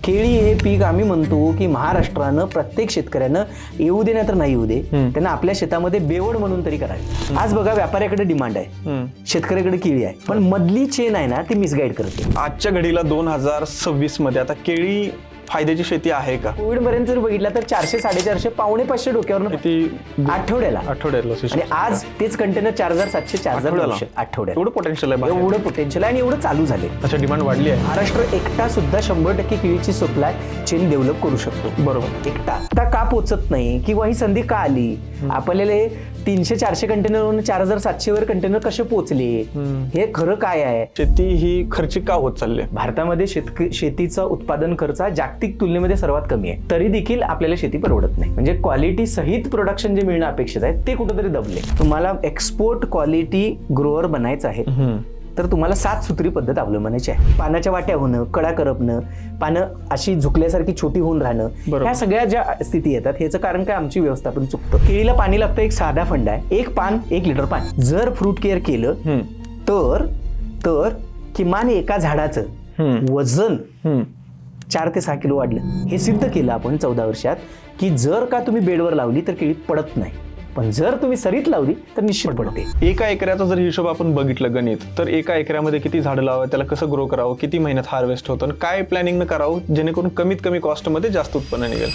केळी हे पीक आम्ही म्हणतो की महाराष्ट्रानं प्रत्येक शेतकऱ्यानं येऊ दे नाही तर नाही येऊ दे त्यांना आपल्या शेतामध्ये बेवड म्हणून तरी करावी. आज बघा व्यापाऱ्याकडे डिमांड आहे, शेतकऱ्याकडे केळी आहे, पण मधली चेन आहे ना ती मिसगाईड करते. आजच्या घडीला 2026 मध्ये आता केळी फायद्याची शेती आहे का? कोविड पर्यंत जर बघितला तर 400, 450, 450 डोक्यावर आठवड्याला. आणि आज तेच कंटेनर 4700, 4900 आठवड्यात. एवढं पोटेन्शियल आहे, एवढं पोटेन्शियल आहे आणि एवढं चालू झाले. अच्छा, डिमांड वाढली आहे. महाराष्ट्र एकटा सुद्धा 100% केळीची सप्लाय चेन डेव्हलप करू शकतो. बरोबर. एकटा आता का पोचत नाही किंवा ही संधी का आली? आपल्याला 300-400 कंटेनरवरून 4700 वर कंटेनर कसे पोहोचले, हे खरं काय आहे? शेती ही खर्चिक का होत चालली आहे? भारतामध्ये शेतीचा उत्पादन खर्च जागतिक तुलनेमध्ये सर्वात कमी आहे, तरी देखील आपल्याला शेती परवडत नाही. म्हणजे क्वालिटी सहित प्रोडक्शन जे मिळणं अपेक्षित आहे ते कुठेतरी दबले. तुम्हाला एक्सपोर्ट क्वालिटी ग्रोअर बनायचं आहे तर तुम्हाला 7 सूत्री पद्धत अवलंबनायची आहे. पानाच्या वाट्या होणं, कडा करपणं, पानं अशी झुकल्यासारखी छोटी होऊन राहणं, ह्या सगळ्या ज्या स्थिती येतात ह्याचं कारण काय? आमची व्यवस्थापन चुकतं. केळीला पाणी लागतं, एक साधा फंड आहे, 1 पान 1 लिटर पाणी. जर फ्रूट केअर केलं तर किमान एका झाडाचं वजन 4 ते 6 किलो वाढलं. हे सिद्ध केलं आपण 14 वर्षात की जर का तुम्ही बेडवर लावली तर केळी पडत नाही, पण जर तुम्ही सरीत लावली तर निश्चित पडते. एका एकराचा जर हिशोब आपण बघितलं गणित, तर एका एकरामध्ये किती झाडं लावावं, त्याला कसं ग्रो करावं, किती महिन्यात हार्वेस्ट होतं, काय प्लॅनिंग न करावं जेणेकरून कमीत कमी कॉस्टमध्ये जास्त उत्पन्न निघेल.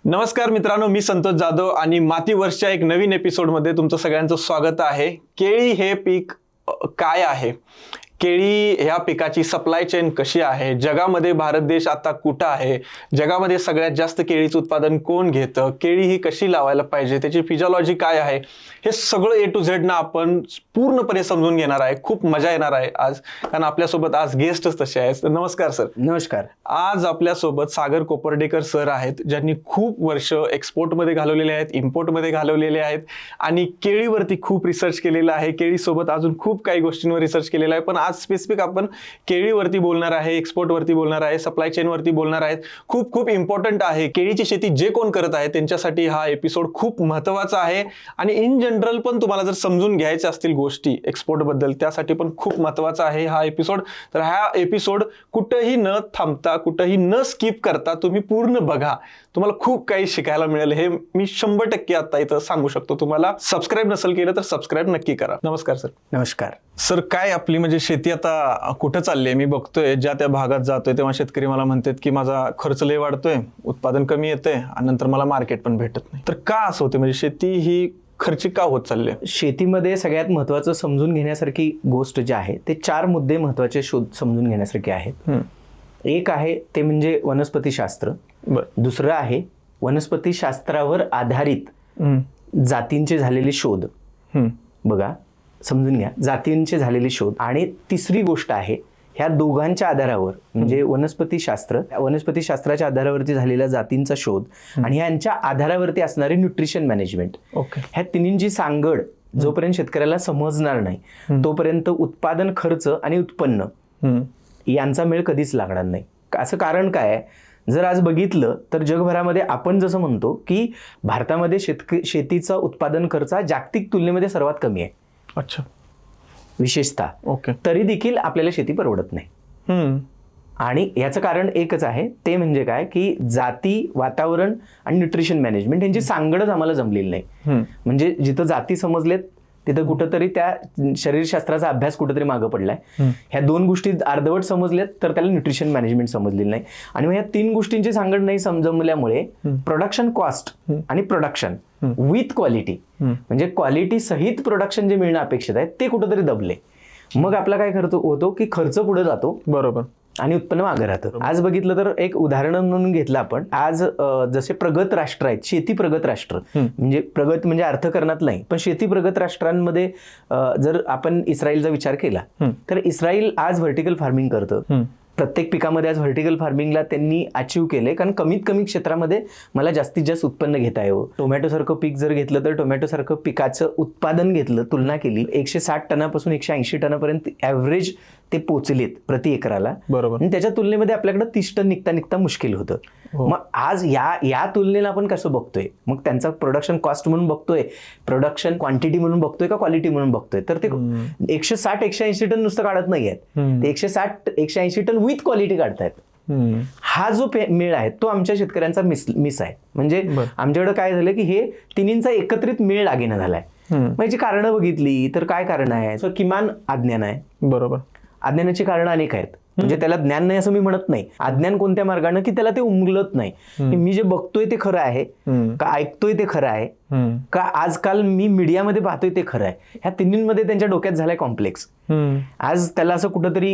नमस्कार मित्रांनो, मी संतोष जाधव आणि मातीवर्षच्या एक नवीन एपिसोडमध्ये तुमचं सगळ्यांचं स्वागत आहे. केळी हे पीक काय आहे, केळी ह्या पिकाची सप्लाय चेन कशी आहे, जगामध्ये भारत देश आता कुठं आहे, जगामध्ये सगळ्यात जास्त केळीचं उत्पादन कोण घेतं, केळी ही कशी लावायला पाहिजे, त्याची फिजिओलॉजी काय आहे, हे सगळं A to Z ना आपण पूर्णपणे समजून घेणार आहे. खूप मजा येणार आहे आज, कारण आपल्यासोबत आज गेस्टच तसे आहेत. नमस्कार सर. नमस्कार. आज आपल्यासोबत सागर कोपर्डेकर सर आहेत, ज्यांनी खूप वर्ष एक्सपोर्टमध्ये घालवलेले आहेत, इम्पोर्टमध्ये घालवलेले आहेत आणि केळीवरती खूप रिसर्च केलेला आहे. केळीसोबत अजून खूप काही गोष्टींवर रिसर्च केलेला आहे, पण आज स्पेसिफिक आपण केळीवरती बोलणार आहे, एक्सपोर्टवरती बोलणार आहे, सप्लाय चेनवरती बोलणार आहेत. खूप खूप इम्पॉर्टंट आहे. केळीची शेती जे कोण करत आहे त्यांच्यासाठी हा एपिसोड खूप महत्त्वाचा आहे आणि इन जनरल पण तुम्हाला जर समजून घ्यायच्या असतील गोष्टी एक्सपोर्ट बद्दल, त्यासाठी पण खूप महत्त्वाचा आहे हा एपिसोड. तर हा एपिसोड कुठेही न थांबता, कुठेही न स्किप करता तुम्ही पूर्ण बघा. तुम्हाला खूप काही शिकायला मिळेल, हे मी 100% आता इथं सांगू शकतो. तुम्हाला सबस्क्राईब नसेल केलं तर सबस्क्राईब नक्की करा. नमस्कार सर. नमस्कार सर. काय आपली म्हणजे शेती आता कुठं चालली आहे? मी बघतोय ज्या त्या भागात जातोय तेव्हा शेतकरी मला म्हणतात की माझा खर्च लय वाढतोय, उत्पादन कमी येतंय आणि नंतर मला मार्केट पण भेटत नाही. तर का असं होते? म्हणजे शेती ही खर्चिक का होत चालली आहे? शेतीमध्ये सगळ्यात महत्वाचं समजून घेण्यासारखी गोष्ट जी आहे ते 4 मुद्दे महत्वाचे समजून घेण्यासारखे आहेत. एक आहे ते म्हणजे वनस्पतीशास्त्र. दुसरं आहे वनस्पतीशास्त्रावर आधारित जातींचे झालेले शोध. बघा, समजून घ्या, जातींचे झालेले शोध. आणि तिसरी गोष्ट आहे ह्या दोघांच्या आधारावर म्हणजे वनस्पतीशास्त्राच्या आधारावरती झालेल्या जातींचा शोध आणि ह्यांच्या आधारावरती असणारे न्यूट्रिशन मॅनेजमेंट. ह्या तिन्हींची सांगड जोपर्यंत शेतकऱ्याला समजणार नाही तोपर्यंत उत्पादन खर्च आणि उत्पन्न यांचा मेळ कधीच लागणार नाही. असं कारण काय आहे? जर आज बघितलं तर जगभरामध्ये आपण जसं म्हणतो की भारतामध्ये शेतीचा उत्पादन खर्च जागतिक तुलनेमध्ये सर्वात कमी आहे. अच्छा. विशेषतः तरी देखील आपल्याला शेती परवडत नाही. आणि याचं कारण एकच आहे, ते म्हणजे काय की जाती, वातावरण आणि न्यूट्रिशन मॅनेजमेंट यांची सांगडच आम्हाला जमलेली नाही. म्हणजे जिथं जाती समजलेत तिथं कुठंतरी त्या शरीरशास्त्राचा अभ्यास कुठंतरी मागं पडलाय. ह्या 2 गोष्टी अर्धवट समजल्यात तर त्याला न्यूट्रिशन मॅनेजमेंट समजलेलं नाही. आणि मग ह्या 3 गोष्टींची सांगड नाही जमल्यामुळे प्रोडक्शन कॉस्ट आणि प्रोडक्शन विथ क्वालिटी म्हणजे क्वालिटी सहित प्रोडक्शन जे मिळणं अपेक्षित आहे ते कुठंतरी दबले. मग आपला काय होतो की खर्च पुढे जातो, बरोबर, आणि उत्पन्न मागे राहतं. आज बघितलं तर एक उदाहरण म्हणून घेतलं आपण, आज जसे प्रगत राष्ट्र आहेत, शेती प्रगत राष्ट्र म्हणजे प्रगत म्हणजे अर्थकारणात नाही पण शेती प्रगत राष्ट्रांमध्ये जर आपण इस्रायलचा विचार केला तर इस्रायल आज व्हर्टिकल फार्मिंग करतं. प्रत्येक पिकामध्ये आज व्हर्टिकल फार्मिंगला त्यांनी अचीव्ह केले, कारण कमीत कमी क्षेत्रामध्ये मला जास्तीत जास्त उत्पन्न घेता यावं. टोमॅटो सारखं पीक जर घेतलं तर टोमॅटो सारखं पिकाचं उत्पादन घेतलं, तुलना केली, 160 टनापासून 180 टनापर्यंत ॲव्हरेज ते पोचलेत प्रति एकराला, बरोबर. आणि त्याच्या तुलनेमध्ये आपल्याकडे 30 टन निघता मुश्किल होतं. मग आज या तुलनेला आपण कसं बघतोय, मग त्यांचा प्रोडक्शन कॉस्ट म्हणून बघतोय, प्रोडक्शन क्वांटिटी म्हणून बघतोय का क्वालिटी म्हणून बघतोय, तर ते 160-180 टन नुसतं काढत नाहीयेत, ते 160-180 टन विथ क्वालिटी काढतायत. हा जो मेळ आहे तो आमच्या शेतकऱ्यांचा मिस आहे. म्हणजे आमच्याकडे काय झालं की हे तिन्हींचा एकत्रित मेळ लागेना झालाय. म्हणजे कारणं बघितली तर काय कारण आहे, किमान अज्ञान आहे. बरोबर. अज्ञानाची कारणं अनेक आहेत. म्हणजे त्याला ज्ञान नाही असं मी म्हणत नाही. अज्ञान कोणत्या मार्गाने की त्याला ते उमगलत नाही, मी जे बघतोय ते खरं आहे का, ऐकतोय ते खरं आहे का, आजकाल मी मीडियामध्ये पाहतोय ते खरं आहे. ह्या तिन्हींमध्ये त्यांच्या डोक्यात झालाय कॉम्प्लेक्स. आज त्याला असं कुठंतरी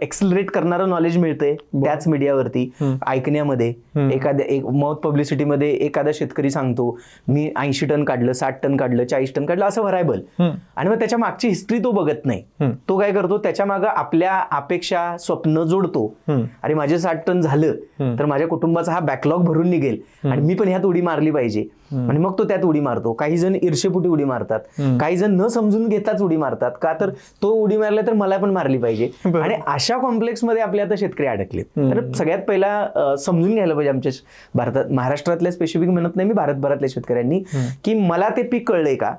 एक्सलरेट करणारं नॉलेज मिळतंय त्याच मीडियावरती ऐकण्यामध्ये. एक माउथ पब्लिसिटीमध्ये एखादा शेतकरी सांगतो मी 80 टन काढलं, 60 टन काढलं, 40 टन काढलं, असं व्हरायबल, आणि मग त्याच्या मागची हिस्ट्री तो बघत नाही. तो काय करतो, त्याच्या मागं आपल्या अपेक्षा स्वप्न जोडतो. अरे माझे 60 टन झालं तर माझ्या कुटुंबाचा हा बॅकलॉग भरून निघेल आणि मी पण ह्यात उडी मारली पाहिजे, आणि मग तो त्यात उडी मारतो. काही जण ईर्षेपोटी उडी मारतात, काही जण न समजून घेताच उडी मारतात, का तर तो उडी मारला तर मला पण मारली पाहिजे. आणि अशा कॉम्प्लेक्स मध्ये आपले आता शेतकरी अडकलेत. तर सगळ्यात पहिला समजून घ्यायला पाहिजे आमच्या भारतात, महाराष्ट्रातल्या स्पेसिफिक म्हणत नाही मी, भारतभरातल्या शेतकऱ्यांनी, की मला ते पीक कळलंय का,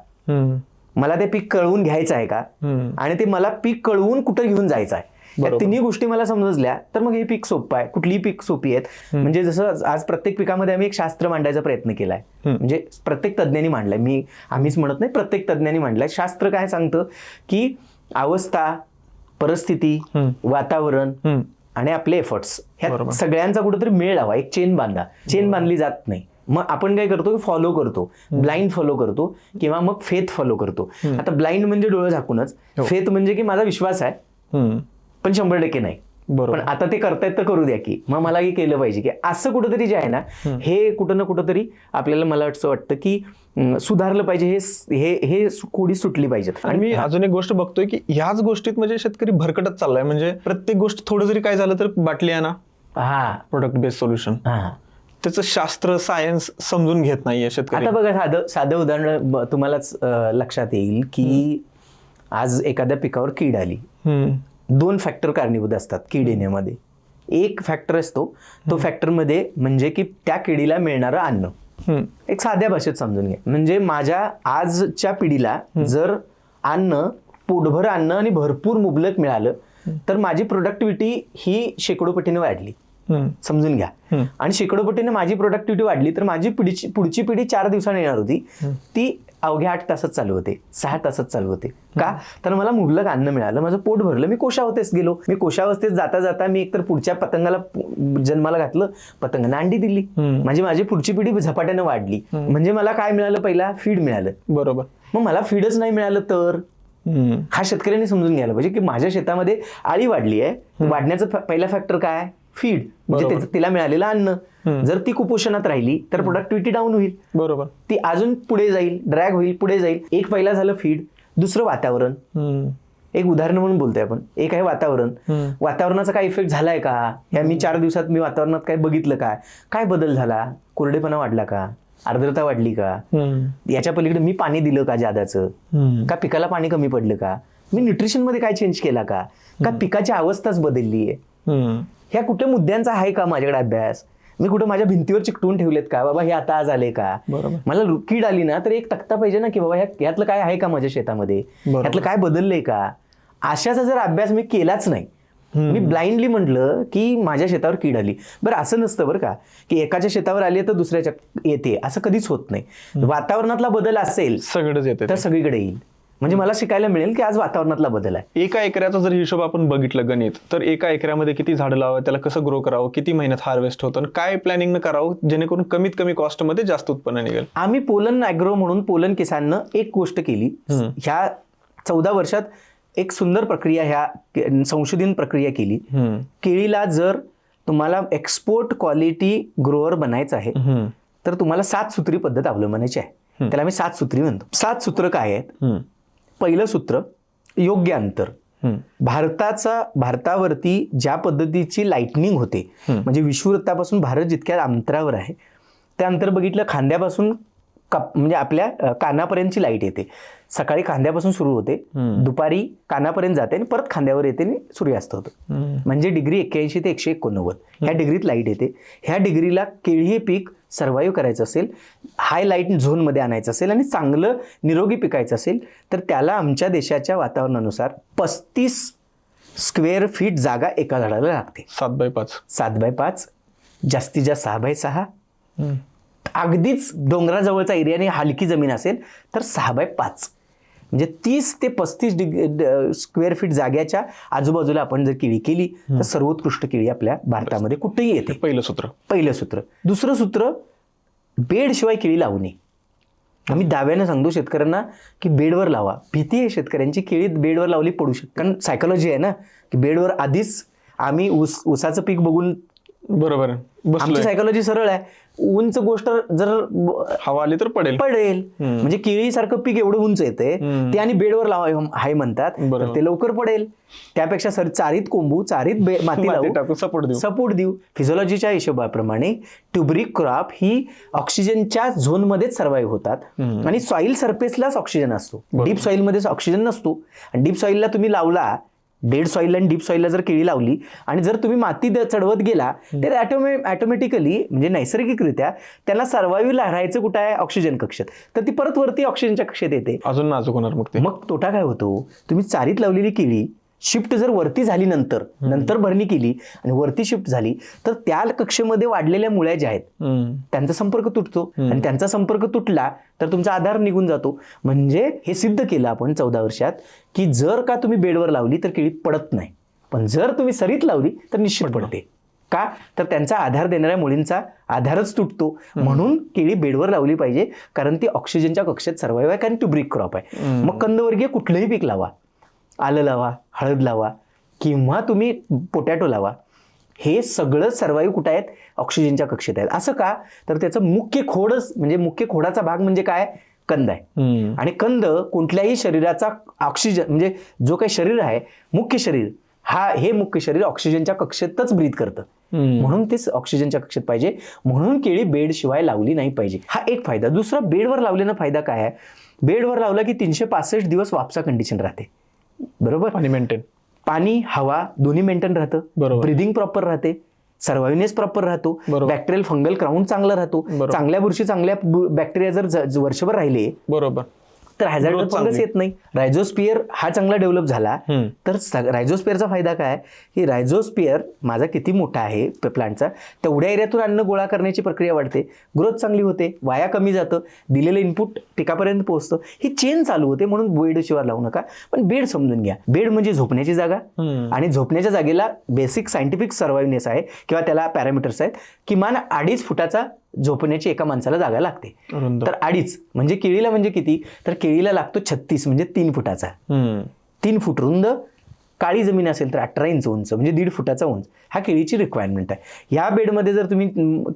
मला ते पीक कळवून घ्यायचं आहे का, आणि ते मला पीक कळवून कुठं घेऊन जायचं आहे. या तिन्ही गोष्टी मला समजल्या तर मग हे पीक सोपं आहे. कुठलीही पीक सोपी आहेत. म्हणजे जसं आज प्रत्येक पिकामध्ये आम्ही एक शास्त्र मांडायचा प्रयत्न केलाय. म्हणजे प्रत्येक तज्ज्ञांनी मांडलाय, आम्हीच म्हणत नाही, प्रत्येक तज्ज्ञांनी मांडलाय. शास्त्र काय सांगतं की अवस्था, परिस्थिती, वातावरण आणि आपले एफर्ट्स, ह्या सगळ्यांचा कुठेतरी मेळ लावा, एक चेन बांधा. चेन बांधली जात नाही. मग आपण काय करतो, फॉलो करतो, ब्लाइंड फॉलो करतो किंवा मग फेथ फॉलो करतो. आता ब्लाइंड म्हणजे डोळे झाकूनच, फेथ म्हणजे की माझा विश्वास आहे पण 100% नाही. पण आता ते करतायत तर करू द्या की, मग मलाही केलं पाहिजे की, असं कुठंतरी जे आहे ना, हे कुठं ना कुठंतरी आपल्याला, मला असं वाटतं की सुधारलं पाहिजे. हे कोडी सुटली पाहिजेत. आणि मी अजून एक गोष्ट बघतोय की ह्याच गोष्टीत म्हणजे शेतकरी भरकटत चाललाय. म्हणजे प्रत्येक गोष्ट थोडं जरी काय झालं तर बाटली आणा, प्रोडक्ट बेस्ड सोल्युशन, त्याचं शास्त्र सायन्स समजून घेत नाहीये शेतकरी. आता बघा, साधं उदाहरण तुम्हालाच लक्षात येईल की आज एखाद्या पिकावर कीड आली. 2 फॅक्टर कारणीभूत असतात कीड येण्यामध्ये. एक फॅक्टर असतो, तो फॅक्टर मध्ये म्हणजे की त्या किडीला मिळणारं अन्न. एक साध्या भाषेत समजून घ्या, म्हणजे माझ्या आजच्या पिढीला जर अन्न, पोटभर अन्न आणि भरपूर मुबलक मिळालं तर माझी प्रोडक्टिव्हिटी ही शेकडो पटीने वाढली. समजून घ्या. आणि शेकडो पटीने माझी प्रोडक्टिव्हिटी वाढली तर माझी पुढची पिढी 4 दिवसांनी येणार होती, ती अवघ्या 8 तासात चालू होते, 6 तासात चालू होते. का तर मला मुबलक अन्न मिळालं, माझं पोट भरलं, मी कोशावस्थेत गेलो. मी कोशावस्थेत जाता जाता मी एकतर पुढच्या पतंगाला जन्माला घातलं, पतंगाने अंडी दिली, म्हणजे माझी पुढची पिढी झपाट्यानं वाढली. म्हणजे मला काय मिळालं, पहिला फीड मिळालं. बरोबर. मग मला फीडच नाही मिळालं तर हा शेतकऱ्यांनी समजून घ्यायला पाहिजे की माझ्या शेतामध्ये आळी वाढली आहे, वाढण्याचा पहिला फॅक्टर काय आहे, फीड, म्हणजे तिला मिळालेलं अन्न. जर ती कुपोषणात राहिली तर प्रोडक्टिव्हिटी डाऊन होईल. बरोबर. ती अजून पुढे जाईल, ड्रॅग होईल, पुढे जाईल. एक पहिला झालं फीड, दुसरं वातावरण. एक उदाहरण म्हणून बोलतोय आपण, एक आहे वातावरण. वातावरणाचा काय इफेक्ट झालाय का, या मी 4 दिवसात मी वातावरणात काय बघितलं, काय बदल झाला, कोरडेपणा वाढला का, आर्द्रता वाढली का, याच्या पलीकडे मी पाणी दिलं का जादाचं, का पिकाला पाणी कमी पडलं का, मी न्यूट्रिशन मध्ये काय चेंज केला का पिकाची अवस्थाच बदलली आहे. ह्या कुठे मुद्द्यांचा आहे का माझ्याकडे अभ्यास, मी कुठं माझ्या भिंतीवर चिकटवून ठेवलेत का, बाबा हे आता आज आले का. मला कीड आली ना तर एक तक्ता पाहिजे ना की बाबा ह्यातलं काय आहे का माझ्या शेतामध्ये, ह्यातलं काय बदललंय का. अशाचा जर अभ्यास मी केलाच नाही, मी ब्लाइंडली म्हटलं की माझ्या शेतावर कीड आली, बरं असं नसतं बरं का की एकाच्या शेतावर आली तर दुसऱ्याच्या येते, असं कधीच होत नाही. वातावरणातला बदल असेल सगळंच येते तर सगळीकडे येईल. म्हणजे मला शिकायला मिळेल की आज वातावरणातला बदल आहे. एका एकराचा जर हिशोब आपण बघितलं गणित, तर एका एकरामध्ये किती झाडं लावावं, त्याला कसं ग्रो करावं, किती महिन्यात हार्वेस्ट होतं, काय प्लॅनिंग करावं जेणेकरून कमीत कमी कॉस्टमध्ये जास्त उत्पन्न निघेल. आम्ही पोलन ॲग्रो म्हणून पोलन किसाननं एक गोष्ट केली. ह्या 14 वर्षात एक सुंदर प्रक्रिया, ह्या संशोधन प्रक्रिया केली. केळीला जर तुम्हाला एक्सपोर्ट क्वालिटी ग्रोअर बनायचं आहे तर तुम्हाला 7 सूत्री पद्धत अवलंबनायची आहे. त्याला आम्ही 7 सूत्री म्हणतो. 7 सूत्र काय आहेत. पहिलं सूत्र, योग्य अंतर. भारतावरती ज्या पद्धतीची लाईटनिंग होते, म्हणजे विषुववृत्तापासून भारत जितक्या अंतरावर आहे त्या अंतर बघितलं, खांद्यापासून म्हणजे आपल्या कानापर्यंतची लाईट येते. सकाळी खांद्यापासून सुरू होते, दुपारी कानापर्यंत जाते आणि परत खांद्यावर येते आणि सूर्यास्त होतं. म्हणजे डिग्री 81 ते 189 ह्या डिग्रीत लाईट येते. ह्या डिग्रीला केळी हे पीक सर्व्हाइव्ह करायचं असेल, हाय लाईट झोनमध्ये आणायचं असेल आणि चांगलं निरोगी पिकायचं असेल तर त्याला आमच्या देशाच्या वातावरणानुसार 35 स्क्वेअर फीट जागा एका झाडाला लागते. 7x5 जास्तीत जास्त 6x6. अगदीच डोंगराजवळचा एरिया आणि हलकी जमीन असेल तर 6x5. म्हणजे 30 ते 35 स्क्वेअर फीट जाग्याच्या आजूबाजूला आपण जर केळी केली तर सर्वोत्कृष्ट केळी आपल्या भारतामध्ये कुठेही येते. पहिलं सूत्र. दुसरं सूत्र, बेडशिवाय केळी लावू नये. आम्ही दाव्यानं सांगतो शेतकऱ्यांना की बेडवर लावा. भीती आहे शेतकऱ्यांची, केळी बेडवर लावली पडू शकते. कारण सायकोलॉजी आहे ना की बेडवर आधीच आम्ही ऊसाचं पीक बघून, बरोबर, आमची सायकोलॉजी सरळ आहे, उंच गोष्ट जर हवा आली तर पडेल. म्हणजे केळीसारखं पीक एवढं उंच येते ते आणि बेडवर लावा हाय म्हणतात तर ते लवकर पडेल. त्यापेक्षा चारीत कोंबू, चारीत माती लावू, सपोर्ट देऊ. फिजिओलॉजीच्या हिशोबाप्रमाणे ट्युबरिक क्रॉप ही ऑक्सिजनच्या झोनमध्येच सर्व्हाइव्ह होतात आणि सॉइल सरफेसलाच ऑक्सिजन असतो. डीप सॉइलमध्ये ऑक्सिजन नसतो. आणि डीप सॉइलला तुम्ही लावला, डेड सॉइल आणि डीप सॉइलला जर केळी लावली आणि जर तुम्ही माती चढवत गेला तर ॲटोमॅटिकली म्हणजे नैसर्गिकरित्या त्याला सर्व्हाइव्ह राहायचं कुठं आहे, ऑक्सिजन कक्षेत, तर ती परत वरती ऑक्सिजनच्या कक्षेत येते, अजून नाजूक होणार. मग तोटा काय होतो, तुम्ही चारीत लावलेली केळी शिफ्ट जर वरती झाली, नंतर भरणी केली आणि वरती शिफ्ट झाली तर त्या कक्षेमध्ये वाढलेल्या मुळ्या ज्या आहेत त्यांचा संपर्क तुटतो आणि त्यांचा संपर्क तुटला तर तुमचा आधार निघून जातो. म्हणजे हे सिद्ध केलं आपण 14 वर्षात की जर का तुम्ही बेडवर लावली तर केळी पडत नाही, पण जर तुम्ही सरीत लावली तर निश्चित पडते. का तर त्यांचा आधार देणाऱ्या मुळींचा आधारच तुटतो. म्हणून केळी बेडवर लावली पाहिजे, कारण ती ऑक्सिजनच्या कक्षेत सर्व्हाइव्ह आहे, कारण ट्युबरिक क्रॉप आहे. मग कंदवर्गीय कुठलंही पीक लावा, आलं लावा, हळद लावा किंवा तुम्ही पोटॅटो लावा, हे सगळं सर्व्हाइव्ह कुठं आहेत, ऑक्सिजनच्या कक्षेत आहेत. असं का तर त्याचं मुख्य खोडाचा भाग म्हणजे काय, कंद आहे. आणि कंद कुठल्याही शरीराचा ऑक्सिजन म्हणजे जो काही शरीर आहे, मुख्य शरीर, हे मुख्य शरीर ऑक्सिजनच्या कक्षेतच ब्रीथ करतं. म्हणून तेच ऑक्सिजनच्या कक्षेत पाहिजे. म्हणून केळी बेड शिवाय लावली नाही पाहिजे. हा एक फायदा. दुसरा, बेडवर लावल्यानं फायदा काय आहे, बेडवर लावला की 365 दिवस वापसा कंडिशन राहते. बरोबर, पाणी हवा दोन्ही मेंटेन राहतं, ब्रिदिंग प्रॉपर राहते, सर्व्हाइव्हनेस प्रॉपर राहतो, बॅक्टेरियल फंगल क्राउंड चांगला राहतो. चांगल्या बुरशी, चांगल्या बॅक्टेरिया जर वर्षभर राहिले तर हॅझार्डस फंगस येत नाही. रायझोस्पियर हा चांगला डेव्हलप झाला तर रायझोस्पियरचा फायदा काय की रायझोस्पियर माझा किती मोठा आहे प्लांटचा, तेवढ्या एरियातून अन्न गोळा करण्याची प्रक्रिया वाढते, ग्रोथ चांगली होते, वाया कमी जातं, दिलेलं इनपुट पिकापर्यंत पोहोचतं, ही चेन चालू होते. म्हणून बेड शिवाय लावू नका. पण बेड समजून घ्या, बेड म्हणजे झोपण्याची जागा आणि झोपण्याच्या जागेला बेसिक सायंटिफिक सर्व्हाइव्हनेस आहे किंवा त्याला पॅरामीटर्स आहेत. किमान 2.5 फुटाचा झोपण्याची एका माणसाला जागा लागते. तर 2.5 म्हणजे केळीला म्हणजे किती, तर केळीला लागतो 36 म्हणजे 3 फुटाचा. 3 फूट रुंद, काळी जमीन असेल तर 18 इंच उंच म्हणजे 1.5 फुटाचा उंच, हा केळीची रिक्वायरमेंट आहे. या बेडमध्ये जर तुम्ही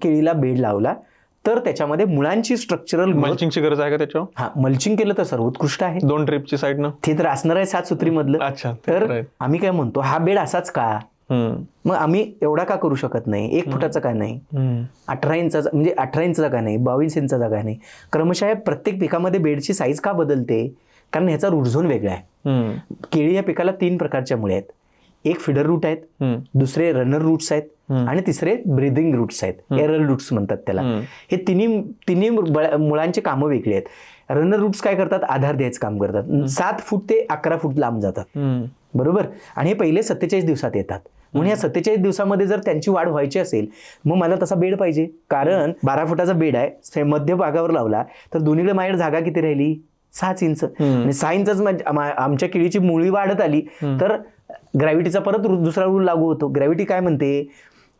केळीला बेड लावला तर त्याच्यामध्ये मुळांची स्ट्रक्चरल मल्चिंगची गरज आहे का त्याच्यावर? हा, मल्चिंग केलं तर सर्वोत्कृष्ट आहे. 2 ट्रिपची साईडनं ते तर असणार आहे 7 सुत्री मधलं. तर आम्ही काय म्हणतो, हा बेड असाच का, मग आम्ही एवढा का करू शकत नाही, 1 फुटाचा का नाही, 18 इंचाचा म्हणजे 18 इंचाचा का नाही, 22 इंचाचा का नाही. क्रमशः प्रत्येक पिकामध्ये बेडची साईज का बदलते, कारण ह्याचा रूट झोन वेगळा आहे. केळी या पिकाला 3 प्रकारच्या मुळे आहेत. एक फीडर रूट आहेत, दुसरे रनर रूट्स आहेत आणि तिसरे ब्रीदिंग रूट्स आहेत, एरल रूट्स म्हणतात त्याला. हे तिन्ही मुळांची कामं वेगळी आहेत. रनर रूट्स काय करतात, आधार द्यायचं काम करतात. 7 फूट ते 11 फूट लांब जातात, बरोबर. आणि हे पहिले 47 दिवसात येतात. म्हणून या 47 दिवसामध्ये जर त्यांची वाढ व्हायची असेल मग मला तसा बेड पाहिजे, कारण 12 फुटाचा बेड आहे, मध्य भागावर लावला तर दोन्हीकडे माझ्याकडे जागा किती राहिली, 6 इंच. आणि 6 इंचच आमच्या केळीची मुळी वाढत आली तर ग्रॅव्हिटीचा परत दुसरा रूल लागू होतो. ग्रॅव्हिटी काय म्हणते,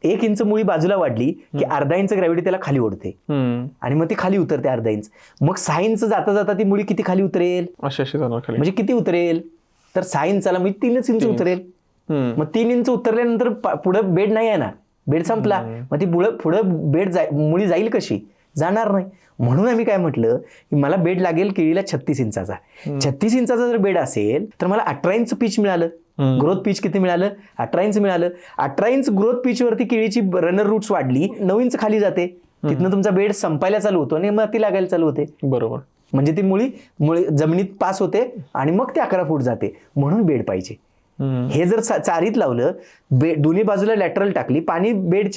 1 इंच मुळी बाजूला वाढली की अर्धा इंच ग्रॅव्हिटी त्याला खाली ओढते आणि मग ती खाली उतरते अर्धा इंच. मग 6 इंच जाता जाता ती मुळी किती खाली उतरेल, म्हणजे किती उतरेल, तर 6 इंचाला म्हणजे 3 इंच उतरेल. मग 3 इंच उतरल्यानंतर पुढे बेड नाही आहे ना, बेड संपला. मग ती पुढे बेड मुळी जाईल कशी, जाणार नाही. म्हणून आम्ही काय म्हटलं की मला बेड लागेल केळीला 36 इंचाचा. 36 इंचाचा जर बेड असेल तर मला 18 इंच पिच मिळालं. ग्रोथ पिच किती मिळालं, 18 इंच मिळालं. 18 इंच ग्रोथ पिच वरती केळीची रनर रूट्स वाढली, 9 इंच खाली जाते. तिथनं तुमचा बेड संपायला चालू होतो आणि माती लागायला चालू होते. बरोबर. म्हणजे ती मुळी जमिनीत पास होते आणि मग ते 11 फूट जाते. म्हणून बेड पाहिजे. हे जर चारीत लावलं, दोन्ही बाजूला लॅटरल टाकली, पाणी बेड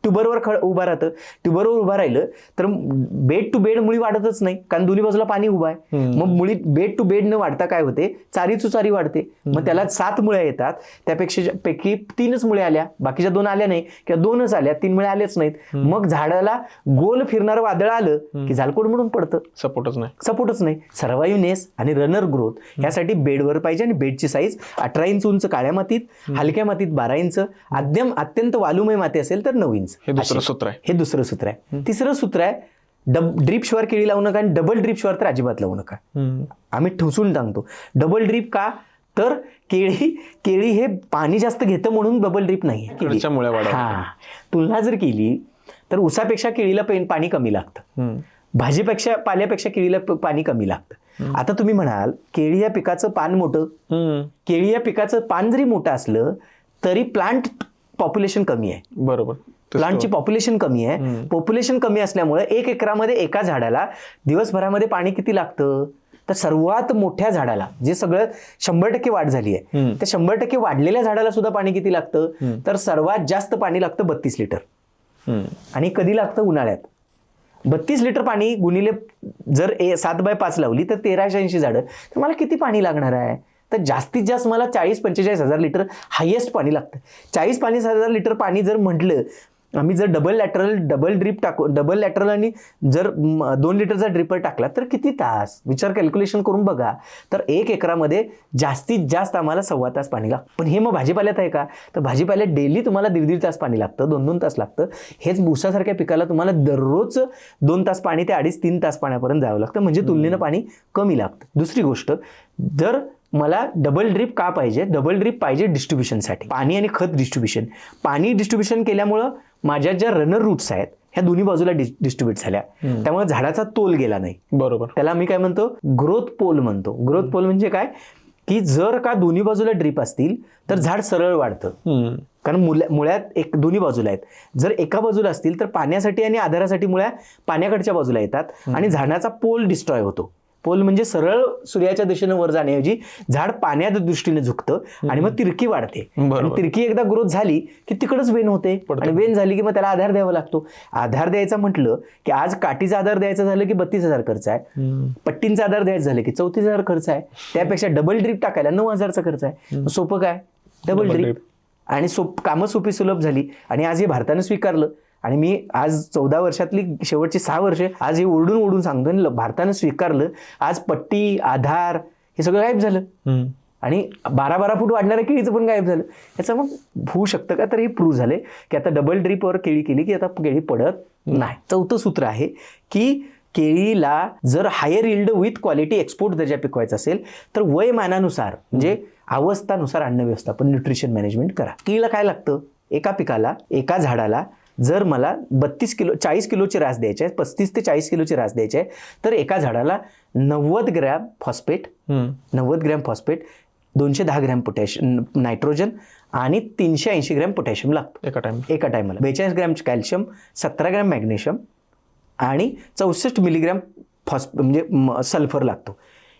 ट्युबरवर उभा राहतं. ट्युबरवर उभा राहिलं तर बेड टू बेड मुळी वाढतच नाही, कारण दोन्ही बाजूला पाणी उभा आहे. मग मुळी बेड टू बेड न वाढता काय होते, चारी चुचारी वाढते. मग त्याला 7 मुळ्या येतात. पैकी 3च मुळ्या आल्या, बाकीच्या 2 आल्या नाही, किंवा 2च आल्या, 3 मुळ्या आल्याच नाहीत. मग झाडाला गोल फिरणारं वादळ आलं की झाड कोडमडून पडतं. सपोर्टच नाही. सर्वाइव्हनेस आणि रनर ग्रोथ यासाठी बेडवर पाहिजे. आणि बेडची साईज 18 इंच उंच काळ्या मातीत, हलक्या मातीत 12 इंच, अत्यंत वालुमय माती असेल तर 9 इंच. हे दुसरं सूत्र आहे. तिसरं सूत्र आहे, ड्रीप शिवार केळी लावू नका, आणि डबल ड्रीप शिवार तर अजिबात लावू नका. आम्ही ठोसून सांगतो. डबल ड्रीप का, तर केळी हे पाणी जास्त घेतं म्हणून डबल ड्रीप नाही. तुलना जर केली तर उसापेक्षा केळीला पाणी कमी लागतं, भाजीपेक्षा पाल्यापेक्षा केळीला पाणी कमी लागतं. आता तुम्ही म्हणाल केळी या पिकाचं पान मोठं, केळी या पिकाचं पान जरी मोठं असलं तरी प्लांट पॉप्युलेशन कमी आहे. बरोबर. प्लांटची पॉप्युलेशन कमी आहे. पॉप्युलेशन कमी असल्यामुळे 1 एकरामध्ये एका झाडाला दिवसभरामध्ये पाणी किती लागतं, तर सर्वात मोठ्या झाडाला जे सगळं 100% वाढ झाली आहे, त्या 100% वाढलेल्या झाडाला सुद्धा पाणी किती लागतं, तर सर्वात जास्त पाणी लागतं 32 लिटर. आणि कधी लागतं, उन्हाळ्यात. 32 लिटर पाणी गुणिले जर 7x5 लावली तर 1380 झाडं, तर मला किती पाणी लागणार आहे, तर जास्तीत जास्त मला 40-45 हजार लिटर हायेस्ट पाणी लागतं. 40-45 हजार लिटर पाणी जर म्हटलं, आम्ही जर डबल लॅटरल आणि जर 2 लिटरचा ड्रिपर टाकला तर किती तास, विचार कॅल्क्युलेशन करून बघा. तर 1 एकरामध्ये जास्तीत जास्त आम्हाला 1.25 तास पाणी लागतं. पण हे मग भाजीपाल्यात आहे का, तर भाजीपाल्यात डेली तुम्हाला 1.5 तास पाणी लागतं, 2-2 तास लागतं. हेच ऊसासारख्या पिकाला तुम्हाला दररोज 2 तास पाणी ते 2.5-3 तास पाण्यापर्यंत जावं लागतं, म्हणजे तुलनेनं पाणी कमी लागतं. दुसरी गोष्ट, जर मला डबल ड्रीप का पाहिजे, डबल ड्रीप पाहिजे डिस्ट्रीब्युशनसाठी. पाणी आणि खत डिस्ट्रीब्युशन. पाणी डिस्ट्रीब्युशन केल्यामुळं माझ्या ज्या रनर रूट्स आहेत ह्या दोन्ही बाजूला डिस्ट्रीब्युट झाल्या, त्यामुळे झाडाचा तोल गेला नाही. बरोबर. त्याला मी काय म्हणतो, ग्रोथ पोल म्हणतो. ग्रोथ पोल म्हणजे काय, की जर का दोन्ही बाजूला ड्रीप असतील तर झाड सरळ वाढतं, कारण मुळ्यात दोन्ही बाजूला आहेत. जर एका बाजूला असतील तर पाण्यासाठी आणि आधारासाठी मुळ्या पाण्याकडच्या बाजूला येतात आणि झाडाचा पोल डिस्ट्रॉय होतो. पोल म्हणजे सरळ सूर्याच्या दिशेने वर जाण्याऐवजी झाड पाण्याच्या दृष्टीने झुकतं आणि मग तिरकी वाढते. आणि तिरकी एकदा ग्रोथ झाली की तिकडच वेन होते, आणि वेन झाली की मग त्याला आधार द्यावा लागतो. आधार द्यायचा म्हटलं की आज काठीचा आधार द्यायचा झालं की 32,000 खर्च आहे, पट्टींचा आधार द्यायचं झालं की 34,000 खर्च आहे, त्यापेक्षा डबल ड्रीप टाकायला 9,000चा खर्च आहे. सोपं काय, डबल ड्रीप. आणि कामं सोपी सुलभ झाली. आणि आज हे भारतानं स्वीकारलं. आणि मी आज 14 वर्षातली शेवटची 6 वर्षे आज हे ओरडून सांगतो, भारतानं स्वीकारलं. आज पट्टी, आधार हे सगळं गायब झालं, आणि 12-12 फूट वाढणाऱ्या केळीचं पण गायब झालं. याचं मग होऊ शकतं का, तर हे प्रूव्ह झाले की आता डबल ड्रीपवर केळी केली की आता केळी पडत नाही. 4थं सूत्र आहे की केळीला जर higher yield with quality export दर्जा पिकवायचा असेल तर वयमानानुसार म्हणजे अवस्थानुसार अन्न व्यवस्थापन, न्यूट्रिशन मॅनेजमेंट करा. केळीला काय लागतं, एका पिकाला, एका झाडाला जर मला 40 किलोची रास द्यायची आहे, 35 ते 40 किलोची रास द्यायची आहे, तर एका झाडाला 90 ग्रॅम फॉस्फेट, 210 ग्रॅम नायट्रोजन आणि 380 ग्रॅम पोटॅशियम लागतो एका टायमाला. 42 ग्रॅम कॅल्शियम, 17 ग्रॅम मॅग्नेशियम आणि 64 मिलीग्रॅम म्हणजे सल्फर लागतो.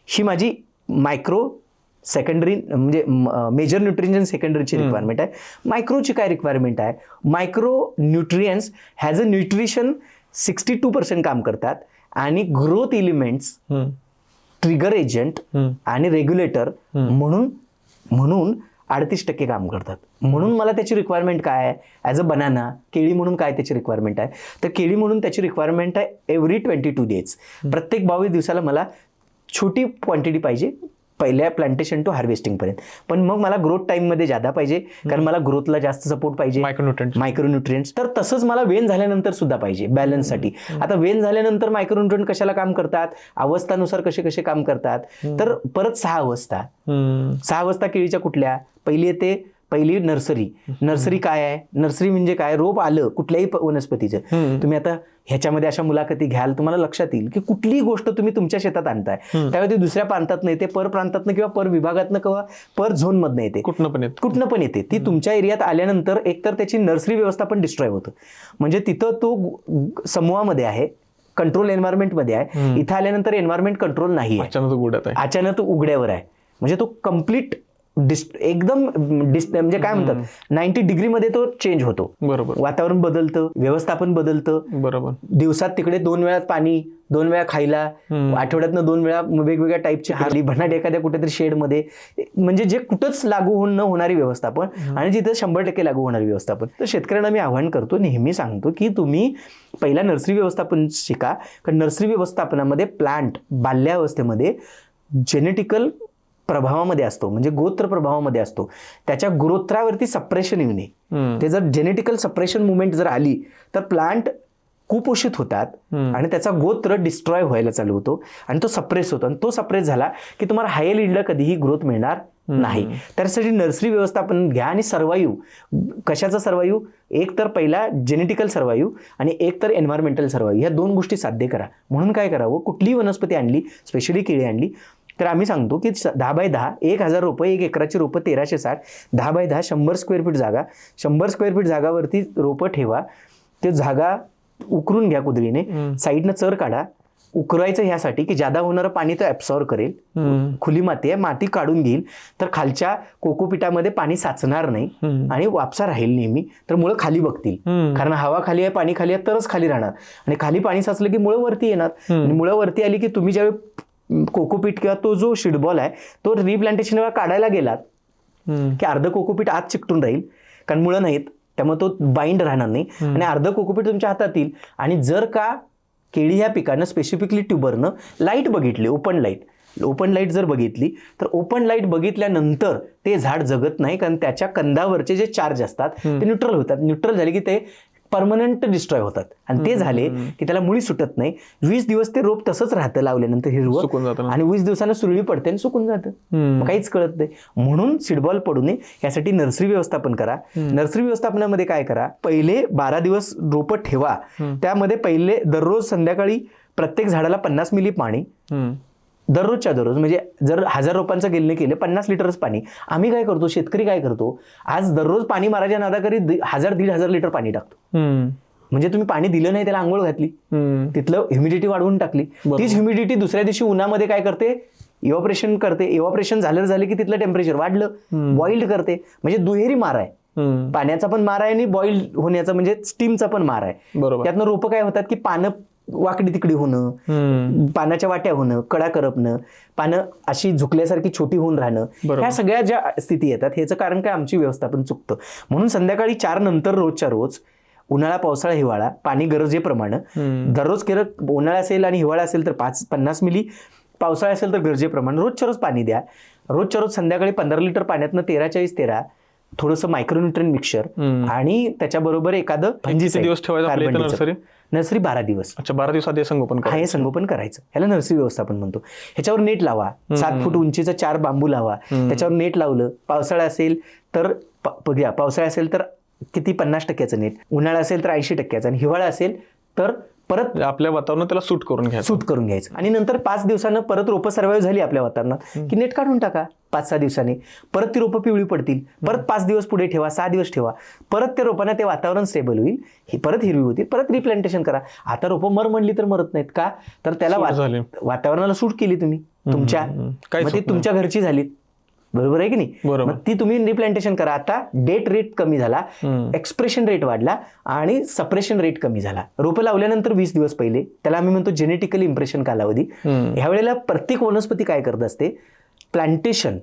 ही माझी मायक्रो सेकंडरी म्हणजे मेजर न्यूट्रिएंट्स सेकंडरीची रिक्वायरमेंट आहे. मायक्रोची काय रिक्वायरमेंट आहे, micro nutrients has a nutrition 62% काम करतात, आणि ग्रोथ एलिमेंट्स, ट्रिगर एजंट आणि रेग्युलेटर म्हणून 38% काम करतात. म्हणून मला त्याची रिक्वायरमेंट काय आहे, ॲज अ बनाना, केळी म्हणून काय त्याची रिक्वायरमेंट आहे, तर केळी म्हणून त्याची रिक्वायरमेंट आहे एव्हरी 22 डेज. प्रत्येक 22 दिवसाला मला छोटी क्वांटिटी पाहिजे, पहिल्या प्लांटेशन टू हार्वेस्टिंग पर्यंत. पण मग मला ग्रोथ टाइम मध्ये जादा पाहिजे, कारण मला ग्रोथला जास्त सपोर्ट पाहिजे, मायक्रोन्युट्रिएंट्स. तर तसंच मला वेन झाल्यानंतर सुद्धा पाहिजे बॅलन्ससाठी. आता वेन झाल्यानंतर मायक्रोन्युट्रिएंट कशाला काम करतात, अवस्थानुसार कसे कसे काम करतात, तर परत 6 अवस्था केळीच्या कुठल्या, पहिली येते पहिली नर्सरी काय आहे? नर्सरी म्हणजे काय? रोप आलं कुठल्याही वनस्पतीचं, तुम्ही आता ह्याच्यामध्ये अशा मुलाखती घ्याल, तुम्हाला लक्षात येईल की कुठलीही गोष्ट तुम्ही तुमच्या शेतात आणताय त्यावेळी ती दुसऱ्या प्रांतात येते, पर प्रांतातनं किंवा पर विभागातनं किंवा पर झोन मधनं येते, कुठनं पण येते. ती तुमच्या एरियात आल्यानंतर एकतर त्याची नर्सरी व्यवस्था पण डिस्ट्रॉय होतं. म्हणजे तिथं तो समूहामध्ये आहे, कंट्रोल एन्व्हायरमेंटमध्ये आहे, इथं आल्यानंतर एन्व्हायरमेंट कंट्रोल नाही आहे, अचानक उघड्यावर आहे. म्हणजे तो कम्प्लीट एकदम म्हणजे काय म्हणतात 90 डिग्रीमध्ये तो चेंज होतो. बरोबर. वातावरण बदलतं, व्यवस्थापन बदलतं. बरोबर. दिवसात तिकडे 2 वेळा पाणी, 2 वेळा खायला, आठवड्यातनं 2 वेळा वेगवेगळ्या टाईपची हारली भन्नाट एखाद्या कुठेतरी शेडमध्ये, म्हणजे जे कुठंच लागू न होणारी व्यवस्थापन आणि जिथे 100% लागू होणारी व्यवस्थापन. तर शेतकऱ्यांना मी आवाहन करतो, नेहमी सांगतो की तुम्ही पहिला नर्सरी व्यवस्थापन शिका. कारण नर्सरी व्यवस्थापनामध्ये प्लांट बाल्यावस्थेमध्ये जेनेटिकल प्रभावामध्ये असतो, म्हणजे गोत्र प्रभावामध्ये असतो. त्याच्या गोत्रावरती सप्रेशन येऊ नये. ते जर जेनेटिकल सप्रेशन मुवमेंट जर आली तर प्लांट कुपोषित होतात आणि त्याचा गोत्र डिस्ट्रॉय व्हायला चालू होतो आणि तो सप्रेस होतो. आणि तो सप्रेस झाला की तुम्हाला हाय यील्डला कधीही ग्रोथ मिळणार नाही. त्यासाठी नर्सरी व्यवस्थापन घ्या आणि सर्वाईव्ह. कशाचा सर्वाईव्ह? एक तर पहिला जेनेटिकल सर्वाईव्ह आणि एक तर एन्व्हायरमेंटल सर्वाईव्ह. ह्या 2 गोष्टी साध्य करा. म्हणून काय करावं, कुठलीही वनस्पती आणली, स्पेशली केळी आणली, तर आम्ही सांगतो की 10x10 1000 रोपं, 1 एकराची रोपं 1360, 10x10 100 स्क्वेअर फीट जागा, 100 स्क्वेअर फीट जागावरती रोपं ठेवा. ते जागा उकरून घ्या कुदळीने, साईडनं चर काढा. उकरायचं ह्यासाठी की जादा होणारं पाणी तो ऍब्सॉर्ब करेल. खुली माती आहे, माती काढून घेईल तर खालच्या कोकोपीटामध्ये पाणी साचणार नाही आणि वापसा राहील नेहमी. तर मुळं खाली बघतील, कारण हवा खाली आहे, पाणी खाली आहे, तरच खाली राहणार. आणि खाली पाणी साचलं की मुळं वरती येणार. आणि मुळं वरती आली की तुम्ही ज्यावेळी कोकोपीट किंवा तो जो सीडबॉल आहे तो रिप्लांटेशन काढायला गेलात की अर्ध कोकोपीट आत चिकटून राहील, कारण मुळं नाहीत, त्यामुळे तो बाइंड राहणार नाही आणि अर्ध कोकोपीट तुमच्या हातात येईल. आणि जर का केळी ह्या पिकानं स्पेसिफिकली ट्युबरनं लाईट बघितली, ओपन लाईट जर बघितली, तर ओपन लाईट बघितल्यानंतर ते झाड जगत नाही, कारण त्याच्या कंदावरचे जे चार्ज असतात ते न्यूट्रल होतात. न्यूट्रल झाले की ते परमनंट डिस्ट्रॉय होतात आणि ते झाले की त्याला मुळी सुटत नाही. 20 दिवस ते रोप तसंच राहतं लावल्यानंतर हिरवं, आणि 20 दिवसानं सुरळी पडते आणि सुकून जातं, काहीच कळत नाही. म्हणून सीडबॉल पडू नये यासाठी नर्सरी व्यवस्थापन करा. नर्सरी व्यवस्थापनामध्ये काय करा, पहिले 12 दिवस रोपं ठेवा. त्यामध्ये पहिले दररोज संध्याकाळी प्रत्येक झाडाला 50 मिली पाणी, दररोजच्या दररोज. म्हणजे जर 1000 रोपांचं गेलने केलं 50 लिटरच पाणी. आम्ही काय करतो, शेतकरी काय करतो, आज दररोज पाणी मारायच्या नादाकरी 1000-1500 लिटर पाणी टाकतो. म्हणजे तुम्ही पाणी दिलं नाही, त्याला आंघोळ घातली, तिथलं ह्युमिडिटी वाढवून टाकली. तीच ह्युमिडिटी दुसऱ्या दिवशी उन्हामध्ये काय करते, इव्हॉपरेशन करते. इव्हॉपरेशन झालं की तिथलं टेम्परेचर वाढलं, बॉइल्ड करते. म्हणजे दुहेरी मार आहे, पाण्याचा पण मार आहे आणि बॉइल होण्याचा म्हणजे स्टीमचा पण मार आहे. त्यातनं रोपं काय होतात की पानं वाकडी तिकडी होणं, पानाच्या वाट्या होणं, कडा करपणं, पानं अशी झुकल्यासारखी छोटी होऊन राहणं, ह्या सगळ्या ज्या स्थिती येतात ह्याचं कारण काय, आमची व्यवस्थापन चुकतं. म्हणून संध्याकाळी 4 नंतर रोजच्या रोज, उन्हाळा पावसाळा हिवाळा, पाणी गरजेप्रमाणे दररोज केलं. उन्हाळा असेल आणि हिवाळा असेल तर 50 मिली, पावसाळा असेल तर गरजेप्रमाणे रोजच्या रोज पाणी द्या. रोजच्या रोज संध्याकाळी 15 लिटर पाण्यातनं 13-40-13 थोडंसं मायक्रोन्यूट्रिएंट मिक्सचर आणि त्याच्याबरोबर एखादं नर्सरी 12 दिवस. 12 दिवसात हे संगोपन करायचं. ह्याला नर्सरी व्यवस्थापन म्हणतो. ह्याच्यावर नेट लावा, 7 फूट उंचीचा 4 बांबू लावा, त्याच्यावर नेट लावलं. पावसाळा असेल तर पावसाळा असेल तर किती 50% नेट, उन्हाळा असेल तर 80% आणि हिवाळा असेल तर परत आपल्या वातावरणात त्याला सूट करून घ्यायचं. आणि नंतर 5 दिवसानं परत रोपं सर्वाईव्ह झाली आपल्या वातावरणात की नेट काढून टाका. 5-6 दिवसांनी परत ती रोपं पिवळी पडतील, परत 5 दिवस पुढे ठेवा, 6 दिवस ठेवा, परत त्या रोपांना ते वातावरण स्टेबल होईल, ही परत हिरवी होतील, परत रिप्लांटेशन करा. आता रोपं म्हणली तर मरत नाहीत का, तर त्याला वातावरणाला सूट केली तुम्ही तुमच्या, मग ती तुमच्या घरची झाली. बरोबर आहे की नाही? मग ती तुम्ही रिप्लांटेशन करा. आता डेट रेट कमी झाला, एक्सप्रेशन रेट वाढला आणि सप्रेशन रेट कमी झाला. रोपं लावल्यानंतर 20 दिवस पहिले, त्याला आम्ही म्हणतो जेनेटिकल इम्प्रेशन कालावधी. ह्या वेळेला प्रत्येक वनस्पती काय करत असते, प्लांटेशन,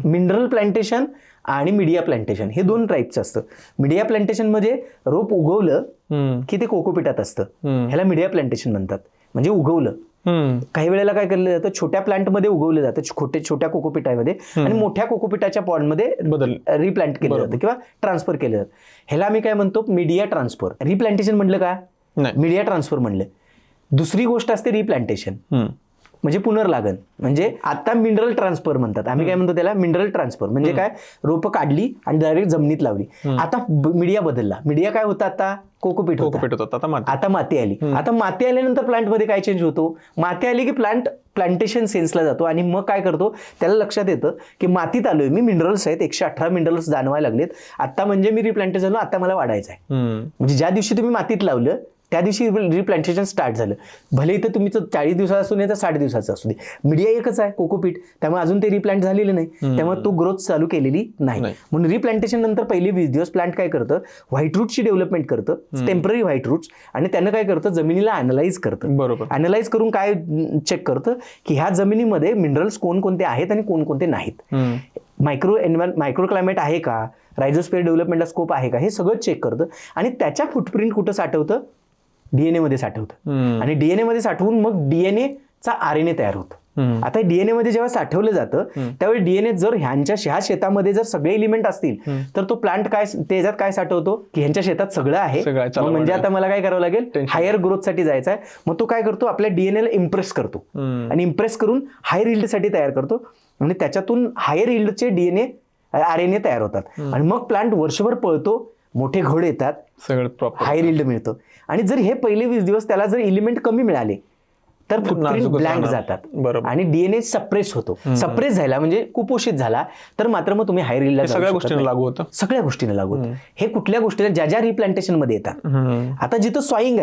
मिनरल प्लांटेशन आणि मीडिया प्लांटेशन हे 2 टाईपचं असतं. मीडिया प्लांटेशन मध्ये रोप उगवलं की ते कोकोपीटात असतं, ह्याला मीडिया प्लांटेशन म्हणतात. म्हणजे उगवलं. काही वेळेला काय केलं जातं, छोट्या प्लांटमध्ये उगवलं जातं, छोट्या कोकोपीटामध्ये, आणि मोठ्या कोकोपीटाच्या पॉडमध्ये रिप्लांट केलं जातं किंवा ट्रान्सफर केलं जातं. ह्याला आम्ही काय म्हणतो, मीडिया ट्रान्सफर. रिप्लांटेशन म्हणलं का, मीडिया ट्रान्सफर म्हणलं. दुसरी गोष्ट असते रिप्लांटेशन. म्हणजे पुनर्लागण. म्हणजे आता मिनरल ट्रान्सफर म्हणतात, आम्ही काय म्हणतो त्याला मिनरल ट्रान्सफर. म्हणजे काय, रोपं काढली आणि डायरेक्ट जमिनीत लावली. आता मीडिया बदलला. मीडिया काय होता, आता कोकोपीट होता, आता माती आली. आता माती आल्यानंतर प्लांट मध्ये काय चेंज होतो, माती आली की प्लांटेशन सेन्सला जातो आणि मग काय करतो, त्याला लक्षात येतं की मातीत आलोय मी, मिनरल्स आहेत, 118 मिनरल्स जाणवायला लागलेत आता, म्हणजे मी रिप्लांटेशन झालो, आता मला वाढायचं आहे. म्हणजे ज्या दिवशी तुम्ही मातीत लावलं त्या दिवशी रिप्लांटेशन स्टार्ट झालं. भले इथं तुम्ही 40 दिवसाचं असू नये तर 60 दिवसाचं असू दे, मीडिया एकच आहे कोकोपीट, त्यामुळे अजून ते रिप्लांट झालेलं नाही, त्यामुळे तो ग्रोथ चालू केलेली नाही. म्हणून रिप्लांटेशन नंतर पहिले 20 दिवस प्लांट काय करतं, व्हाईट रूटची डेव्हलपमेंट करतं, टेम्पररी व्हाईट रूट्स, आणि त्यानं काय करतं, जमिनीला अॅनलाइज करतं. बरोबर. अॅनलाइज करून काय चेक करतं की ह्या जमिनीमध्ये मिनरल्स कोणकोणते आहेत आणि कोणकोणते नाहीत, मायक्रो क्लायमेट आहे का, रायझोस्फिअर डेव्हलपमेंटला स्कोप आहे का, हे सगळं चेक करतं. आणि त्याच्या फुटप्रिंट कुठं साठवतं, डीएनए मध्ये साठवतं. आणि डीएनए मध्ये साठवून मग डीएनए चा आरएनए तयार होतो. आता डीएनए मध्ये जेव्हा साठवलं जातं त्यावेळी डीएनए जर ह्या शेतामध्ये जर सगळे एलिमेंट असतील तर तो प्लांट काय त्याच्यात काय साठवतो की ह्यांच्या शेतात सगळं आहे, म्हणजे आता मला काय करावं लागेल, हायर ग्रोथ साठी जायचं आहे. मग तो काय करतो, आपल्या डीएनएला इम्प्रेस करतो आणि इम्प्रेस करून हायर इल्ड साठी तयार करतो. आणि त्याच्यातून हायर इल्डचे डीएनए आरएनए तयार होतात. आणि मग प्लांट वर्षभर पळतो, मोठे घड येतात, सगळं हायर इल्ड मिळतं. आणि जर हे पहिले 20 दिवस त्याला जर एलिमेंट कमी मिळाले तर फुटप्रिंट ब्लँक जातात आणि डीएनए सप्रेस होतो. सप्रेस झाला म्हणजे कुपोषित झाला तर मात्र मग तुम्ही हायर इल्डला सगळ्या गोष्टींना लागू होतं. सगळ्या गोष्टींना लागू होतं. हे कुठल्या गोष्टीला ज्या रिप्लांटेशन मध्ये येतात. आता जिथं सोईंग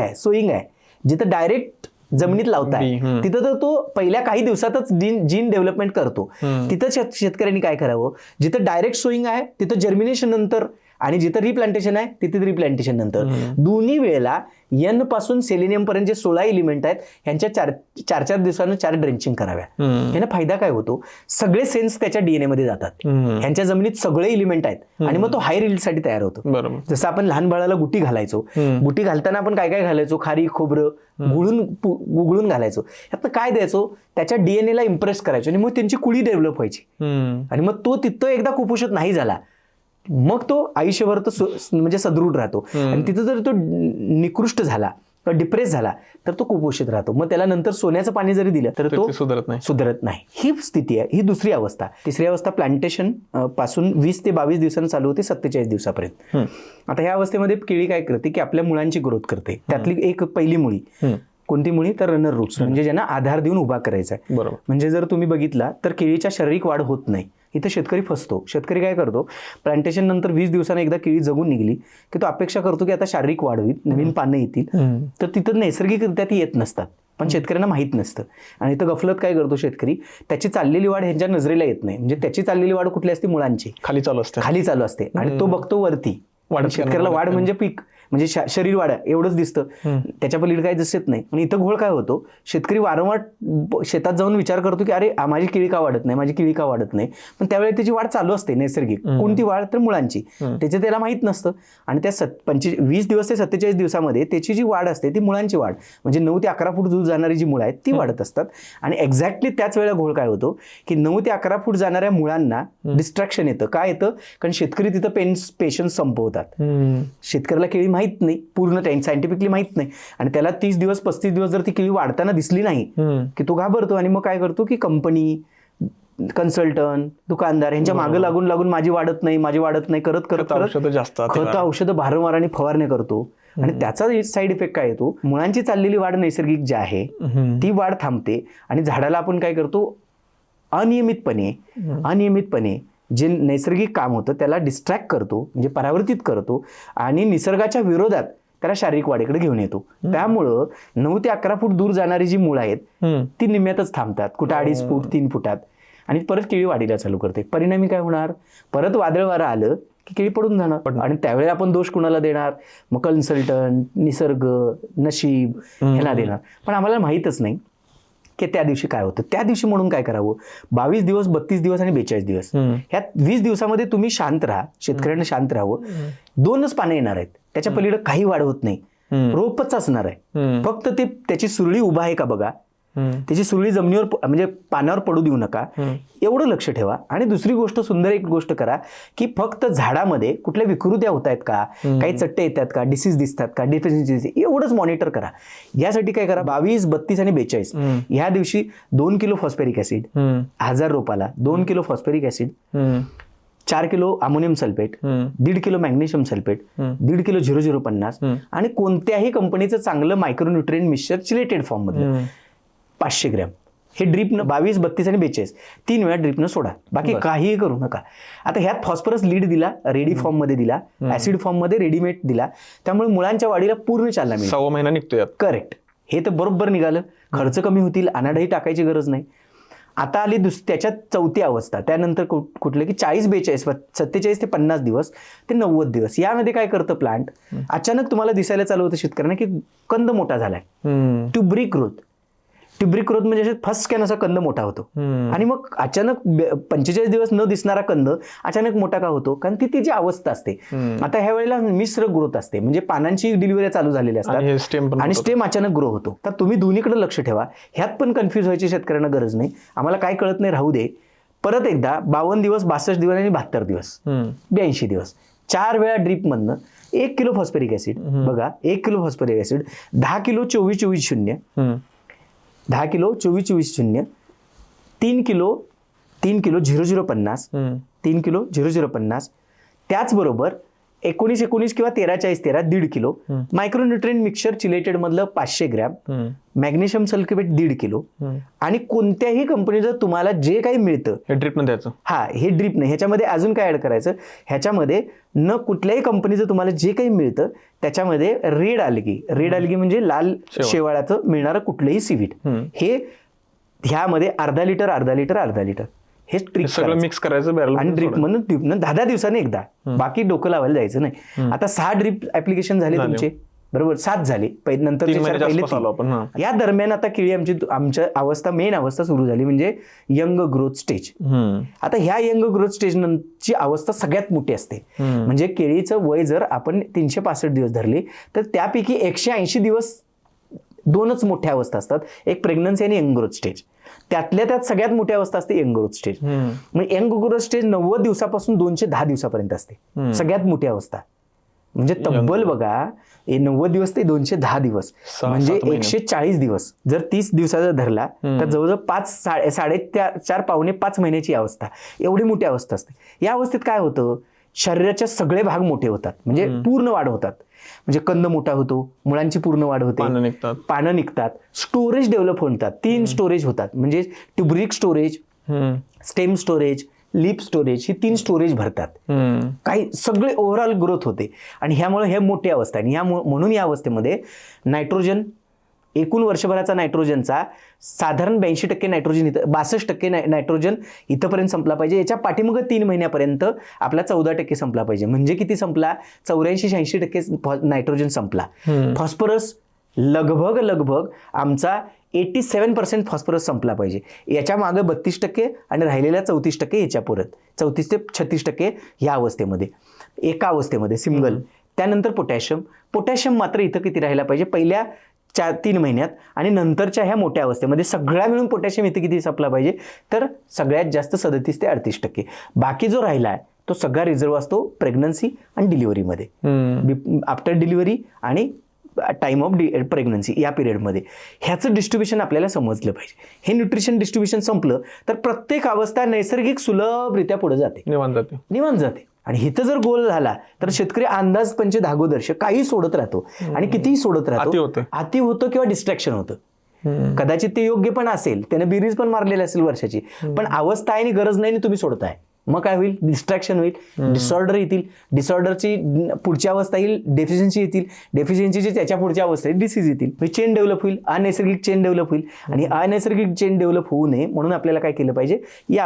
आहे, जिथं डायरेक्ट जमिनीत लावताय तिथं तर तो पहिल्या काही दिवसातच जीन डेव्हलपमेंट करतो. तिथं शेतकऱ्यांनी काय करावं, जिथं डायरेक्ट सोईंग आहे तिथं जर्मिनेशन नंतर, आणि जिथं रिप्लांटेशन आहे तिथे रिप्लांटेशन नंतर, दोन्ही वेळेला एन पासून सेलेनियम पर्यंत जे 16 एलिमेंट आहेत ह्यांच्या 4 दिवसांना 4 ड्रेंचिंग कराव्या. याने फायदा काय होतो, सगळे सेन्स त्याच्या डीएनए मध्ये जातात. ह्यांच्या जमिनीत सगळे एलिमेंट आहेत आणि मग तो हायर इल्ड साठी तयार होतो. जसं आपण लहान बाळाला गुटी घालायचो, गुटी घालताना आपण काय काय घालायचो, खारी खोबरं गुळून घालायचो. यात काय द्यायचो, त्याच्या डीएनए ला इम्प्रेस करायचो आणि मग त्यांची कुळी डेव्हलप व्हायची. आणि मग तो तिथं एकदा कुपोषित नाही झाला मग तो आयुष्यभर तो म्हणजे सदृढ राहतो. आणि तिथं जर तो निकृष्ट झाला किंवा डिप्रेस झाला तर तो कुपोषित राहतो. मग त्याला नंतर सोन्याचं पाणी जरी दिलं तर तो सुधारत नाही. ही स्थिती आहे, ही दुसरी अवस्था. तिसरी अवस्था प्लांटेशन पासून 20 ते 22 दिवसांनी चालू होते 47 दिवसापर्यंत. आता ह्या अवस्थेमध्ये केळी काय करते की आपल्या मुळांची ग्रोथ करते. त्यातली एक पहिली मुळी, कोणती मुळी तर रनर रूट्स, म्हणजे ज्यांना आधार देऊन उभा करायचा आहे. बरोबर. म्हणजे जर तुम्ही बघितला तर केळीच्या शारीरिक वाढ होत नाही. इथं शेतकरी फसतो. शेतकरी काय करतो, प्लांटेशन नंतर 20 दिवसांना एकदा केळी जगून निघली की तो अपेक्षा करतो की आता शारीरिक वाढ होईल, नवीन पानं येतील. तर तिथं नैसर्गिकरित्या ती येत नसतात, पण शेतकऱ्यांना माहित नसतं. आणि इथं गफलत काय करतो शेतकरी, त्याची चाललेली वाढ ह्यांच्या नजरेला येत नाही. म्हणजे त्याची चाललेली वाढ कुठली असते, मुळांची खाली चालू असते आणि तो बघतो वरती. शेतकऱ्याला वाढ म्हणजे पीक, म्हणजे शरीर वाढ एवढंच दिसतं, त्याच्या पलीकडे काही दिसत नाही. आणि इथं घोळ काय होतो, शेतकरी वारंवार शेतात जाऊन विचार करतो की अरे माझी केळी का वाढत नाही. पण त्यावेळी त्याची वाढ चालू असते नैसर्गिक. कोणती वाढ तर मुळांची. त्याचे त्याला माहित नसतं. आणि त्या 20 दिवस ते 47 दिवसामध्ये त्याची जी वाढ असते ती मुळांची वाढ, म्हणजे 9 ते 11 फूट दूर जाणारी जी मुळं आहेत ती वाढत असतात. आणि एक्झॅक्टली त्याच वेळेला घोळ काय होतो की 9 ते 11 फूट जाणाऱ्या मुळांना डिस्ट्रॅक्शन येतं. काय येतं, कारण शेतकरी तिथं पेशन्स संपवतात. शेतकऱ्याला केळी माहित नाही, पूर्ण सायंटिफिकली माहित नाही. आणि त्याला 30 दिवस 35 दिवस जर ती केळी वाढताना दिसली नाही की तो घाबरतो. आणि मग काय करतो की कंपनी, कन्सल्टंट, दुकानदार यांच्या मागं लागून माझी वाढत नाही करत औषधं भारंवार आणि फवारणी करतो. आणि त्याचा साईड इफेक्ट काय येतो, मुळांची चाललेली वाढ नैसर्गिक जी आहे ती वाढ थांबते. आणि झाडाला आपण काय करतो, अनियमितपणे जे नैसर्गिक काम होतं त्याला डिस्ट्रॅक्ट करतो, म्हणजे परावर्तित करतो. आणि निसर्गाच्या विरोधात त्याला शारीरिक वाढीकडे घेऊन येतो. त्यामुळं 9 ते 11 फूट दूर जाणारी जी मुळं आहेत ती निम्म्यातच थांबतात, कुठं 2.5 फूट 3 फुटात. आणि परत केळी वाढीला चालू करते. परिणामी काय होणार, परत वादळ वारा आलं की केळी पडून जाणार. आणि त्यावेळेला आपण दोष कुणाला देणार, मग कन्सल्टंट, निसर्ग, नशीब ह्याला देणार. पण आम्हाला माहीतच नाही की त्या दिवशी काय होतं. त्या दिवशी म्हणून काय करावं, 22 दिवस 32 दिवस आणि 42 दिवस ह्या 20 दिवसामध्ये तुम्ही शांत राहा, शेतकऱ्यांना शांत राहावं. 2च पानं येणार आहेत, त्याच्या पलीकडे काही वाढ होत नाही, रोपच असणार आहे. फक्त ते त्याची सुरळी उभा आहे का बघा, त्याची सुरळी जमिनीवर म्हणजे पानावर पडू देऊ नका, एवढं लक्ष ठेवा. आणि दुसरी गोष्ट, सुंदर एक गोष्ट करा की फक्त झाडामध्ये कुठल्या विकृत्या होत आहेत का, काही चट्टे येतात का, डिसीज दिसतात का, डिफिशियन्सी, एवढंच मॉनिटर करा. यासाठी काय करा, 22, 32 आणि 42 ह्या दिवशी 2 किलो फॉस्फेरिक ऍसिड 1000 रोपाला, 2 kilo phosphoric acid, 4 kilo ammonium sulphate, 1.5 kilo magnesium sulphate, 1.5 kilo 0050 आणि कोणत्याही कंपनीचं चांगलं मायक्रोन्यूट्रिएंट मिक्सचर चिलेटेड फॉर्म मध्ये 500 ग्रॅम हे ड्रीपनं 22, 32 आणि 42 3 वेळा ड्रीपनं सोडा. बाकी काहीही करू नका. आता ह्यात फॉस्फरस लीड दिला, रेडी फॉर्म मध्ये दिला, ऍसिड फॉर्म मध्ये रेडीमेड दिला, त्यामुळे मुळांच्या वाढीला पूर्ण चालना मिळेल. 6 महिना निघतोय. करेक्ट. हे तर बरोबर निघालं. खर्च कमी होतील, अनाडाही टाकायची गरज नाही. आता आली त्याच्यात चौथी अवस्था. त्यानंतर कुठलं की 40, 42, 47 ते 50 दिवस ते 90 दिवस. यामध्ये काय करतं प्लांट, अचानक तुम्हाला दिसायला चालू होतं शेतकऱ्यांना की कंद मोठा झालाय. ट्युब्रिक ग्रोथ. ट्युब्रिक ग्रोथ म्हणजे फस्कॅन असा कंद मोठा होतो. आणि मग अचानक 45 दिवस न दिसणारा कंद अचानक मोठा का होतो, कारण ती जी अवस्था असते. आता ह्या वेळेला मिश्र ग्रोथ असते, म्हणजे पानांची डिलिव्हरी चालू झालेली असतात आणि स्टेम अचानक ग्रो होतो. तर तुम्ही दोन्हीकडे लक्ष ठेवा. ह्यात पण कन्फ्युज व्हायची शेतकऱ्यांना गरज नाही. आम्हाला काय कळत नाही राहू दे. परत एकदा 52 दिवस, 62 दिवस आणि 72 दिवस, 82 दिवस 4 वेळा ड्रीप मधनं 1 किलो फॉस्फेरिक ऍसिड. बघा, 1 kilo phosphoric acid 10 kilo 24-24-0, 10 kilo 24-24-0, 3 kilo 0050, 3 kilo 0050. त्याचबरोबर 19-19 किंवा 13-40-13 1.5 किलो मायक्रोन्यूट्रिएंट मिक्सचर चिलेटेड मधलं 500 ग्रॅम, मॅग्नेशियम सल्फेट 1.5 किलो. आणि कोणत्याही कंपनीचं तुम्हाला जे काही मिळतं हे ड्रीप न द्यायचं. हे ड्रीप नाही. ह्याच्यामध्ये अजून काय ऍड करायचं, ह्याच्यामध्ये न कुठल्याही कंपनीचं तुम्हाला जे काही मिळतं त्याच्यामध्ये रेड आल्गी म्हणजे लाल शेवाळाचं मिळणारं कुठलंही सीवीड, हे ह्यामध्ये अर्धा लिटर हे सगळं मिक्स करायचं बॅरल आणि ड्रीप मधून 10 दिवसांनी एकदा. बाकी डोकं लावायला जायचं नाही. आता 6 ड्रीप ऍप्लिकेशन झाले तुमचे, बरोबर, 7 झाले. नंतर या दरम्यान आता केळी आमच्या मेन अवस्था सुरू झाली, म्हणजे यंग ग्रोथ स्टेज. आता ह्या यंग ग्रोथ स्टेज ची अवस्था सगळ्यात मोठी असते. म्हणजे केळीचं वय जर आपण 365 दिवस धरले तर त्यापैकी 180 दिवस 2च मोठ्या अवस्था असतात, एक प्रेग्नन्सी आणि यंग ग्रोथ स्टेज. त्यातल्या त्यात सगळ्यात मोठी अवस्था असते यंग ग्रोथ स्टेज. मग यंग ग्रोथ स्टेज 90 दिवसापासून 210 दिवसापर्यंत असते, सगळ्यात मोठी अवस्था. म्हणजे तब्बल बघा 90 दिवस ते 210 दिवस म्हणजे 140 दिवस. जर 30 दिवसाचा धरला तर जवळजवळ 4.5 पावणे 5 महिन्याची अवस्था, एवढी मोठी अवस्था असते. या अवस्थेत काय होतं, शरीराचे सगळे भाग मोठे होतात, म्हणजे पूर्ण वाढ होतात. म्हणजे कंद मोठा होतो, मुळांची पूर्ण वाढ होते, पानं निघतात, स्टोरेज डेव्हलप होतात. 3 स्टोरेज होतात, म्हणजे tuberic storage, stem storage, leaf storage, ही 3 स्टोरेज भरतात. काही सगळे ओव्हरऑल ग्रोथ होते. आणि ह्यामुळे हे मोठी अवस्था आहे. म्हणून या अवस्थेमध्ये नायट्रोजन, एकूण वर्षभराचा नायट्रोजनचा साधारण 82% नायट्रोजन, 62% नायट्रोजन इथंपर्यंत संपला पाहिजे. याच्या पाठीमागं 3 महिन्यापर्यंत आपला 14% संपला पाहिजे. म्हणजे किती संपला, 84-86% नायट्रोजन संपला. फॉस्फरस लगभग आमचा 87% फॉस्फरस संपला पाहिजे. याच्या मागे 32% आणि राहिलेल्या 34% याच्या परत 34 ते 36% ह्या अवस्थेमध्ये, एका अवस्थेमध्ये सिंगल. त्यानंतर पोटॅशियम मात्र इथं किती राहायला पाहिजे, पहिल्या 3 महिन्यात आणि नंतरच्या ह्या मोठ्या अवस्थेमध्ये सगळ्या मिळून पोटॅशियम इथे किती संपला पाहिजे, तर सगळ्यात जास्त 37 ते 38%. बाकी जो राहिला आहे तो सगळा रिझर्व असतो प्रेग्नन्सी आणि डिलिव्हरीमध्ये, आफ्टर डिलिव्हरी आणि टाइम ऑफ प्रेग्नन्सी या पिरियडमध्ये. ह्याचं डिस्ट्रीब्युशन आपल्याला समजलं पाहिजे. हे न्यूट्रिशन डिस्ट्रीब्युशन संपलं तर प्रत्येक अवस्था नैसर्गिक सुलभरित्या पुढे जाते, निवांत जाते. आणि हिथं जर गोल झाला तर शेतकरी अंदाज पंच धागोदर्श काही सोडत राहतो आणि कितीही सोडत राहतो, अति होतं किंवा डिस्ट्रॅक्शन होतं. कदाचित ते योग्य पण असेल, त्याने बेरीज पण मारलेली असेल वर्षाची, पण अवस्था आहे आणि गरज नाही आणि तुम्ही सोडताय, मग काय होईल, डिस्ट्रॅक्शन होईल, डिसऑर्डर येतील, डिसऑर्डरची पुढची अवस्था येईल, डेफिशियन्सी येतील, डेफिशियन्सीची त्याच्या पुढच्या अवस्थेत डिसीज येतील, चेन डेव्हलप होईल, अनैसर्गिक चेन डेव्हलप होईल. आणि अनैसर्गिक चेन डेव्हलप होऊ नये म्हणून आपल्याला काय केलं पाहिजे, या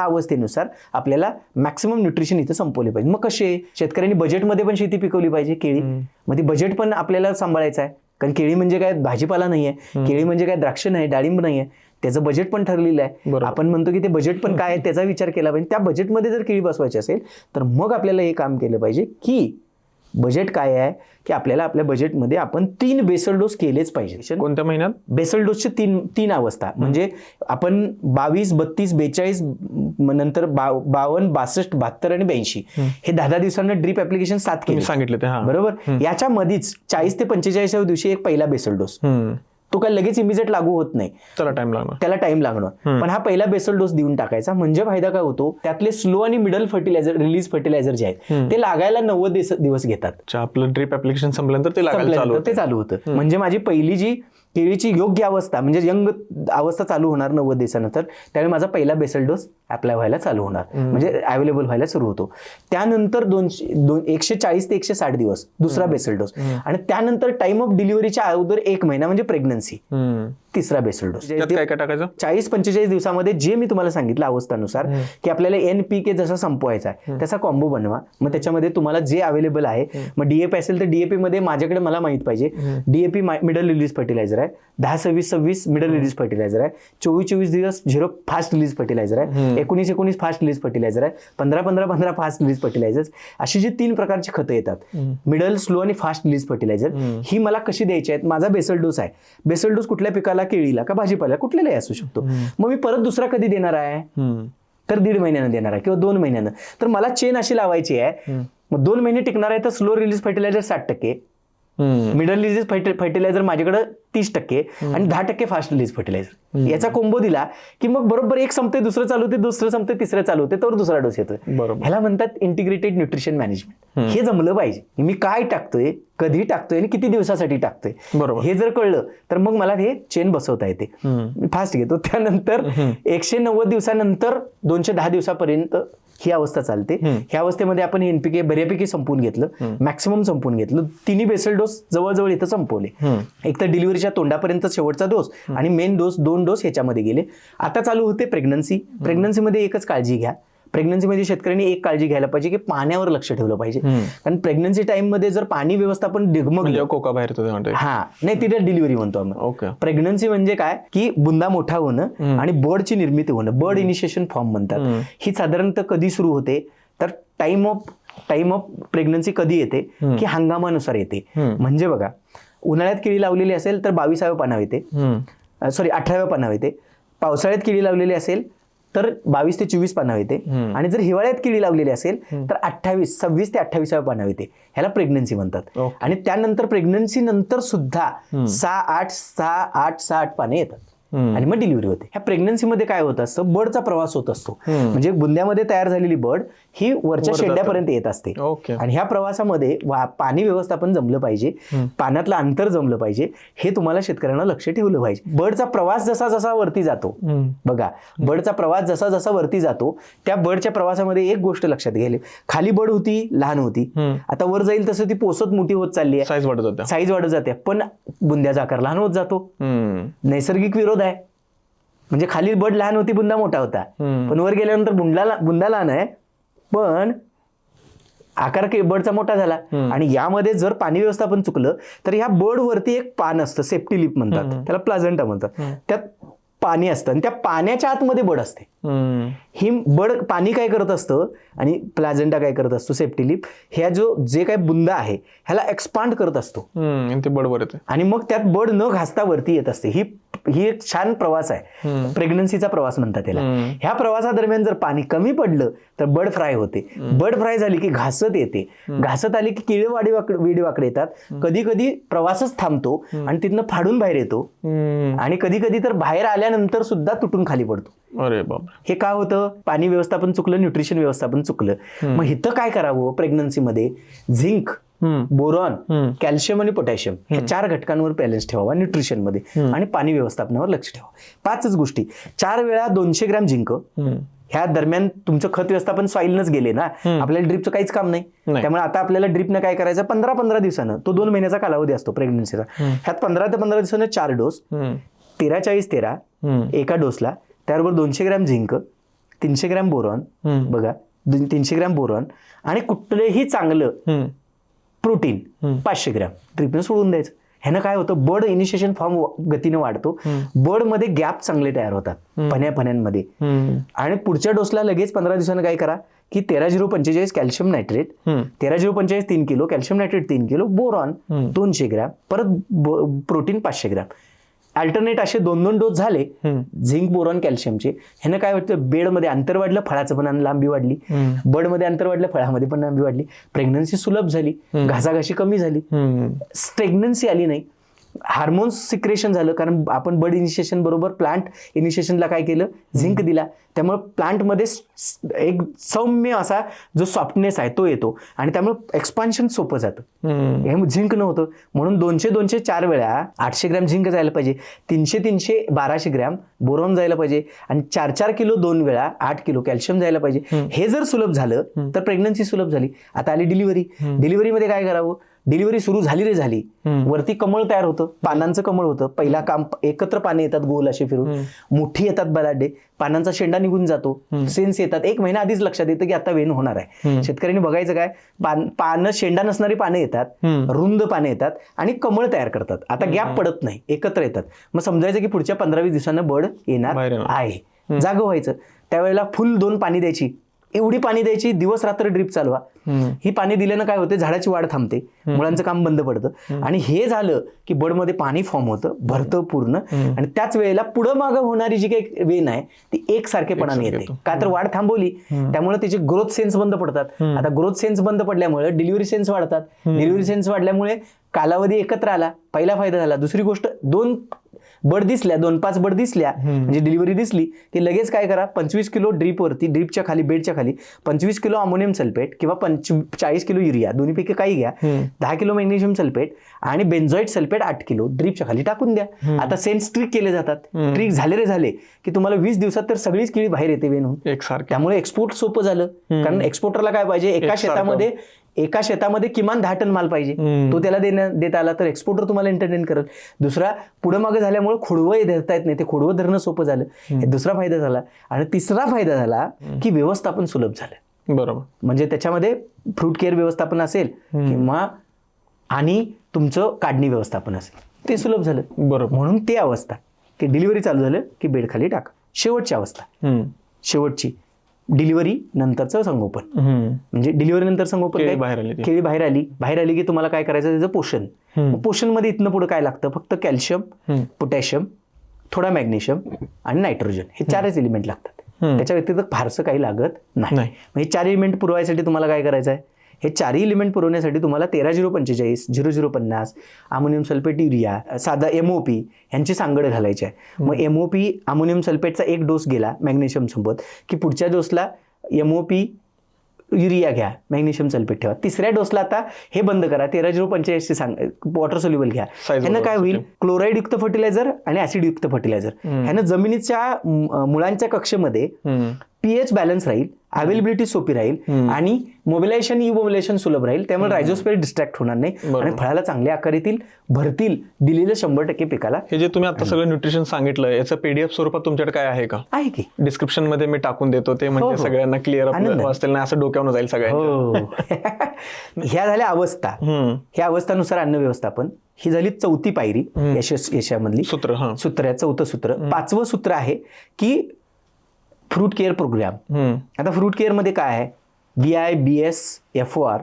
अवस्थेनुसार आपल्याला मॅक्सिमम न्यूट्रिशन इथं संपवले पाहिजे. मग कसे, शेतकऱ्यांनी बजेटमध्ये पण शेती पिकवली पाहिजे केळी, मग ती बजेट पण आपल्याला सांभाळायचं आहे. कारण केळी म्हणजे काय भाजीपाला नाहीये, केळी म्हणजे काय द्राक्ष नाही, डाळिंब नाहीये, त्याचं बजेट पण ठरलेलं आहे. आपण म्हणतो की ते बजेट पण काय आहे त्याचा विचार केला पाहिजे. त्या बजेटमध्ये जर केळी बसवायची असेल तर मग आपल्याला हे काम केलं पाहिजे की बजेट काय आहे की आपल्याला आपल्या बजेटमध्ये आपण 3 बेसल डोस केलेच पाहिजे. कोणत्या महिन्यात? बेसल डोसचे तीन अवस्था म्हणजे आपण 22, 32, 42 नंतर 52, 62, 72 आणि 82 हे 10 दिवसांना ड्रीप ऍप्लिकेशन 7 केले सांगितले ते. बरोबर. याच्या मध्येच 40 ते 45व्या दिवशी एक पहिला बेसल डोस, तो काय लगेच इमिजिएट लागू होत नाही, त्याला टाइम लागणार. पण हा पहिला बेसल डोस देऊन टाकायचा म्हणजे फायदा काय होतो, त्यातले स्लो आणि मिडल फर्टिलायझर रिलीज फर्टिलायझर जे आहेत ते लागायला 90 दिवस घेतात. आपलं ड्रीप ऍप्लिकेशन संपल्यानंतर ते चालू होतं. म्हणजे माझी पहिली जी केळीची योग्य अवस्था म्हणजे यंग अवस्था चालू होणार 90 दिवसानंतर, त्यावेळी माझा पहिला बेसल डोस अप्लाय व्हायला चालू होणार, म्हणजे अवेलेबल व्हायला सुरू होतो. त्यानंतर 140 ते 160 दिवस दुसरा बेसल डोस, आणि त्यानंतर टाइम ऑफ डिलिव्हरीच्या अगोदर 1 महिना म्हणजे प्रेग्नन्सी तिसरा बेसल डोस. काय काय टाकायचं? 40-45 दिवसामध्ये जे मी तुम्हाला सांगितलं अवस्थानुसार की आपल्याला NPK जसा संपवायचा आहे त्याचा कॉम्बो बनवा. मग त्याच्यामध्ये तुम्हाला जे अवेलेबल आहे, मग DAP असेल तर DAP मध्ये माझ्याकडे मला माहित पाहिजे DAP मिडल रिलीज फर्टिलायझर आहे, 10-26-26 मिडल रिलीज फर्टिलायझर आहे, 24-24 दिवस 0 फास्ट रिलीज फर्टिलायझर आहे, 19-19 फास्ट रिलीज फर्टिलायझर आहे, 15-15-15 फास्ट रिलीज फर्टिलायझर, अशी जी 3 प्रकारची खतं येतात मिडल, स्लो आणि फास्ट रिलीज फर्टिलायझर, ही मला कशी द्यायची आहेत. माझा बेसल डोस आहे. बेसल डोस कुठल्या पिकाला, केळीला का भाजीपाला, कुठल्याही असू शकतो. मग मी परत दुसरा कधी देणार आहे तर 1.5 महिन्यानं देणार आहे किंवा 2 महिन्यानं. तर मला चेन अशी लावायची आहे, मग 2 महिने टिकणार आहे तर slow release fertiliser 60%, middle release fertiliser माझ्याकडे 30% आणि 10% फास्ट रिलीज फर्टिलायझर. याचा कोंबो दिला की मग बरोबर एक संपते दुसरं चालू होते, दुसरं संपते तिसरं चालू होते, तर दुसरा डोस येतोय. ह्याला म्हणतात इंटिग्रेटेड न्यूट्रिशन मॅनेजमेंट. हे जमलं पाहिजे, मी काय टाकतोय, कधी टाकतोय आणि किती दिवसासाठी टाकतोय, हे जर कळलं तर मग मला हे चेन बसवता येते. फास्ट घेतो. त्यानंतर 190 दिवसानंतर 210 दिवसापर्यंत ही अवस्था चालते. ह्या अवस्थेमध्ये आपण NPK बऱ्यापैकी संपवून घेतलं, मॅक्सिमम संपवून घेतलं. 3 बेसल डोस जवळजवळ इथं संपवले. एक तर डिलिव्हरीच्या तोंडापर्यंत शेवटचा डोस आणि मेन डोस 2 डोस ह्याच्यामध्ये गेले. आता चालू होते प्रेग्नन्सी. प्रेग्नन्सीमध्ये एकच काळजी घ्या, प्रेग्नन्सीमध्ये शेतकऱ्यांनी एक काळजी घ्यायला पाहिजे की पाण्यावर लक्ष ठेवलं पाहिजे. कारण प्रेग्नन्सी टाइम मध्ये जर पाणी व्यवस्थापन डिगमगलं, कोका बाहेर नाही तिथे डिलिव्हरी म्हणतो आपण. प्रेग्नन्सी म्हणजे काय की बुंदा मोठा होणं आणि बर्डची निर्मिती होणं, बर्ड इनिशिएशन फॉर्म म्हणतात. ही साधारणतः कधी सुरू होते तर टाइम ऑफ प्रेग्नन्सी कधी येते की हंगामानुसार येते. म्हणजे बघा, उन्हाळ्यात केळी लावलेली असेल तर 22व्या पानावर येते, 18व्या पानावर येते. पावसाळ्यात केळी लावलेली असेल तर 22 ते 24 पानावर येते, आणि जर हिवाळ्यात केळी लावलेली असेल तर 26 ते 28व्या पानावर येते. ह्याला प्रेग्नन्सी म्हणतात. आणि त्यानंतर प्रेग्नन्सी नंतर सुद्धा 6-8 पाने येतात आणि मग डिलिव्हरी होते. ह्या प्रेग्नन्सीमध्ये काय होत असतं, बर्डचा प्रवास होत असतो. म्हणजे बुंद्यामध्ये तयार झालेली बर्ड ही वरच्या शेंड्यापर्यंत येत असते. आणि ह्या प्रवासामध्ये पाणी व्यवस्थापन जमलं पाहिजे, पाण्यातलं अंतर जमलं पाहिजे, हे तुम्हाला शेतकऱ्यांना लक्ष ठेवलं पाहिजे. बर्डचा प्रवास जसा जसा वरती जातो, बघा बर्डचा प्रवास जसा जसा वरती जातो, त्या बर्डच्या प्रवासामध्ये एक गोष्ट लक्षात घ्यायला, खाली बर्ड होती, लहान होती, आता वर जाईल तसं ती पोसत मोठी होत चालली आहे, साईज वाढत जाते, पण बुंद्याचा आकार लहान होत जातो. नैसर्गिक विरोध आहे. म्हणजे खाली बर्ड लहान होती, बुंदा मोठा होता, पण वर गेल्यानंतर बुंदा लहान आहे पण आकार बर्डचा मोठा झाला. आणि यामध्ये जर पाणी व्यवस्थापन चुकलं तर ह्या बर्ड वरती एक पान असतं, सेफ्टी लिप म्हणतात त्याला, प्लाझेंटा म्हणतात, त्यात पाणी असतं आणि त्या पाण्याच्या आतमध्ये बर्ड असते. ही बर्ड पाणी काय करत असतं आणि प्लाझेंटा काय करत असतो, सेफ्टी लिप, ह्या जे काय बुंदा आहे ह्याला एक्सपांड करत असतो ते बर्ड वर येते आणि मग त्यात बर्ड न घासता वरती येत असते. ही एक छान प्रवास आहे, प्रेग्नन्सीचा प्रवास म्हणतात त्याला. ह्या प्रवासादरम्यान जर पाणी कमी पडलं तर बर्ड फ्राय होते. बर्ड फ्राय झाली की घासत येते, घासत आली की किळे वेडीवाकडे येतात. कधी कधी प्रवासच थांबतो आणि तिथनं फाडून बाहेर येतो, आणि कधी कधी तर बाहेर आल्यानंतर सुद्धा तुटून खाली पडतो. अरे बाप, हे का होतं, पाणी व्यवस्थापन चुकलं, न्यूट्रिशन व्यवस्थापन चुकलं. मग इथं काय करावं, प्रेग्नन्सीमध्ये झिंक, बोरॉन, कॅल्शियम आणि पोटॅशियम या 4 घटकांवर बॅलन्स ठेवावा न्यूट्रिशन मध्ये, आणि पाणी व्यवस्थापनावर लक्ष ठेवा. 5च गोष्टी. 4 वेळा 200 ग्रॅम झिंक. ह्या दरम्यान तुमचं खत व्यवस्थापन सॉइलनच गेले ना, आपल्याला ड्रिपचं काहीच काम नाही. त्यामुळे आता आपल्याला ड्रिपनं काय करायचं, 15-15 दिवसानं, तो 2 महिन्याचा कालावधी असतो प्रेग्नन्सीचा, ह्यात 15 ते 15 दिवसानं 4 डोस, 13-40-13 एका डोसला, त्याबरोबर 200 ग्रॅम झिंक, 300 ग्रॅम बोरॉन, बघा 300 ग्रॅम बोरॉन, आणि कुठलंही चांगलं प्रोटीन 500 ग्रॅम ड्रिपनं सोडून द्यायचं. ह्यानं काय होतं, बड इनिशिएशन फॉर्म गतीने वाढतो, बड मध्ये गॅप चांगले तयार होतात पण्यांमध्ये. आणि पुढच्या डोसला लगेच 15 दिवसांनी काय करा की 13,045 calcium nitrate, 13,045 3 kilo, calcium nitrate 3 kilo, boron 200 gram, परत प्रोटीन 500 ग्रॅम. अल्टरनेट असे 2-2 डोस झाले झिंक, बोरॉन, कॅल्शियमचे. ह्यानं काय होतं, बेडमध्ये अंतर वाढलं, फळाचं पण लांबी वाढली, बडमध्ये अंतर वाढलं, फळामध्ये पण लांबी वाढली, प्रेग्नन्सी सुलभ झाली, घासाघाशी कमी झाली, स्टेग्नन्सी आली नाही, हार्मोन्स सिक्रेशन झालं. कारण आपण बड इनिशिएशन बरोबर प्लांट इनिशिएशनला काय केलं, झिंक दिला, त्यामुळे प्लांटमध्ये एक सौम्य असा जो सॉफ्टनेस आहे तो येतो आणि त्यामुळे एक्सपान्शन सोपं जातं. हे झिंक नव्हतं म्हणून 200 4 वेळा 800 ग्रॅम झिंक जायला पाहिजे, 300 1200 ग्रॅम बोरॉन जायला पाहिजे आणि 4 किलो 2 वेळा 8 किलो कॅल्शियम जायला पाहिजे. हे जर सुलभ झालं तर प्रेग्नन्सी सुलभ झाली. आता आली डिलिव्हरी. डिलिव्हरीमध्ये काय करावं, डिलिव्हरी सुरू झाली रे झाली, वरती कमळ तयार होतं, पानांचं कमळ होतं. पहिला काम, एकत्र पाने येतात गोल असे फिरून, मोठी येतात बलाढ्य, पानांचा शेंडा निघून जातो, सेन्स येतात. 1 महिना आधीच लक्षात येतं की आता वेण होणार आहे. शेतकऱ्यांनी बघायचं काय, पानं, शेंडा नसणारी पानं येतात, रुंद पाने येतात आणि कमळ तयार करतात. आता गॅप पडत नाही, एकत्र येतात. मग समजायचं की पुढच्या 15-20 दिवसांना बड येणार आहे. जागं व्हायचं. त्यावेळेला फुल 2 पाणी द्यायची, एवढी पाणी द्यायची, दिवस रात्र ड्रीप चालवा. ही पाणी दिल्यानं काय होते, झाडाची वाढ थांबते, मुळांचं काम बंद पडतं. आणि हे झालं की बडमध्ये पाणी फॉर्म होतं, भरतं पूर्ण. आणि त्याच वेळेला पुढं मागं होणारी जी काही वेन आहे ती एकसारखेपणाने येते. का तर वाढ थांबवली, त्यामुळे त्याचे ग्रोथ सेन्स बंद पडतात. आता ग्रोथ सेन्स बंद पडल्यामुळे डिलिव्हरी सेन्स वाढतात. डिलिव्हरी सेन्स वाढल्यामुळे कालावधी एकत्र आला, पहिला फायदा झाला. दुसरी गोष्ट, 2 बड दिसल्या, 2-5 बड दिसल्या म्हणजे डिलिव्हरी दिसली की लगेच काय करा, 25 किलो ड्रीपवरती, ड्रीपच्या खाली, बेडच्या खाली 25 किलो अमोनियम सल्फेट किंवा 40 किलो युरिया, दोन्हीपैकी काही घ्या, 10 किलो मॅग्नेशियम सल्फेट आणि बेन्झोएट सल्फेट 8 किलो ड्रीपच्या खाली टाकून द्या. आता सेन्स ट्रिक केले जातात. ट्रिक झाले रे झाले की तुम्हाला 20 दिवसात तर सगळीच किळी बाहेर येते वेणून एकसारखी. त्यामुळे एक्सपोर्ट सोपं झालं. कारण एक्सपोर्टरला काय पाहिजे, एका शेतामध्ये किमान 10 टन माल पाहिजे, तो त्याला देता आला तर एक्सपोर्टर तुम्हाला एंटरटेन करत. दुसरा, पुढं मागे झाल्यामुळे खोडवं धरता येत नाही, ते खोडवं धरणं सोपं झालं. हे दुसरा फायदा झाला. आणि तिसरा फायदा झाला की व्यवस्थापन सुलभ झालं. बरोबर. म्हणजे त्याच्यामध्ये फ्रूट केअर व्यवस्थापन असेल किंवा आणि तुमचं काढणी व्यवस्थापन असेल, ते सुलभ झालं. बरोबर. म्हणून ते अवस्था की डिलिव्हरी चालू झालं की बेड खाली टाका. शेवटची अवस्था, शेवटची डिलिव्हरी नंतरचं संगोपन. म्हणजे डिलिव्हरी नंतर संगोपन काय, केळी बाहेर आली की तुम्हाला काय करायचं, त्याचं पोषण. पोषण मध्ये इथनं पुढे काय लागतं, फक्त कॅल्शियम, पोटॅशियम, थोडा मॅग्नेशियम आणि नायट्रोजन, हे 4च एलिमेंट लागतात. त्याच्या व्यतिरिक्त फारसं काही लागत नाही. हे 4 एलिमेंट पुरवायसाठी तुम्हाला काय करायचं आहे, हे 4 एलिमेंट पुरवण्यासाठी तुम्हाला 13,045, 0050 अमोनियम सल्फेट, युरिया, साधा MOP यांची सांगड घालायची आहे. मग MOP अमोनियम सल्फेटचा 1 डोस गेला मॅग्नेशियम सोबत की पुढच्या डोसला MOP युरिया घ्या, मॅग्नेशियम सल्फेट ठेवा. तिसऱ्या डोसला आता हे बंद करा, 13,045 ची वॉटर सोल्युबल घ्या. ह्यानं काय होईल, क्लोराईड युक्त फर्टिलायझर आणि ऍसिड युक्त फर्टिलायझर. ह्यानं जमिनीच्या मुळांच्या कक्षेमध्ये pH बॅलन्स राहील, अवेलेबिलिटी सोपी राहील आणि मोबिलायझेशन, इमोबिलायझेशन सुलभ राहील. त्यामुळे रायझोस्फिअर डिस्ट्रॅक्ट होणार नाही आणि फळाला चांगले आकार येतील, भरतील, दिलेलं 100% पिकाला. हे जे तुम्ही आता सगळं न्यूट्रिशन सांगितलं, याचं PDF स्वरूपात तुमच्याकडे काय आहे का? आहे की डिस्क्रिप्शन मध्ये मी टाकून देतो, ते म्हणजे सगळ्यांना क्लिअर वाचतील नाही, असं डोक्यावर जाईल सगळ्यांना. ह्या झाल्या अवस्था. ह्या अवस्थानुसार अन्न व्यवस्थापन ही झाली 4थी पायरी यशामधली. सूत्र 4थं सूत्र. 5वं सूत्र आहे की फ्रूट केअर प्रोग्राम. आता फ्रूट केअर मध्ये काय आहे, BI, BS, FOR,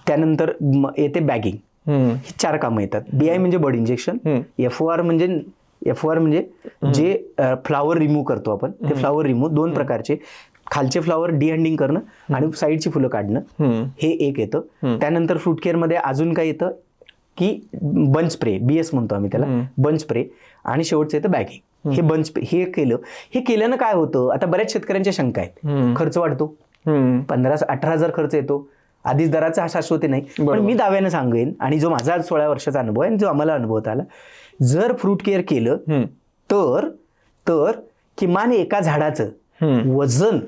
त्यानंतर येते बॅगिंग. ही 4 कामं येतात. BI म्हणजे बड इंजेक्शन, FOR म्हणजे जे फ्लावर रिमूव्ह करतो आपण, ते फ्लावर रिमूव्ह 2 प्रकारचे, खालचे फ्लावर डिहँडिंग करणं आणि साईडची फुलं काढणं, हे एक येतं. त्यानंतर फ्रूट केअर मध्ये अजून काय येतं की बंच स्प्रे, BS म्हणतो आम्ही त्याला, बंच स्प्रे. आणि शेवटचं येतं बॅगिंग. हे बंच, हे केल्यानं काय होतं, आता बऱ्याच शेतकऱ्यांच्या शंका आहेत, खर्च वाढतो, 15-18 खर्च येतो, आधीच दराचा हा शाश्वती नाही. पण मी दाव्यानं सांगेन, आणि जो माझा 16 वर्षाचा अनुभव आहे, जो आम्हाला अनुभवता आला, जर फ्रूट केअर केलं तर किमान एका झाडाचं वजन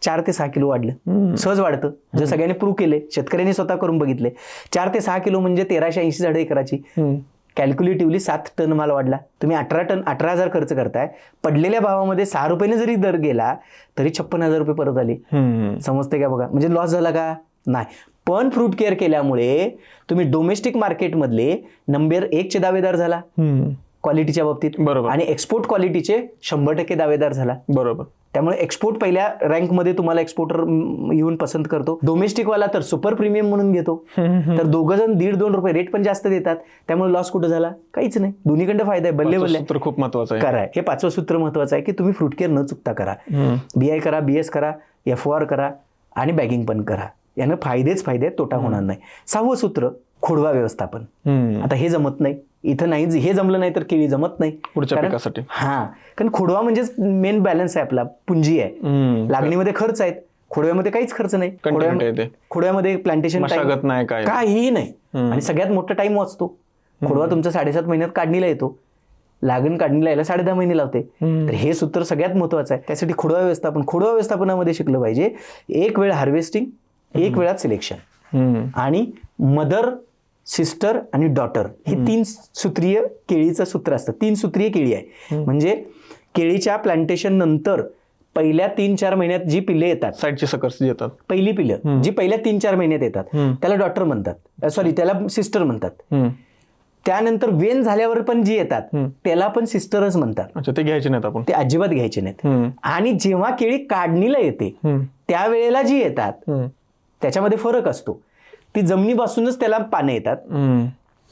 4 ते 6 किलो वाढलं, सहज वाढतं. जर सगळ्यांनी प्रूव्ह केले, शेतकऱ्यांनी स्वतः करून बघितले, 4 ते 6 किलो म्हणजे 1380 झाडं एकराची. कॅल्क्युलेटिव्हली 7 टन माल वाढला. तुम्ही 18,000 खर्च करताय, पडलेल्या भावामध्ये 6 रुपयाने जरी दर गेला तरी 56,000 रुपये परत आले. समजते का बघा, म्हणजे लॉस झाला का नाही. पण फ्रूट केअर केल्यामुळे तुम्ही डोमेस्टिक मार्केटमधले नंबर 1 दावेदार झाला क्वालिटीच्या बाबतीत, बरोबर. आणि एक्सपोर्ट क्वालिटीचे 100% दावेदार झाला. बरोबर. त्यामुळे एक्सपोर्ट पहिल्या रँकमध्ये तुम्हाला एक्सपोर्टर येऊन पसंत करतो. डोमेस्टिक वाला तर सुपर प्रीमियम म्हणून घेतो. तर दोघं जण 1.5-2 रुपये रेट पण जास्त देतात. त्यामुळे लॉस कुठं झाला? काहीच नाही. दोन्हीकडे फायदा आहे. बल्ले बल्ले. सूत्र खूप महत्वाचं आहे. करा, हे 5वं सूत्र महत्वाचं आहे की तुम्ही फ्रूट केअर न चुकता करा. BI करा, BS करा, FOR करा आणि बॅगिंग पण करा. यानं फायदेच फायदे, तोटा होणार नाही. 6वं सूत्र खोडवा व्यवस्थापन. आता हे जमत नाही इथं, नाही हे जमलं नाही तर केळी जमत नाही पुढच्या पिकासाठी. कारण खोडवा म्हणजेच मेन बॅलन्स आहे आपला, पुंजी आहे. लागणीमध्ये खर्च आहेत, खोडव्यामध्ये काहीच खर्च नाही. खोडव्यामध्ये प्लांटेशन नाही, काहीही नाही, आणि सगळ्यात मोठा टाइम वाचतो. खोडवा तुमचा 7.5 महिन्यात काढणीला येतो, लागण काढणीला यायला 10.5 महिने लावते. तर हे सूत्र सगळ्यात महत्वाचं आहे. त्यासाठी खोडवा व्यवस्थापनामध्ये शिकलं पाहिजे. एक वेळ हार्वेस्टिंग, एक वेळात सिलेक्शन, आणि मदर, सिस्टर आणि डॉटर हे 3 सूत्रीय केळीचं सूत्र असतं. 3 सूत्रीय केळी आहे. म्हणजे केळीच्या प्लांटेशन नंतर पहिल्या 3-4 महिन्यात जी पिल्ले येतात, साईडची सकर्स येतात, पहिली पिल्लं जी पहिल्या 3-4 महिन्यात येतात त्याला डॉटर म्हणतात, त्याला सिस्टर म्हणतात. त्यानंतर वेन झाल्यावर पण जी येतात त्याला पण सिस्टरच म्हणतात. अच्छा, ते घ्यायचे नाहीत आपण, ते अजिबात घ्यायचे नाहीत. आणि जेव्हा केळी काढणीला येते त्यावेळेला जी येतात त्याच्यामध्ये फरक असतो. ती जमिनीपासूनच त्याला पानं येतात,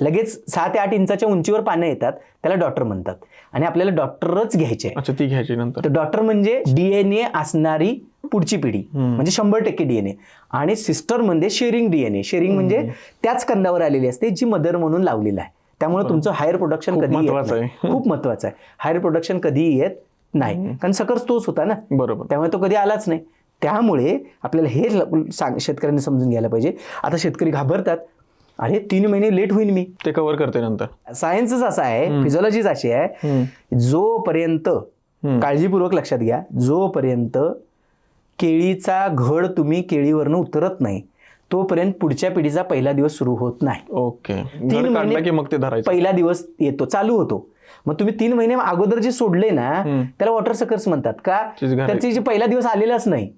लगेच 6 ते 8 इंचाच्या उंचीवर पानं येतात, त्याला डॉटर म्हणतात. आणि आपल्याला डॉक्टरच घ्यायचे. अच्छा, ती घ्यायची नंतर. तर डॉक्टर म्हणजे DNA असणारी पुढची पिढी, म्हणजे 100% DNA. आणि सिस्टर म्हणजे शेअरिंग DNA. शेअरिंग म्हणजे त्याच कंदावर आलेली असते जी मदर म्हणून लावलेलं आहे. त्यामुळे तुमचं हायर प्रोडक्शन कधी खूप महत्वाचं आहे. हायर प्रोडक्शन कधीही येत नाही, कारण सकर्स तोच होता ना. बरोबर. त्यामुळे तो कधी आलाच नाही. त्यामुळे आपल्याला हे शेतकऱ्यांनी समजून घ्यायला पाहिजे. आता शेतकरी घाबरतात, अरे 3 महिने लेट होईल, मी ते कव्हर करते नंतर. सायन्सच असं आहे, फिजिओलॉजीच अशी आहे, जोपर्यंत काळजीपूर्वक लक्षात घ्या, जोपर्यंत केळीचा घड तुम्ही केळीवरनं उतरत नाही तोपर्यंत पुढच्या पिढीचा पहिला दिवस सुरू होत नाही. ओके. 3 महिने की मग ते धरायचं, पहिला दिवस येतो, चालू होतो. मग तुम्ही 3 महिने अगोदर जे सोडले ना त्याला वॉटर सकर्स म्हणतात. का? त्याची जे पहिला दिवस आलेलाच नाही,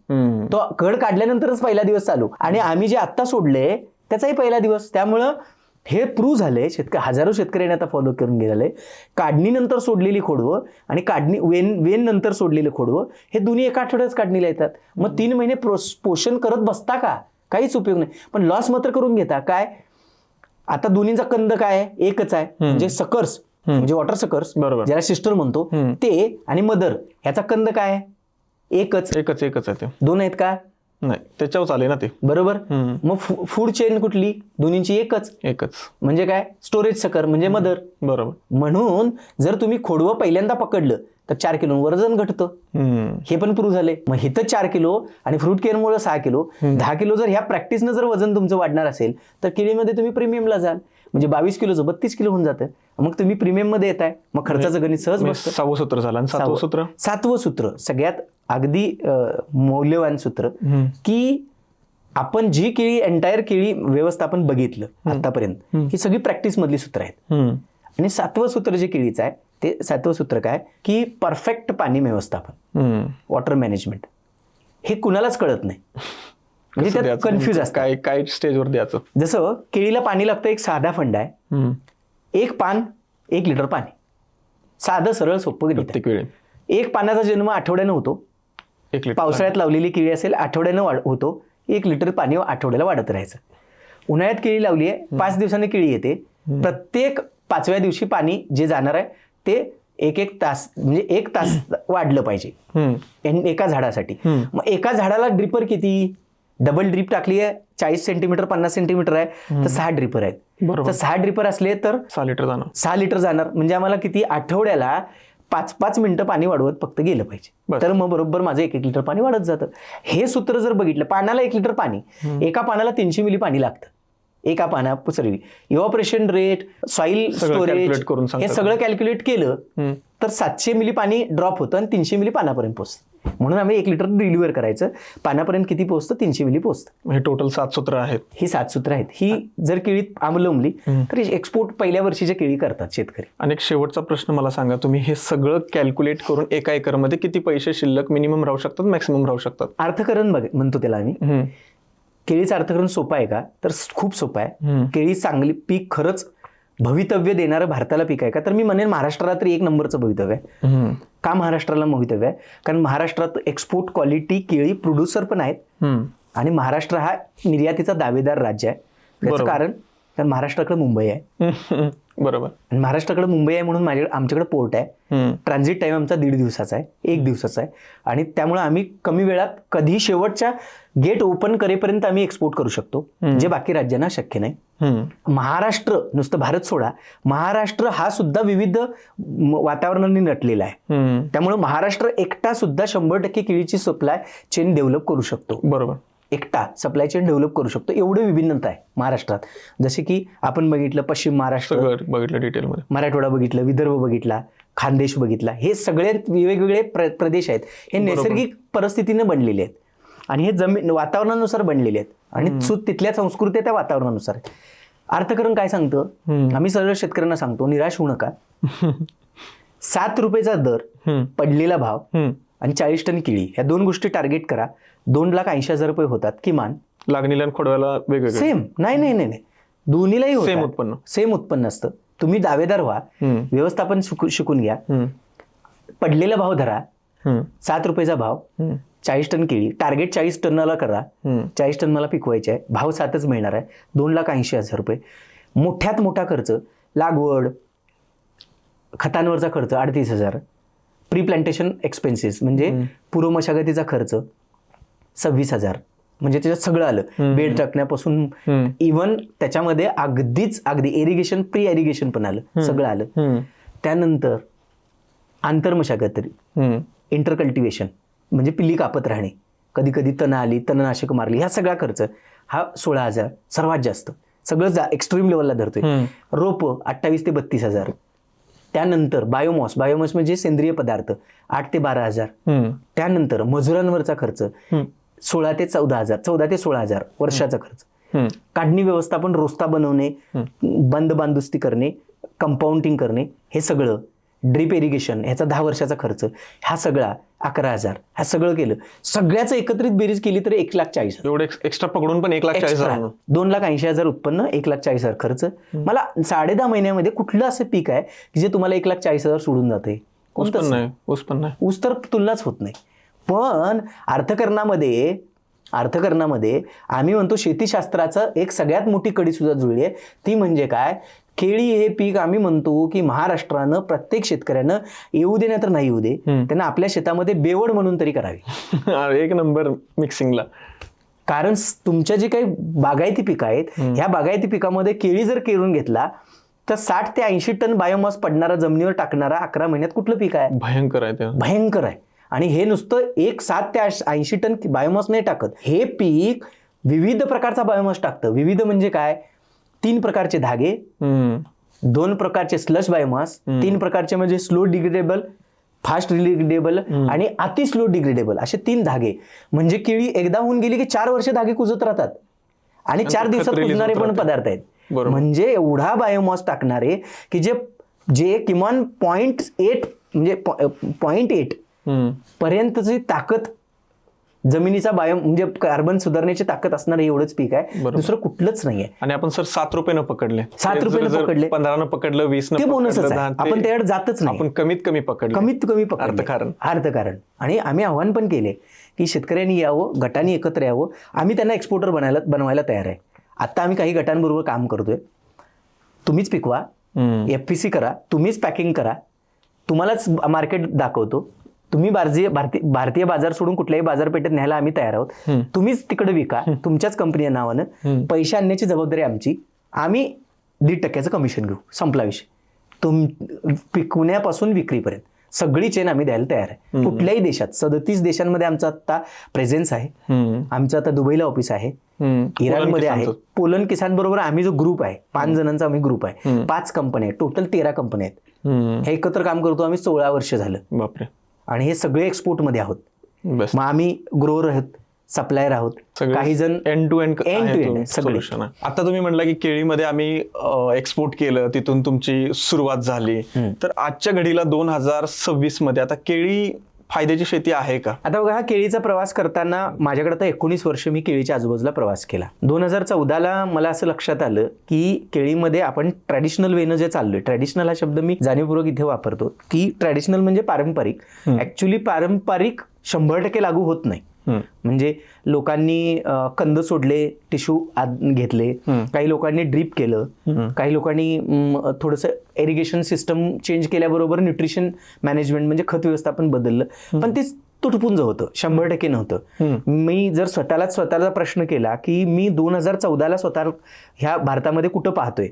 तो घड काढल्यानंतरच पहिला दिवस चालू. आणि आम्ही जे आत्ता सोडले त्याचाही पहिला दिवस. त्यामुळं हे प्रूव्ह झालंय, हजारो शेतकऱ्यांनी आता फॉलो करून गेलेलं आहे. काढणीनंतर सोडलेली खोडवं आणि वेन नंतर सोडलेलं खोडवं हे दोन्ही एका आठवड्यात काढणीला येतात. मग 3 महिने पोषण करत बसता का? काहीच उपयोग नाही. पण लॉस मात्र करून घेता. काय? आता दोन्हीचा कंद काय आहे? एकच आहे. म्हणजे सकर्स, म्हणजे वॉटर सकर्स, ज्याला सिस्टर म्हणतो ते, आणि मदर ह्याचा कंद काय आहे? एकच आहे. ते 2 आहेत का? नाही, त्याच्यावर चालेल ना ते. बरोबर. मग फूड चेन कुठली? दोन्हींची एकच. म्हणजे काय? स्टोरेज सकर म्हणजे मदर. बरोबर. म्हणून जर तुम्ही खोडवं पहिल्यांदा पकडलं तर 4 किलो वजन घटतं. हे पण प्रूव्ह झाले. मग इथं 4 किलो आणि फ्रूट केअरमुळे 6 किलो, 10 किलो जर ह्या प्रॅक्टिसनं जर वजन तुमचं वाढणार असेल तर केळीमध्ये तुम्ही प्रीमियमला जाल. म्हणजे 22 किलोचं 32 किलो होऊन जातं. मग तुम्ही प्रीमियम मध्ये येताय, मग खर्चाचं गणित सहज बसतं. 6वं सूत्र झालं. आणि 7वं सूत्र सगळ्यात अगदी मौल्यवान सूत्र, की आपण जी केळी एंटायर केळी व्यवस्थापन बघितलं आतापर्यंत ही सगळी प्रॅक्टिस मधली सूत्र आहेत. आणि 7वं सूत्र जे केळीचं आहे ते 7वं सूत्र काय, की परफेक्ट पाणी व्यवस्थापन, वॉटर मॅनेजमेंट. हे कुणालाच कळत नाही, म्हणजे त्यात कन्फ्युज असतं. काय स्टेजवर द्यायचं. जसं केळीला पाणी लागतं, एक साधा फंड आहे, 1 पान 1 लिटर पाणी. साधं सरळ सोपं गणित. 1 पानाचा जन्म आठवड्यानं होतो. पावसाळ्यात लावलेली केळी असेल आठवड्यानं होतो. 1 लिटर पाणी आठवड्याला वाढत राहायचं. उन्हाळ्यात केळी लावली आहे, 5 दिवसांनी केळी येते. प्रत्येक 5व्या दिवशी पाणी जे जाणार आहे ते 1 तास, म्हणजे 1 तास वाढलं पाहिजे एका झाडासाठी. मग एका झाडाला ड्रिपर किती? डबल ड्रिप टाकली आहे, 40 सेंटीमीटर 50 सेंटीमीटर आहे, तर 6 ड्रिपर आहेत. तर 6 ड्रिपर असले तर 6 लिटर जाणार. म्हणजे आम्हाला किती? आठवड्याला 5-5 मिनिटं पाणी वाढवत फक्त गेलं पाहिजे. तर मग बरोबर माझं 1-1 लिटर पाणी वाढत जातं. हे सूत्र जर बघितलं, पानाला 1 लिटर पाणी, एका पानाला 300 मिली पाणी लागतं. एका पाना सर्वी इव्हॉपरेशन रेट, सॉइल स्टोरेज, हे सगळं कॅल्क्युलेट केलं तर 700 मिली पाणी ड्रॉप होतं आणि 300 मिली पानापर्यंत पोहोचतं. म्हणून आम्ही 1 लिटर डिलिव्हर करायचं. पानापर्यंत किती पोहोचतं? 300 मिली पोहोचतं. हे टोटल 7 सूत्र आहेत. ही 7 सूत्र आहेत. ही जर केळीत अंमलबजावली तर एक्सपोर्ट पहिल्या वर्षीच्या केळी करतात शेतकरी. आणि एक शेवटचा प्रश्न मला सांगा, तुम्ही हे सगळं कॅल्क्युलेट करून एका एकरमध्ये किती पैसे शिल्लक मिनिमम राहू शकतात, मॅक्सिमम राहू शकतात? अर्थकरण म्हणतो त्याला आम्ही. केळीचं अर्थकारण सोपं आहे का, तर खूप सोपं आहे. केळी चांगली पीक खरंच भवितव्य देणारं भारताला पीक आहे का, तर मी म्हणेन महाराष्ट्राला तरी एक नंबरचं भवितव्य आहे. का महाराष्ट्राला भवितव्य आहे, कारण महाराष्ट्रात एक्सपोर्ट क्वालिटी केळी प्रोड्युसर पण आहेत आणि महाराष्ट्र हा निर्यातीचा दावेदार राज्य आहे. त्याचं कारण महाराष्ट्राकडे मुंबई आहे. बरोबर. आणि महाराष्ट्राकडे मुंबई आहे म्हणून आमच्याकडे पोर्ट आहे. ट्रान्झिट टाइम आमचा 1.5 दिवसाचा आहे, 1 दिवसाचा आहे. आणि त्यामुळे आम्ही कमी वेळात कधी शेवटच्या गेट ओपन करेपर्यंत आम्ही एक्सपोर्ट करू शकतो, जे बाकी राज्यांना शक्य नाही. महाराष्ट्र नुसतं भारत सोडा, महाराष्ट्र हा सुद्धा विविध वातावरणाने नटलेला आहे. त्यामुळे महाराष्ट्र एकटा सुद्धा 100% केळीची सप्लाय चेन डेव्हलप करू शकतो. बरोबर. एकटा सप्लाय चेन डेव्हलप करू शकतो, एवढे विभिन्नता आहे महाराष्ट्रात. जसे की आपण बघितलं पश्चिम महाराष्ट्र बघितलं डिटेलमध्ये, मराठवाडा बघितलं, विदर्भ बघितला, खानदेश बघितला. हे सगळे वेगवेगळे प्रदेश आहेत. हे नैसर्गिक परिस्थितीने बनलेले आहेत आणि हे जमीन वातावरणानुसार बनलेले आहेत आणि तिथल्या संस्कृती त्या वातावरणानुसार. अर्थकारण काय सांगतं, आम्ही सरळ शेतकऱ्यांना सांगतो, निराश होऊ नका. 7 रुपयेचा दर, पडलेला भाव आणि 40 टन केळी, ह्या 2 गोष्टी टार्गेट करा. 2,80,000 रुपये होतात किमान. लागणीला आणि खोडव्याला वेगवेगळे सेम नाही, दोन्हीलाही सेम उत्पन्न असतं. तुम्ही दावेदार व्हा, व्यवस्थापन शिकून घ्या. पडलेला भाव धरा, 7 रुपयेचा भाव, 40 टन केळी, टार्गेट 40 टनाला करा. 40 टन मला पिकवायचे आहे, भाव 7च मिळणार आहे, 2,80,000 रुपये. मोठ्यात मोठा खर्च, लागवड, खतांवरचा खर्च 38,000, प्री प्लांटेशन एक्सपेन्सेस म्हणजे पूर्व मशागतीचा खर्च 26,000. म्हणजे त्याच्यात सगळं आलं, बेड टाकण्यापासून इव्हन त्याच्यामध्ये अगदी इरिगेशन, प्री इरिगेशन पण आलं, सगळं आलं. त्यानंतर आंतरमशागत, इंटरकल्टिवेशन म्हणजे पिल्ली कापत राहणे, कधी कधी तणनाशक मारली, हा सगळा खर्च हा 16,000 सर्वात जास्त. सगळं एक्स्ट्रीम लेवलला धरतोय. रोप 28,000 ते 32,000. त्यानंतर बायोमॉस म्हणजे सेंद्रिय पदार्थ 8,000 ते 12,000. त्यानंतर मजुरांवरचा खर्च 16,000 ते 14,000 वर्षाचा खर्च. काढणी व्यवस्थापन, रोस्ता बनवणे, बंदोबस्ती करणे, कंपाऊंडिंग करणे, हे सगळं, ड्रीप इरिगेशन ह्याचा 10 वर्षाचा खर्च, हा सगळा 11,000. हा सगळं केलं, सगळ्याचं एकत्रित बेरीज केली तर 1,40,000. एवढे एक्स्ट्रा पकडून पण 1,40,000. 2,80,000 उत्पन्न, 1,40,000 खर्च. मला 10.5 महिन्यामध्ये कुठलं असं पीक आहे की जे तुम्हाला 1,40,000 सोडून जाते? कोणतंच नाही. ऊस तर तुलनाच होत नाही. पण अर्थकारणामध्ये आम्ही म्हणतो शेतीशास्त्राचं एक सगळ्यात मोठी कडी सुद्धा जुळली आहे. ती म्हणजे काय, केळी हे पीक आम्ही म्हणतो की महाराष्ट्रानं प्रत्येक शेतकऱ्यानं येऊ दे नाही तर नाही येऊ दे, त्यांना आपल्या शेतामध्ये बेवड म्हणून तरी करावी. 1 नंबर मिक्सिंगला. कारण तुमच्या जे काही बागायती पिकं आहेत, ह्या बागायती पिकामध्ये केळी जर केरून घेतला तर 60 ते 80 टन बायोमास पडणारा, जमिनीवर टाकणारा 11 महिन्यात कुठलं पीक आहे? भयंकर आहे. आणि हे नुसतं 7 ते 80 टन बायोमास नाही टाकत, हे पीक विविध प्रकारचा बायोमास टाकतं. विविध म्हणजे काय, 3 प्रकारचे धागे, 2 प्रकारचे स्लश बायोमास, 3 प्रकारचे म्हणजे स्लो डिग्रेडेबल, फास्ट डिग्रेडेबल आणि अति स्लो डिग्रेडेबल, असे 3 धागे. म्हणजे केळी एकदा होऊन गेली की 4 वर्ष धागे कुजत राहतात आणि 4 दिवसात कुजणारे पण पदार्थ आहेत. म्हणजे एवढा बायोमास टाकणारे की जे किमान 0.8 म्हणजे 0.8 पर्यंतची ताकद जमिनीचा म्हणजे कार्बन सुधारण्याची ताकद असणार एवढंच पीक आहे, दुसरं कुठलंच नाहीये. आणि आपण सर 7 रुपये पकडले, 7 रुपये पकडले, 15 पकडलं, 20 ते बोनसच आहे. आपण त्याकडे जातच नाही, आपण कमीत कमी पकडलं. अर्थकारण. आणि आम्ही आव्हान पण केले की शेतकऱ्यांनी यावं, गटांनी एकत्र यावं. आम्ही त्यांना एक्सपोर्टर बनवायला तयार आहे. आता आम्ही काही गटांबरोबर काम करतोय. तुम्हीच पिकवा, FPC करा, तुम्हीच पॅकिंग करा, तुम्हालाच मार्केट दाखवतो. तुम्ही भारतीय बाजार सोडून कुठल्याही बाजारपेठेत न्यायला आम्ही तयार आहोत. तुम्हीच तिकडे विका तुमच्याच कंपनी नावानं. पैसे आणण्याची जबाबदारी आमची. आम्ही 1.5% कमिशन घेऊ, संपला विषय. पिकवण्यापासून विक्रीपर्यंत सगळी चेन आम्ही द्यायला तयार आहे. कुठल्याही देशात 37 देशांमध्ये आमचा आता प्रेझेन्स आहे. आमचं आता दुबईला ऑफिस आहे, इराणमध्ये आहे. पोलन किसान बरोबर आम्ही जो ग्रुप आहे, 5 जणांचा आम्ही ग्रुप आहे, 5 कंपन्या आहेत, टोटल 13 कंपन्या आहेत. हे एकत्र काम करतो आम्ही 16 वर्ष झालं. बापरे. आणि हे सगळे एक्सपोर्ट मध्ये आहोत. मग आम्ही ग्रोअर आहोत, सप्लायर आहोत, काही जण एंड टू एंड सोल्युशन. आता तुम्ही म्हणला की केळीमध्ये आम्ही एक्सपोर्ट केलं, तिथून तुमची सुरुवात झाली. तर आजच्या घडीला 2026 मध्ये आता केळी फायद्याची शेती आहे का? आता बघा, हा केळीचा प्रवास करताना माझ्याकडे आता 19 वर्ष मी केळीच्या आजूबाजूला प्रवास केला. 2014ला मला असं लक्षात आलं की केळीमध्ये आपण ट्रॅडिशनल वेनं जे चाललोय, ट्रॅडिशनल हा शब्द मी जाणीवपूर्वक इथे वापरतो की ट्रॅडिशनल म्हणजे पारंपरिक. ऍक्च्युली पारंपरिक 100% लागू होत नाही. म्हणजे लोकांनी कंद सोडले, टिश्यू घेतले, काही लोकांनी ड्रीप केलं, काही लोकांनी थोडंसं इरिगेशन सिस्टम चेंज केल्याबरोबर न्यूट्रिशन मॅनेजमेंट म्हणजे खत व्यवस्थापन बदललं, पण ते तुटपुंज होतं, 100% नव्हतं. मी जर स्वतःला प्रश्न केला की मी 2014ला स्वतः ह्या भारतामध्ये कुठं पाहतोय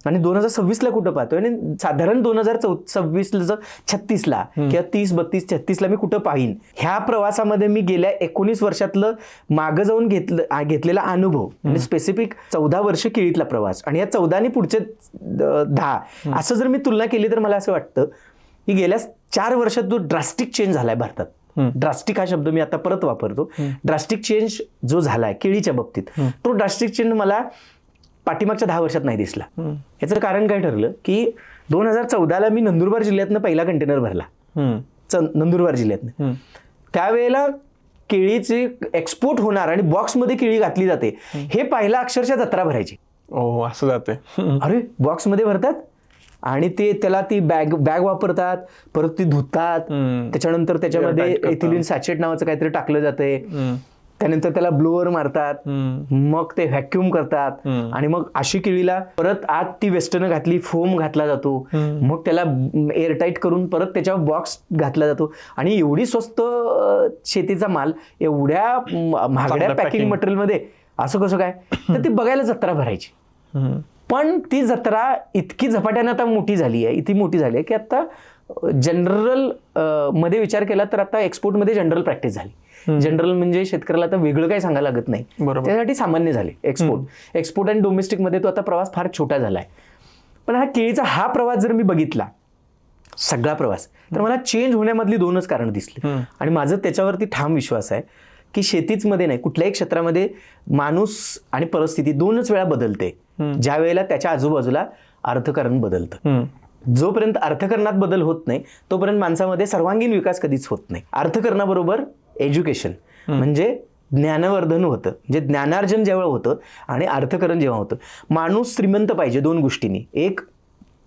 आणि 2026ला कुठं पाहतोय आणि साधारण 2026ला 36ला किंवा 30, 32, 36ला मी कुठं पाहीन, ह्या प्रवासामध्ये मी गेल्या 19 वर्षातलं मागं जाऊन घेतलेला अनुभव म्हणजे स्पेसिफिक 14 वर्ष केळीतला प्रवास आणि या 14 आणि पुढचे 10 असं जर मी तुलना केली तर मला असं वाटतं की गेल्या 4 वर्षात जो ड्रास्टिक चेंज झालाय भारतात, ड्रास्टिक हा शब्द मी आता परत वापरतो, ड्रास्टिक चेंज जो झालाय केळीच्या बाबतीत, तो ड्रास्टिक चेंज मला पाठीमागच्या 10 वर्षात नाही दिसला. याचं कारण काय ठरलं की 2014ला मी नंदुरबार जिल्ह्यातनं पहिला कंटेनर भरला, नंदुरबार जिल्ह्यातनं. त्यावेळेला केळीचे एक्सपोर्ट होणार आणि बॉक्समध्ये केळी घातली जाते हे पाहिला अक्षरशः जत्रा भरायची. असं जाते. अरे बॉक्समध्ये भरतात आणि त्याला ती बॅग वापरतात, परत ती धुतात, त्याच्यानंतर त्याच्यामध्ये एथिलीन सॅचेट नावाचं काहीतरी टाकलं जाते, त्यानंतर त्याला ब्लोअर मारतात, मग ते व्हॅक्युम करतात आणि मग अशी केळीला परत आत ती वेस्टर्न घातली, फोम घातला जातो, मग त्याला एअरटाईट करून परत त्याच्यावर बॉक्स घातला जातो आणि एवढी स्वस्त शेतीचा माल एवढ्या महागड्या पॅकिंग मटेरियलमध्ये असं कसं काय, तर ती बघायला जत्रा भरायची. पण ती जत्रा इतकी झपाट्याने आता मोठी झाली आहे की आता जनरल मध्ये विचार केला तर आता एक्सपोर्टमध्ये जनरल प्रॅक्टिस झाली. जनरल म्हणजे शेतकऱ्याला आता वेगळं काही सांगायला लागत नाही, त्यासाठी सामान्य झाले एक्सपोर्ट आणि डोमेस्टिक मध्ये तो आता प्रवास फार छोटा झालाय. पण हा केळीचा हा प्रवास जर मी बघितला सगळा प्रवास, तर मला चेंज होण्यामधली 2च कारणं दिसली आणि माझं त्याच्यावरती ठाम विश्वास आहे की शेतीच मध्ये नाही, कुठल्याही क्षेत्रामध्ये माणूस आणि परिस्थिती 2च वेळा बदलते, ज्या वेळेला त्याच्या आजूबाजूला अर्थकारण बदलतं. जोपर्यंत अर्थकारणात बदल होत नाही तोपर्यंत माणसामध्ये सर्वांगीण विकास कधीच होत नाही. अर्थकारणाबरोबर एज्युकेशन म्हणजे ज्ञानवर्धन होतं, म्हणजे ज्ञानार्जन जेव्हा होतं आणि अर्थकरण जेव्हा होतं. माणूस श्रीमंत पाहिजे 2 गोष्टींनी, एक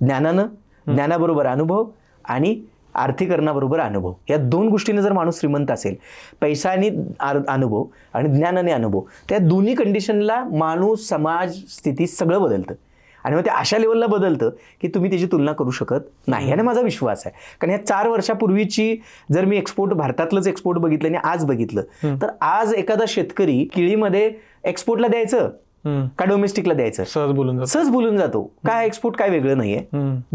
ज्ञानानं, ज्ञानाबरोबर अनुभव आणि आर्थिकरणाबरोबर अनुभव. या 2 गोष्टीने जर माणूस श्रीमंत असेल, पैसा आणि अनुभव आणि ज्ञान आणि अनुभव, त्या दोन्ही कंडिशनला माणूस, समाज, स्थिती सगळं बदलतं आणि मग ते अशा लेवलला बदलतं की तुम्ही त्याची तुलना करू शकत नाही. आणि माझा विश्वास आहे, कारण ह्या 4 वर्षापूर्वीची जर मी भारतातलंच एक्सपोर्ट बघितलं आणि आज बघितलं तर आज एखादा शेतकरी केळीमध्ये एक्सपोर्टला द्यायचं का डोमेस्टिकला द्यायचं सहज बोलून जातो. काय एक्सपोर्ट काय वेगळं नाहीये,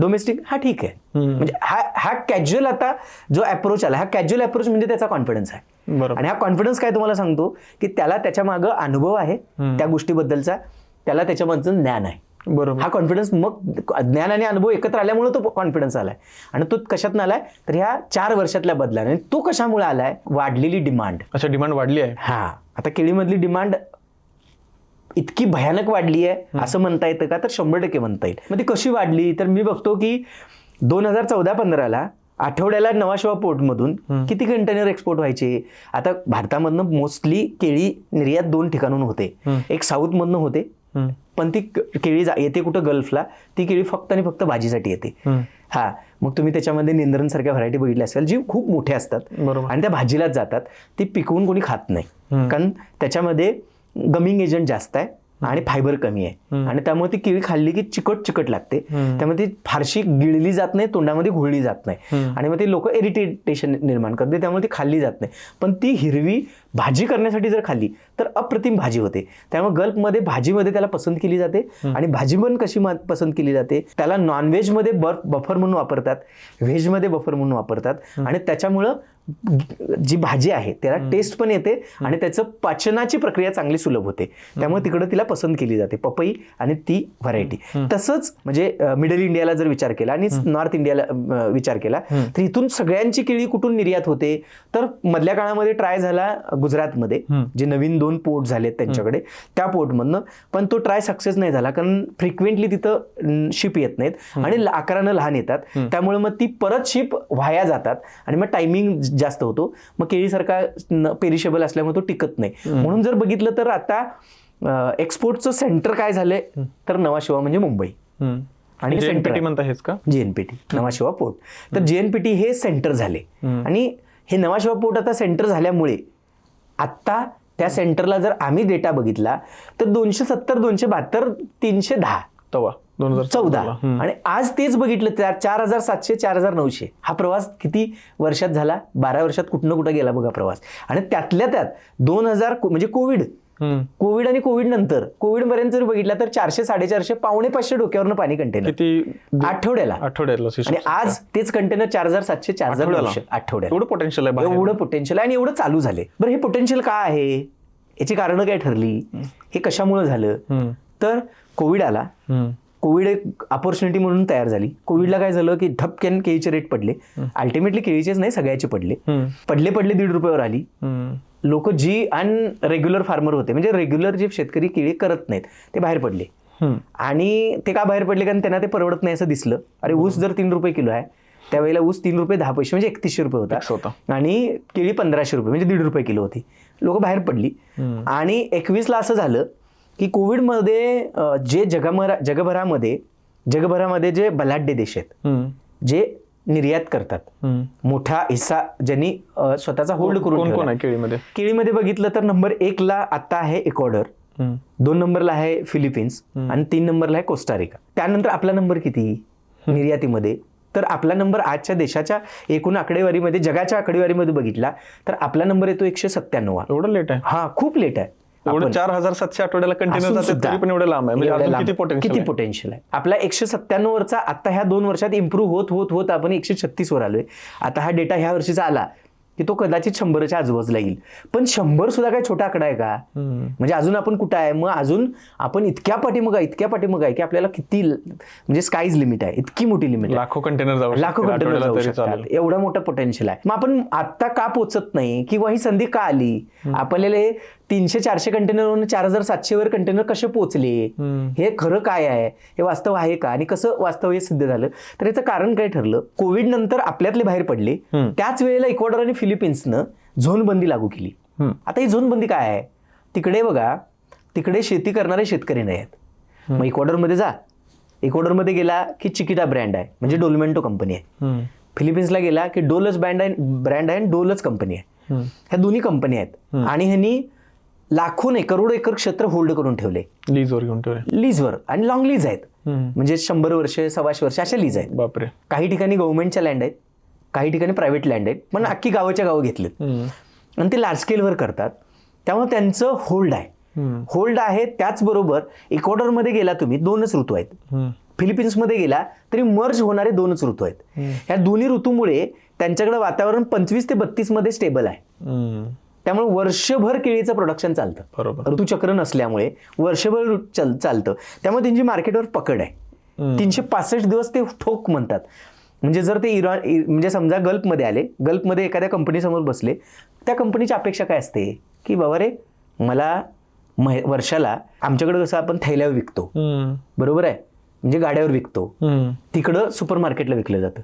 डोमेस्टिक हा ठीक आहे. म्हणजे हा कॅज्युअल आता जो अप्रोच आला, हा कॅज्युअल अप्रोच म्हणजे त्याचा कॉन्फिडन्स आहे. आणि हा कॉन्फिडन्स काय तुम्हाला सांगतो की त्याला त्याच्या मागं अनुभव आहे त्या गोष्टीबद्दलचा, त्याला त्याच्या मागचं ज्ञान आहे. हा कॉन्फिडन्स, मग ज्ञान आणि अनुभव एकत्र आल्यामुळे तो कॉन्फिडन्स आलाय. आणि तो कशातून आलाय तर ह्या 4 वर्षातल्या बदलाने. तो कशामुळे आलाय, वाढलेली डिमांड. डिमांड वाढली आहे. हा, आता केळीमधली डिमांड इतकी भयानक वाढली आहे असं म्हणता येतं का, तर 100% म्हणता येईल. मग ती कशी वाढली तर मी बघतो की 2014-15ला आठवड्याला नवाशिवा पोर्टमधून किती कंटेनर एक्सपोर्ट व्हायचे. आता भारतामधनं मोस्टली केळी निर्यात 2 ठिकाणून होते, एक साऊथ मधनं होते, पण ती केळी येते कुठं गल्फला, ती केळी फक्त आणि फक्त भाजीसाठी येते. हा, मग तुम्ही त्याच्यामध्ये नेंद्रन सारख्या व्हरायटी बघितल्या असेल जी खूप मोठ्या असतात आणि त्या भाजीलाच जातात. ती पिकवून कोणी खात नाही, कारण त्याच्यामध्ये गमिंग एजंट जास्त आहे आणि फायबर कमी आहे आणि त्यामुळे ती केळी खाल्ली की चिकट लागते. त्यामुळे ती फारशी गिळली जात नाही, तोंडामध्ये घोळली जात नाही आणि मग ते लोक इरिटेशन निर्माण करते, त्यामुळे ती खाल्ली जात नाही. पण ती हिरवी भाजी करण्यासाठी जर खाल्ली तर अप्रतिम भाजी होते. त्यामुळे गल्फमध्ये भाजीमध्ये त्याला पसंत केली जाते आणि भाजी पण कशी पसंत केली जाते, त्याला नॉनव्हेजमध्ये बफर म्हणून वापरतात, व्हेजमध्ये बफर म्हणून वापरतात आणि त्याच्यामुळं जी भाजी आहे त्याला टेस्ट पण येते आणि त्याचं पचनाची प्रक्रिया चांगली सुलभ होते. त्यामुळे तिकडे तिला पसंत केली जाते, पपई आणि ती व्हरायटी. तसंच म्हणजे मिडल इंडियाला जर विचार केला आणि नॉर्थ इंडियाला विचार केला तर इथून सगळ्यांची केळी कुठून निर्यात होते तर मधल्या काळामध्ये ट्राय झाला गुजरातमध्ये, जे नवीन 2 पोर्ट झालेत त्यांच्याकडे, त्या पोर्टमधनं. पण तो ट्राय सक्सेस नाही झाला, कारण फ्रिक्वेंटली तिथं शिप येत नाहीत आणि आकारानं लहान येतात. त्यामुळे मग ती परत शिप व्हाया जातात आणि मग टायमिंग जास्त होतो, मग केळीसारखा पेरिशेबल असल्यामुळे तो टिकत नाही. म्हणून जर बघितलं तर आता एक्सपोर्टचं सेंटर काय झालंय तर नवा शिवा म्हणजे मुंबई आणि JNPT म्हणता हेच का? JNPT नवा शिवा पोर्ट. तर JNPT हे सेंटर झाले आणि हे नवा शिवा पोर्ट आता सेंटर झाल्यामुळे आता त्या सेंटरला जर आम्ही डेटा बघितला तर 270, 272, 310 तवा 2014 आणि आज तेच बघितलं त्या 4700, 4900. हा प्रवास किती वर्षात झाला? 12 वर्षात कुठं कुठं गेला बघा प्रवास. आणि त्यातल्या त्यात 2000 म्हणजे कोविड आणि कोविड नंतर कोविड पर्यंत जर बघितला तर 400, 450, 450 डोक्यावरनं पाणी कंटेनर किती आठवड्याला. आणि आज तेच कंटेनर 4700, 4900 आठवड्याला. एवढं पोटेन्शियल आहे, एवढं पोटेन्शियल आहे आणि एवढं चालू झाले. बरं, हे पोटेन्शियल काय आहे? याची कारणं काय ठरली? हे कशामुळे झालं? तर कोविड आला. कोविड एक अपॉर्च्युनिटी म्हणून तयार झाली. कोविडला काय झालं की ठपक्यान केळीचे रेट पडले. अल्टिमेटली केळीचेच नाही, सगळ्याचे पडले. ₹1.50 आली. लोक जी अनरेग्युलर फार्मर होते, म्हणजे रेग्युलर जे शेतकरी केळी करत नाहीत, ते बाहेर पडले. आणि ते का बाहेर पडले? कारण त्यांना ते परवडत नाही असं दिसलं. अरे ऊस जर ₹3 किलो आहे, त्यावेळेला ऊस ₹3.10 म्हणजे ₹3100 होता आणि केळी ₹1500 म्हणजे ₹1.50 किलो होती. लोक बाहेर पडली. आणि 21ला असं झालं की कोविडमध्ये जे जगभरामध्ये जे बलाढ्य देश आहेत, जे निर्यात करतात, मोठा हिस्सा ज्यांनी स्वतःचा होल्ड करून कोण आहे केळीमध्ये बघितलं तर नंबर 1 ला आता आहे इक्वाडोर, 2 नंबरला आहे फिलिपिन्स आणि 3 नंबरला आहे कोस्टारिका. त्यानंतर आपला नंबर किती निर्यातीमध्ये? तर आपला नंबर आजच्या देशाच्या एकूण आकडेवारीमध्ये, जगाच्या आकडेवारीमध्ये बघितला तर आपला नंबर येतो 197. एवढं लेट आहे? हा, खूप लेट आहे. 4700 आठवड्याला कंटेनर जाते तरी पण एवढं लांब आहे. म्हणजे किती पोटेन्शियल आहे आपला? 197 वरचा आता ह्या 2 वर्षात इम्प्रूव्ह होत होत होत आपण 136 वर आलोय. आता हा डेटा ह्या वर्षीचा आला की तो कदाचित 100च्या आजूबाजूला येईल. पण 100 सुद्धा काय छोटा आकडा आहे का? म्हणजे अजून आपण कुठं आहे? मग अजून आपण इतक्या पाठीमागं आहे की आपल्याला किती, म्हणजे स्कायज लिमिट आहे, इतकी मोठी लिमिट आहे. लाखो कंटेनर जाऊ शकतात. एवढा मोठा पोटेन्शियल आहे. मग आपण आता का पोचत नाही किंवा ही संधी का आली? आपल्याला 300-400 कंटेनरवरून 4700 वर कंटेनर कसे पोहोचले? हे खरं काय आहे? हे वास्तव आहे का? आणि कसं वास्तव हे सिद्ध झालं? तर याचं कारण काय ठरलं? कोविड नंतर आपल्यातले बाहेर पडले. त्याच वेळेला इक्वाडोर आणि फिलिपिन्सनं झोन बंदी लागू केली. आता ही झोन बंदी काय आहे? तिकडे बघा, तिकडे शेती करणारे शेतकरी नाही आहेत. मग इक्वाडोरमध्ये जा, इक्वाडोरमध्ये गेला की चिकिटा ब्रँड आहे, म्हणजे डोलमेंटो कंपनी आहे. फिलिपिन्सला गेला की डोलच ब्रँड आहे आणि डोलच कंपनी आहे. ह्या दोन्ही कंपनी आहेत आणि ह्यांनी लाखो नाही करोडो एकर क्षेत्र होल्ड करून ठेवले, लीजवर घेऊन ठेवले. लीजवर, आणि लॉंग लीज आहेत. म्हणजे 100 वर्ष, 125 वर्ष अशा लीज आहेत. बापरे. काही ठिकाणी गव्हर्नमेंटच्या लँड आहेत, काही ठिकाणी प्रायव्हेट लँड आहेत, पण अख्खी गावाच्या गावं घेतलेत आणि ते लार्ज स्केलवर करतात. त्यामुळे त्यांचं होल्ड आहे. त्याचबरोबर इक्वाडोरमध्ये गेला तुम्ही, 2च ऋतू आहेत. फिलिपिन्समध्ये गेला तरी मर्ज होणारे 2च ऋतू आहेत. ह्या दोन्ही ऋतूमुळे त्यांच्याकडे वातावरण 25 ते 32 मध्ये स्टेबल आहे. त्यामुळे वर्षभर केळीचं प्रोडक्शन चालतं. बरोबर. ऋतुचक्र नसल्यामुळे वर्षभर चालतं. त्यामुळे त्यांची मार्केटवर पकड आहे. 365 दिवस ते ठोक म्हणतात. म्हणजे जर ते म्हणजे समजा गल्फमध्ये आले, गल्फमध्ये एखाद्या कंपनीसमोर बसले, त्या कंपनीची अपेक्षा काय असते की बाबा रे, मला वर्षाला, आमच्याकडे कसं आपण थैल्यावर विकतो, बरोबर आहे, म्हणजे गाड्यावर विकतो, तिकडं सुपर मार्केटला विकलं जातं.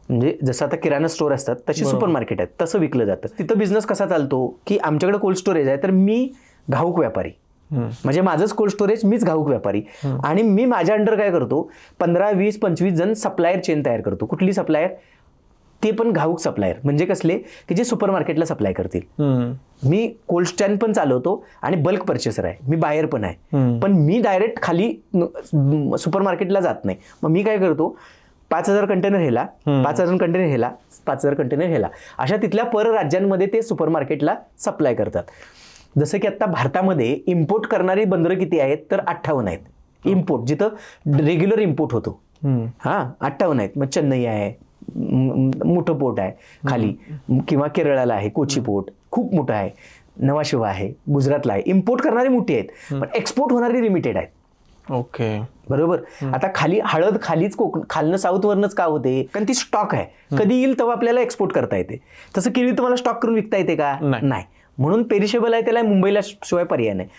म्हणजे जसं आता किराणा स्टोर असतात तशी सुपर मार्केट आहेत, तसं विकलं जातं. तिथं बिझनेस कसा चालतो की आमच्याकडे कोल्ड स्टोरेज आहे, तर मी घाऊक व्यापारी, म्हणजे माझंच कोल्ड स्टोरेज, मीच घाऊक व्यापारी, आणि मी माझ्या अंडर काय करतो, 15, 20, 25 जण सप्लायर चेन तयार करतो. कुठली सप्लायर? ते पण घाऊक सप्लायर, म्हणजे कसले की जे सुपर मार्केटला सप्लाय करतील. मी कोल्ड स्टॅन पण चालवतो आणि बल्क परचेसर आहे, मी बायर पण आहे, पण मी डायरेक्ट खाली सुपर मार्केटला जात नाही. मग मी काय करतो, 5000 कंटेनर ह्याला, 5000 कंटेनर ह्याला, 5000 कंटेनर ह्याला, अशा तिथल्या परराज्यांमध्ये ते सुपर मार्केटला सप्लाय करतात. जसं की आता भारतामध्ये इम्पोर्ट करणारी बंदरं किती आहेत, तर 58 आहेत. इम्पोर्ट जिथं रेग्युलर इम्पोर्ट होतो, 58 आहेत. मग चेन्नई आहे, मोठं पोर्ट आहे खाली, किंवा केरळाला आहे कोची पोर्ट, खूप मोठं आहे. नवा शिवा आहे, गुजरातला आहे. इम्पोर्ट करणारी मोठी आहेत, पण एक्सपोर्ट होणारी लिमिटेड आहेत. ओके, बरोबर. आता खाली हळद खालीच खालनं साऊथ वरनच का होते? कारण ती स्टॉक आहे, कधी येईल तेव्हा आपल्याला एक्सपोर्ट करता येते. तसं केळी तुम्हाला स्टॉक करून विकता येते का? नाही. म्हणून पेरिशेबल आहे, त्याला मुंबईला शिवाय पर्याय नाही.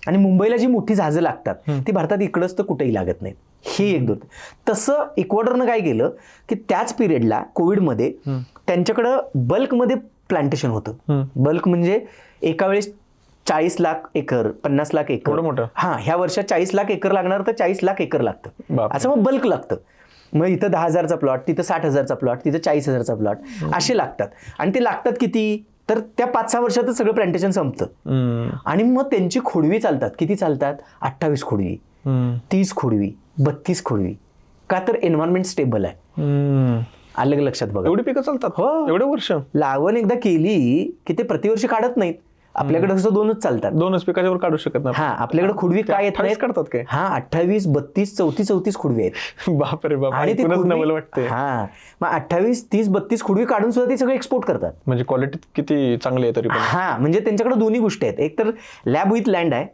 आणि मुंबईला जी मोठी जहाजं लागतात ती भारतात इकडंच तर कुठेही लागत नाहीत. ही एक गोष्ट. तसं इक्वाडोरनं काय केलं की त्याच पिरियडला कोविडमध्ये त्यांच्याकडं बल्कमध्ये प्लांटेशन होतं. बल्क म्हणजे एका वेळेस 40 लाख एकर, 50 लाख एकर, मोठं. हा, ह्या वर्षात 40 लाख एकर लागणार तर 40 लाख एकर लागतं, असं मग बल्क लागतं. मग इथं 10,000चा प्लॉट, तिथं 60,000चा प्लॉट, तिथं 40,000चा प्लॉट असे लागतात. आणि ते लागतात किती, तर त्या 5-6 वर्षातच सगळं प्लांटेशन संपतं. आणि मग त्यांची खोडवी चालतात. किती चालतात? 28 खोडवी, 30 खोडवी, 32 खोडवी. का तर एन्व्हायरमेंट स्टेबल आहे. अलग लक्षात बघा. एवढी पिकं चालतात? हो, एवढे वर्ष. लागवण एकदा केली की ते प्रतिवर्षी काढत नाहीत. आपल्याकडे कसं 2च चालतात. 2च पिकाच्यावर काढू शकत नाही. हा, आपल्याकडे खुडवी काय येत नाही काढतात काय? हा, 28, 32, 34 खुडवी आहेत. बापरे बाप. आणि ते नवल वाटते. हा, मग 28, 30, 32 खुडवी काढून सुद्धा ते सगळे एक्सपोर्ट करतात. म्हणजे क्वालिटी किती चांगली आहे तरी पण. हा, म्हणजे त्यांच्याकडे दोन्ही गोष्टी आहेत. एक तर लॅब विथ लँड आहे,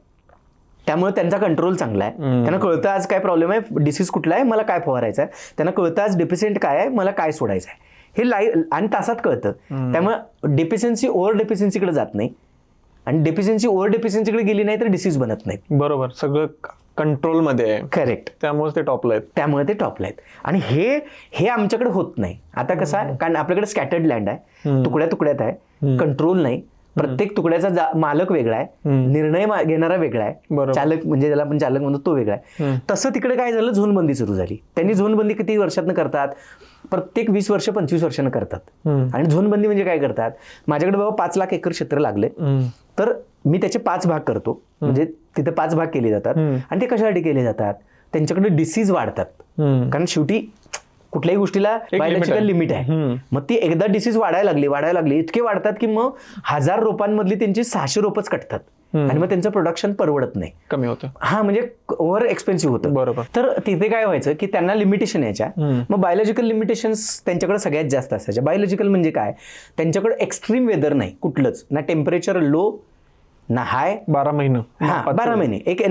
त्यामुळे त्यांचा कंट्रोल चांगला आहे. त्यांना कळतं आज काय प्रॉब्लेम आहे, डिसीज कुठला आहे, मला काय फवारायचा आहे. त्यांना कळतं आज डेफिशियंट काय आहे, मला काय सोडायचं आहे. हे लाईव्ह आणि तासात कळतं. त्यामुळे डेफिशियन्सी ओव्हर डेफिशियन्सीकडे जात नाही. आणि डेफिशियन्सी ओव्हर डेफिशियन्सीकडे गेली नाही तर डिसीज बनत नाही. बरोबर, सगळं कंट्रोलमध्ये आहे. करेक्ट. त्यामुळे ते टॉपला आहेत. त्यामुळे ते टॉपला आहेत. आणि हे आमच्याकडे होत नाही. आता कसं आहे, कारण आपल्याकडे स्कॅटर्ड लँड आहे, तुकड्या तुकड्यात आहे, कंट्रोल नाही. प्रत्येक तुकड्याचा मालक वेगळा आहे, निर्णय घेणारा वेगळा आहे, चालक म्हणजे ज्याला आपण चालक म्हणतो तो वेगळा आहे. तसं तिकडे काय झालं, झोनबंदी सुरू झाली. त्यांनी झोनबंदी किती वर्षातनं करतात, प्रत्येक 20 वर्ष 25 वर्षानं करतात. आणि झोनबंदी म्हणजे काय करतात, माझ्याकडे बाबा 5 लाख एकर क्षेत्र लागले तर मी त्याचे 5 भाग करतो. म्हणजे तिथे 5 भाग केले जातात. आणि ते कशासाठी केले जातात, त्यांच्याकडे डिसीज वाढतात. कारण शेवटी कुठल्याही गोष्टीला बायोलॉजिकल लिमिट आहे. मग ती एकदा डिसीज वाढायला लागली इतके वाढतात की मग 1000 रोपांमधली त्यांची 600 रोपच कटतात. आणि मग त्यांचं प्रोडक्शन परवडत नाही, कमी होतं. हा, म्हणजे ओव्हर एक्सपेन्सिव्ह होतं. बरोबर. तर तिथे काय व्हायचं की त्यांना लिमिटेशन यायच्या. मग बायोलॉजिकल लिमिटेशन्स त्यांच्याकडे सगळ्यात जास्त असायच्या. बायोलॉजिकल म्हणजे काय, त्यांच्याकडे एक्स्ट्रीम वेदर नाही कुठलंच, ना टेम्परेचर लो ना हाय. 12 महिने. हा, 12 महिने एक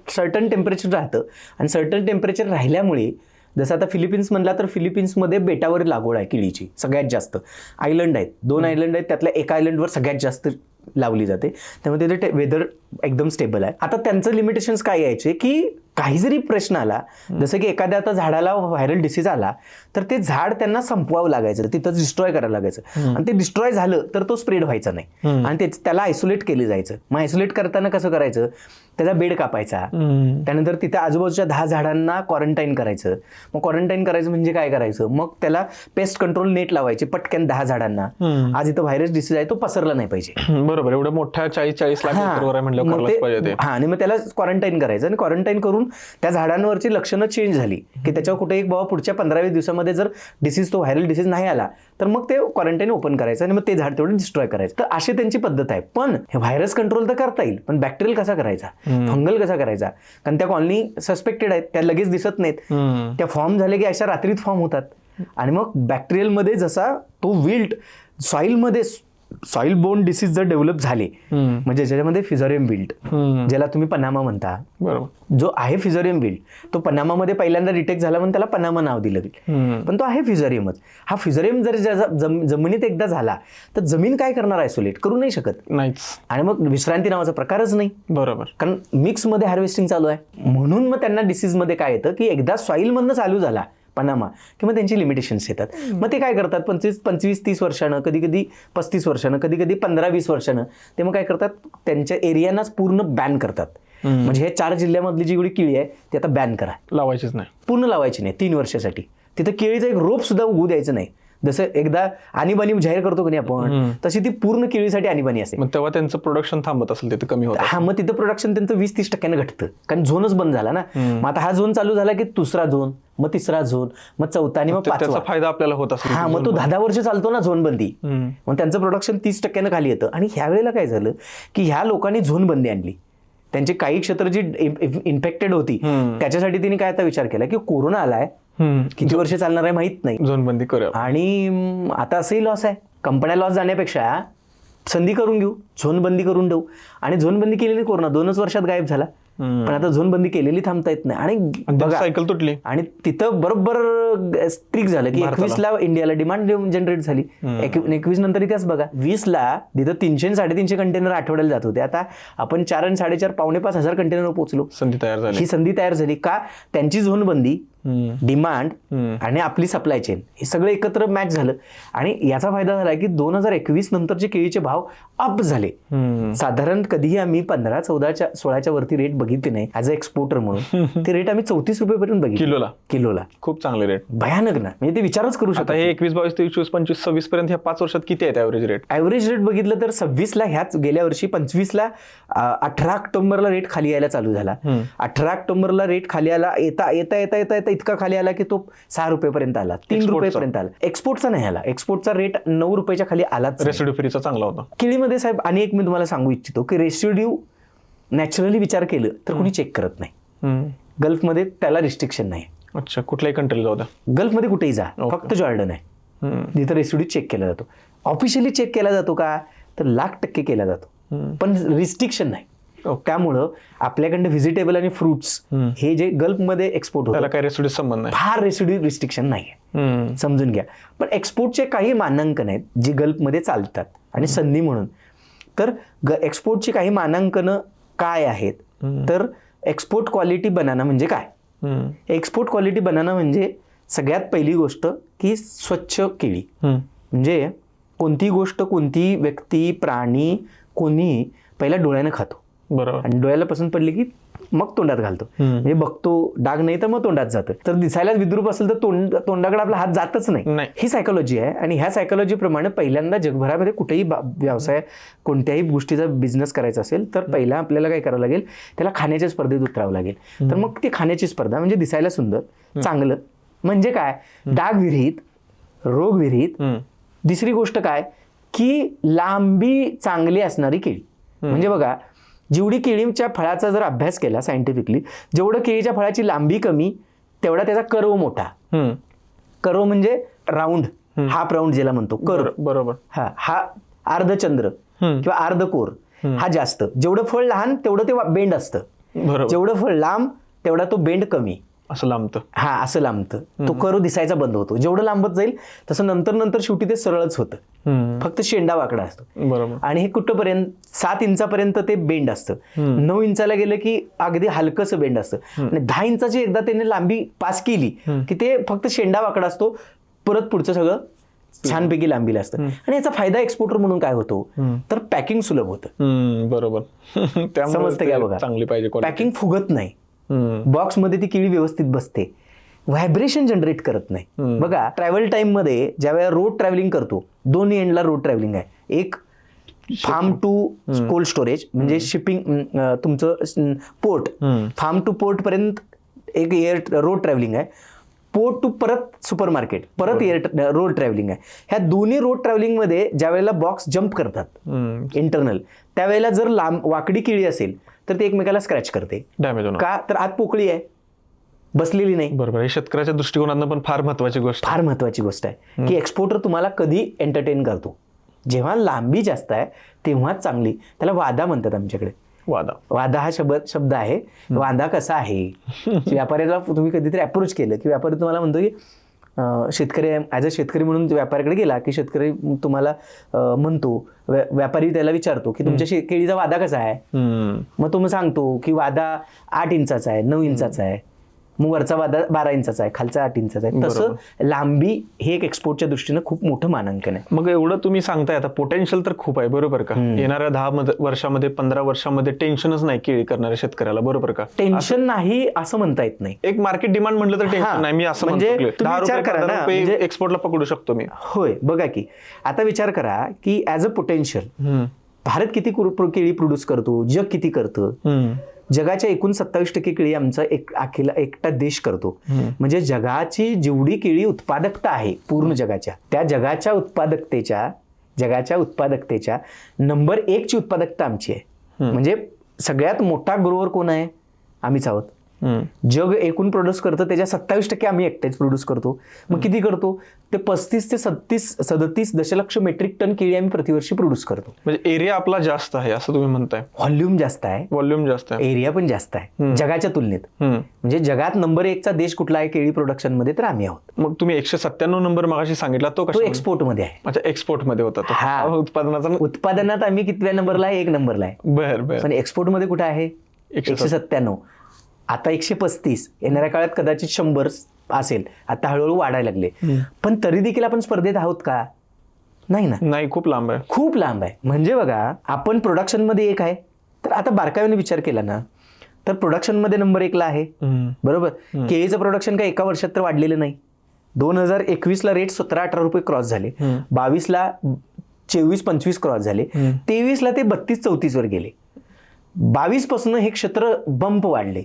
सर्टन टेम्परेचर राहतं. आणि सर्टन टेम्परेचर राहिल्यामुळे, जसं आता फिलिपिन्स म्हणला तर फिलिपिन्समध्ये बेटावर लागवड आहे केळीची सगळ्यात जास्त. आयलंड आहेत, 2 आयलंड आहेत, त्यातल्या एका आयलंडवर सगळ्यात जास्त लावली जाते. त्यामुळे तिथे वेदर एकदम स्टेबल आहे. आता त्यांचं लिमिटेशन्स काय यायचे की काही जरी प्रश्न आला, जसं की एखाद्या आता झाडाला व्हायरल डिसीज आला तर ते झाड त्यांना संपवावं लागायचं, तिथं डिस्ट्रॉय करायला लागायचं. आणि ते डिस्ट्रॉय झालं तर तो स्प्रेड व्हायचा नाही. आणि त्याला आयसोलेट केलं जायचं. मग आयसोलेट करताना कसं करायचं, त्याचा बेड कापायचा, त्यानंतर तिथे आजूबाजूच्या 10 झाडांना क्वारंटाईन करायचं. मग क्वारंटाईन करायचं म्हणजे काय करायचं, मग त्याला पेस्ट कंट्रोल नेट लावायचे पटकन 10 झाडांना. आज इथं व्हायरस डिसीज आहे तो पसरला नाही पाहिजे. बरोबर, एवढं मोठ्या 40 लाख एकरवर आहे म्हणलं करायलाच पाहिजे ते. हा, आणि मग त्याला क्वारंटाईन करायचं. आणि क्वारंटाईन करून त्या झाडांवरची लक्षणं चेंज झाली की त्याच्यावर कुठे एक बाबा पुढच्या 15-20 दिवसामध्ये जर डिसीज, तो व्हायरल डिसीज नाही आला तर मग ते क्वारंटाईन ओपन करायचं आणि मग ते झाड तेवढं डिस्ट्रॉय करायचं. तर अशी त्यांची पद्धत आहे. पण हे व्हायरस कंट्रोल तर करता येईल, पण बॅक्टेरियल कसा करायचा, फंगल कसा करायचा, कारण त्या कॉलनी सस्पेक्टेड आहेत, त्या लगेच दिसत नाहीत. त्या फॉर्म झाले की अशा रात्रीत फॉर्म होतात. आणि मग बॅक्टेरियल मध्ये जसा तो विल्ट सॉइलमध्ये, सॉइल बोर्न डिसीज जर डेव्हलप झाले, म्हणजे ज्याच्यामध्ये फिझोरियम विल्ट, ज्याला तुम्ही पनामा म्हणता, जो आहे फिझोरियम विल्ट, तो पनामामध्ये पहिल्यांदा डिटेक्ट झाला म्हणून त्याला पनामा नाव दिलं गेलं. पण तो आहे फिझोरियमच. हा फिझोरियम जर जमिनीत एकदा झाला तर जमीन काय करणार, आयसोलेट करू नाही शकत. नाहीच. आणि मग विश्रांती नावाचा प्रकारच नाही. बरोबर, कारण मिक्स मध्ये हार्वेस्टिंग चालू आहे. म्हणून मग त्यांना डिसीज मध्ये काय येतं की एकदा सॉइल मधनं चालू झाला पनामा किंवा त्यांची लिमिटेशन्स येतात. मग ते काय करतात, 25-30 वर्षानं, कधी कधी 35 वर्षानं, कधी कधी 15-20 वर्षानं ते मग काय करतात, त्यांच्या एरियानाच पूर्ण बॅन करतात. म्हणजे हे 4 जिल्ह्यामधली जी एवढी केळी आहे ती आता बॅन करा, लावायचीच नाही, पूर्ण लावायची नाही 3 वर्षासाठी. तिथं केळीचं एक रोप सुद्धा उगू द्यायचं नाही. जसं एकदा आणीबाणी जाहीर करतो की नाही आपण, तशी ती पूर्ण केळीसाठी आणीबाणी असते. मग तेव्हा त्यांचं प्रोडक्शन थांबत असेल, तिथे कमी होतं. हा, मग तिथं प्रोडक्शन त्यांचं 20-30% घटतं, कारण झोनच बंद झाला ना. मग आता हा झोन चालू झाला की दुसरा झोन, मग तिसरा झोन, मग चौथा आणि मग 5वा. त्याचा फायदा आपल्याला होत असेल. हा, मग तो 10 वर्ष चालतो ना झोन बंदी, मग त्यांचं प्रोडक्शन 30% खाली येतं. आणि ह्या वेळेला काय झालं की ह्या लोकांनी झोन बंदी आणली. त्यांची काही क्षेत्र जी इन्फेक्टेड होती त्याच्यासाठी त्यांनी काय आता विचार केला की कोरोना आलाय, किती वर्ष चालणार आहे माहित नाही, झोनबंदी करूया. आणि आता असंही लॉस आहे, कंपन्या लॉस जाण्यापेक्षा संधी करून घेऊ, झोनबंदी करून देऊ. आणि झोनबंदी केलेली कोरोना 2च वर्षात गायब झाला. पण आता झोनबंदी केलेली थांबता येत नाही. आणि बघा, सायकल तुटली. आणि तिथं बरोबर स्ट्रिक झालं की 21ला इंडियाला डिमांड जनरेट झाली. 21 नंतर इतिहास बघा, 20ला तिथं 300-350 कंटेनर आठवड्याला जात होते. आता आपण 4 आणि 4.5 पावणे 5 हजार कंटेनर पोहोचलो. संधी तयार झाली. ही संधी तयार झाली का, त्यांची झोनबंदी डिमांड आणि आपली सप्लाय चेन हे सगळं एकत्र मॅच झालं आणि याचा फायदा झाला की 2021 नंतरचे केळीचे भाव अप झाले. साधारण कधीही आम्ही 15, 14, 16च्या वरती रेट बघितले नाही ऍज अ एक्सपोर्टर म्हणून. ते रेट आम्ही 34 रुपयेपर्यंत बघितले किलोला. खूप चांगले रेट, भयानक ना, म्हणजे ते विचारच करू शकता. हे 21, 22, 23, 24, 25, 26 पर्यंत ह्या 5 वर्षात किती आहेत ऍव्हरेज रेट? ऍव्हरेज रेट बघितलं तर 26ला ह्याच गेल्या वर्षी 25ला 18 ऑक्टोबरला रेट खाली यायला चालू झाला. 18 ऑक्टोबरला रेट खाली आला, येता येता येता येता येता इतका खाली आला की तो 6 रुपयेपर्यंत आला, 3 रुपयेपर्यंत आला. एक्सपोर्टचा नाही आला, एक्सपोर्टचा रेट 9 रुपयाच्या खाली आलाच. रेसिड्यू फ्रीचा चांगला होता. केळीमध्ये साहेब आणि एक मी तुम्हाला सांगू इच्छितो की रेसिड्यू नॅचरली विचार केलं तर कोणी चेक करत नाही. गल्फमध्ये त्याला रिस्ट्रिक्शन नाही. अच्छा, कुठल्याही कंट्रीला जाऊ द्या, गल्फमध्ये कुठेही जा, फक्त जॉर्डन आहे जिथं रेसिड्यू चेक केला जातो. ऑफिशियली चेक केला जातो का तर 1,00,000% केला जातो, पण रिस्ट्रिक्शन नाही. त्यामुळं आपल्याकडे व्हेजिटेबल आणि फ्रुट्स हे जे गल्फमध्ये एक्सपोर्ट होतं त्याला काही रेसिड्यू संबंध नाही, फार रेसिड्यू रिस्ट्रिक्शन नाहीये, समजून घ्या. पण एक्सपोर्टचे काही मानांकन आहेत जी गल्फमध्ये चालतात आणि संधी म्हणून. तर एक्सपोर्टची काही मानांकन काय आहेत तर एक्सपोर्ट क्वालिटी बनाना म्हणजे काय? एक्सपोर्ट क्वालिटी बनाना म्हणजे सगळ्यात पहिली गोष्ट की स्वच्छ केळी. म्हणजे कोणती गोष्ट, कोणती व्यक्ती, प्राणी, कोणी पहिला डोळ्यानं खातो, बरोबर, आणि डोळ्याला पसंत पडली की मग तोंडात घालतो. म्हणजे बघतो, डाग नाही तर मग तोंडात जातं. तर दिसायलाच विद्रूप असेल तर तोंडाकडे आपला हात जातच नाही. ही सायकोलॉजी आहे आणि ह्या सायकोलॉजी प्रमाणे पहिल्यांदा जगभरामध्ये कुठेही व्यवसाय, कोणत्याही गोष्टीचा बिझनेस करायचा असेल तर पहिला आपल्याला काय करावं लागेल, त्याला खाण्याच्या स्पर्धेत उतरावं लागेल. तर मग ती खाण्याची स्पर्धा म्हणजे दिसायला सुंदर, चांगलं म्हणजे काय, डाग विरहित, रोग विरहित. दुसरी गोष्ट काय की लांबी चांगली असणारी केळी. म्हणजे बघा, जेवढी केळीच्या फळाचा जर अभ्यास केला सायंटिफिकली, जेवढं केळीच्या फळाची लांबी कमी तेवढा त्याचा कर्व मोठा. कर्व म्हणजे राऊंड, हाफ राऊंड ज्याला म्हणतो कर्व, बरोबर. हा अर्धचंद्र किंवा अर्धकोर हा जास्त. जेवढं फळ लहान तेवढं ते बेंड असतं, जेवढं फळ लांब तेवढा तो बेंड कमी, असं लांबतं. असं लांबतं, तो कर्व दिसायचा बंद होतो. जेवढं लांबत जाईल तसं नंतर नंतर शेवटी ते सरळच होतं, फक्त शेंडा वाकडा असतो. बरोबर. आणि हे कुठपर्यंत 7 इंचापर्यंत ते बेंड असतं. 9 इंचाला गेलं की अगदी हलकंसं बेंड असतं. आणि 10 इंचाची एकदा त्याने लांबी पास केली की ते फक्त शेंडा वाकडा असतो, परत पुढचं सगळं छानपैकी लांबीला असतं. आणि याचा फायदा एक्सपोर्टर म्हणून काय होतो तर पॅकिंग सुलभ होतं. बरोबर, समजतं का? बघा, चांगली पाहिजे, पॅकिंग फुगत नाही, बॉक्समध्ये ती केळी व्यवस्थित बसते, व्हायब्रेशन जनरेट करत नाही. बघा, ट्रॅव्हल टाइम मध्ये ज्यावेळेला रोड ट्रॅव्हलिंग करतो, दोन्ही एंडला रोड ट्रॅव्हलिंग आहे. एक फार्म टू कोल्ड स्टोरेज म्हणजे शिपिंग, तुमचं पोर्ट, फार्म टू पोर्ट पर्यंत एक रोड ट्रॅव्हलिंग आहे. पोर्ट टू परत सुपर मार्केट, परत रोड ट्रॅव्हलिंग आहे. ह्या दोन्ही रोड ट्रॅव्हलिंग मध्ये ज्या वेळेला बॉक्स जम्प करतात इंटरनल, त्यावेळेला जर लांब वाकडी केळी असेल तर ते एकमेकाला स्क्रॅच करते, डॅमेज होणार का तर आत पोकळी आहे, बसलेली नाही. बरोबर. शेतकऱ्याच्या दृष्टिकोनातून पण फार महत्वाची गोष्ट आहे की एक्सपोर्टर तुम्हाला कधी एंटरटेन करतो, जेव्हा लांबी जास्त आहे तेव्हाच चांगली. त्याला वादा म्हणतात आमच्याकडे. वादा हा शब्द आहे. वादा कसा आहे, व्यापाऱ्याला तुम्ही कधीतरी अप्रोच केलं की व्यापारी तुम्हाला म्हणतो की शेतकरी, ॲज अ शेतकरी म्हणून व्यापाऱ्याकडे गेला की शेतकरी तुम्हाला म्हणतो, व्यापारी त्याला विचारतो की तुमच्या केळीचा वादा कसा आहे. मग तो मग सांगतो की वादा 8 इंचाचा आहे, 9 इंचाचा आहे, मग वरचा वादा 12 इंचाचा आहे, खालचा 8 इंचाचा आहे. तसं लांबी हे एक एक्सपोर्टच्या दृष्टीनं खूप मोठं मानांकन आहे. मग एवढं तुम्ही सांगताय, आता पोटेन्शियल तर खूप आहे, बरोबर का? येणाऱ्या 10 वर्षामध्ये 15 वर्षामध्ये टेन्शनच नाही केळी करणाऱ्या शेतकऱ्याला, बरोबर का? टेन्शन नाही असं म्हणता येत नाही. एक मार्केट डिमांड म्हटलं तर टेन्शन नाही. मी असं म्हणजे विचार करा ना, म्हणजे एक्सपोर्टला पकडू शकतो मी. होय, बघा की आता विचार करा की ऍज अ पोटेन्शियल भारत किती केळी प्रोड्यूस करतो, जग किती करतं. जगाच्या एकूण 27% केळी आमचा एकटा देश करतो. म्हणजे जगाची जेवढी केळी उत्पादकता आहे पूर्ण जगाच्या, त्या जगाच्या उत्पादकतेच्या नंबर 1 ची उत्पादकता आमची आहे. म्हणजे सगळ्यात मोठा ग्रोवर कोण आहे? आम्हीच आहोत. जग एकूण प्रोड्यूस करतं त्याच्या 27% आम्ही एकटेच प्रोड्यूस करतो. मग किती करतो ते 35 ते 37 दशलक्ष मेट्रिक टन केळी आम्ही प्रतिवर्षी प्रोड्यूस करतो. म्हणजे एरिया आपला जास्त आहे असं तुम्ही म्हणताय. व्हॉल्यूम जास्त आहे, एरिया पण जास्त आहे जगाच्या तुलनेत. म्हणजे जगात नंबर 1 चा देश कुठला आहे केळी प्रोडक्शन मध्ये तर आम्ही आहोत. मग तुम्ही 197 नंबर मगाशी सांगितला तो एक्सपोर्ट मध्ये आहे. अच्छा, एक्सपोर्ट मध्ये होता तो. हा, उत्पादनात आम्ही कितव्या नंबरला आहे? 1 नंबरला आहे. बरं. पण एक्सपोर्ट मध्ये कुठे आहे? 197. आता 135, येणाऱ्या काळात कदाचित 100 असेल. आता हळूहळू वाढायला लागले. पण तरी देखील आपण स्पर्धेत आहोत का? नाही ना. नाही, खूप लांब आहे. खूप लांब आहे. म्हणजे बघा, आपण प्रोडक्शनमध्ये एक आहे, तर आता बारकाईने विचार केला ना तर प्रोडक्शनमध्ये नंबर 1ला आहे. बरोबर. केळीचं प्रोडक्शन काय एका वर्षात तर वाढलेलं नाही. 2021ला रेट 17-18 रुपये क्रॉस झाले, 22ला 24-25 क्रॉस झाले, 23ला ते 32-34 वर गेले. 22 पासून हे क्षेत्र बंप वाढले,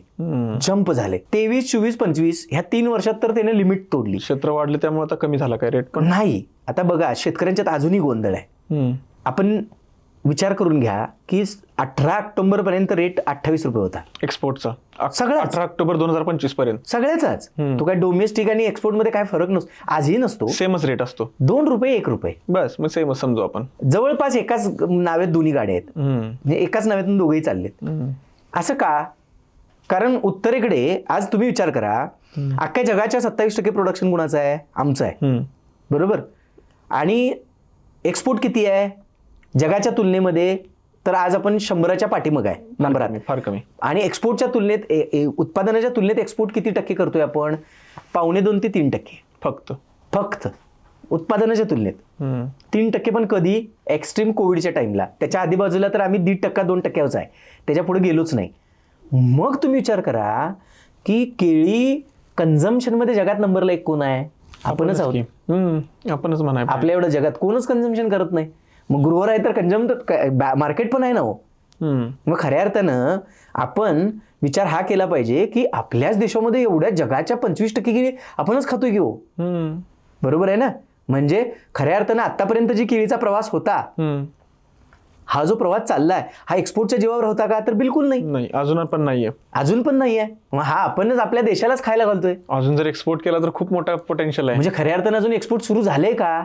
जंप झाले. 23, 24, 25 ह्या 3 वर्षात तर त्याने लिमिट तोडली. क्षेत्र वाढले त्यामुळे आता कमी झाला काय रेट? पण नाही. आता बघा, शेतकऱ्यांच्यात अजूनही गोंधळ आहे. आपण विचार करून घ्या की 18 ऑक्टोबर पर्यंत रेट 28 रुपये होता एक्सपोर्टचा. सगळ्याच. 18 ऑक्टोबर 2025 पर्यंत सगळ्याचाच. तो काय डोमेस्टिक आणि एक्सपोर्ट मध्ये काय फरक नसतो, आजही नसतो. सेमच रेट असतो. 2 रुपये 1 रुपये बस, मग सेमच समजू आपण. जवळपास एकाच नावेत दोन्ही गाड्या आहेत, म्हणजे एकाच नावेतून दोघेही चाललेत. असं का? कारण उत्तरेकडे आज तुम्ही विचार करा, अख्ख्या जगाच्या 27% प्रोडक्शन कुणाचं आहे? आमचं आहे. बरोबर. आणि एक्सपोर्ट किती आहे जगाच्या तुलनेमध्ये? तर आज आपण 100च्या पाठीमागे आहे नंबरात, फार कमी. आणि एक्सपोर्टच्या तुलनेत, उत्पादनाच्या तुलनेत एक्सपोर्ट किती टक्के करतोय आपण? 2.25 ते 3% फक्त उत्पादनाच्या तुलनेत. 3% पण कधी? एक्स्ट्रीम कोविडच्या टाइमला. त्याच्या आधी बाजूला तर आम्ही 1.5% 2%च आहे, त्याच्या पुढे गेलोच नाही. मग तुम्ही विचार करा की केळी कन्झम्पशनमध्ये जगात नंबरला 1 कोण आहे? आपणच आहोत. आपणच म्हणाय. आपल्या एवढं जगात कोणच कन्झम्पशन करत नाही. मग गृह आहे तर कंझ्युम मार्केट पण आहे ना हो. मग खऱ्या अर्थानं आपण विचार हा केला पाहिजे की आपल्याच देशामध्ये एवढ्या जगाच्या 25% केळी आपणच खातोय की हो. बरोबर आहे ना. म्हणजे खऱ्या अर्थानं आतापर्यंत जी केळीचा प्रवास होता, हा जो प्रवास चाललाय हा एक्सपोर्टच्या जीवावर होता का? तर बिलकुल नाही. अजून पण नाहीये. अजून पण नाहीये. मग हा आपणच आपल्या देशालाच खायला घालतोय. अजून जर एक्सपोर्ट केला तर खूप मोठा पोटेन्शियल आहे. म्हणजे खऱ्या अर्थानं अजून एक्सपोर्ट सुरू झाले का?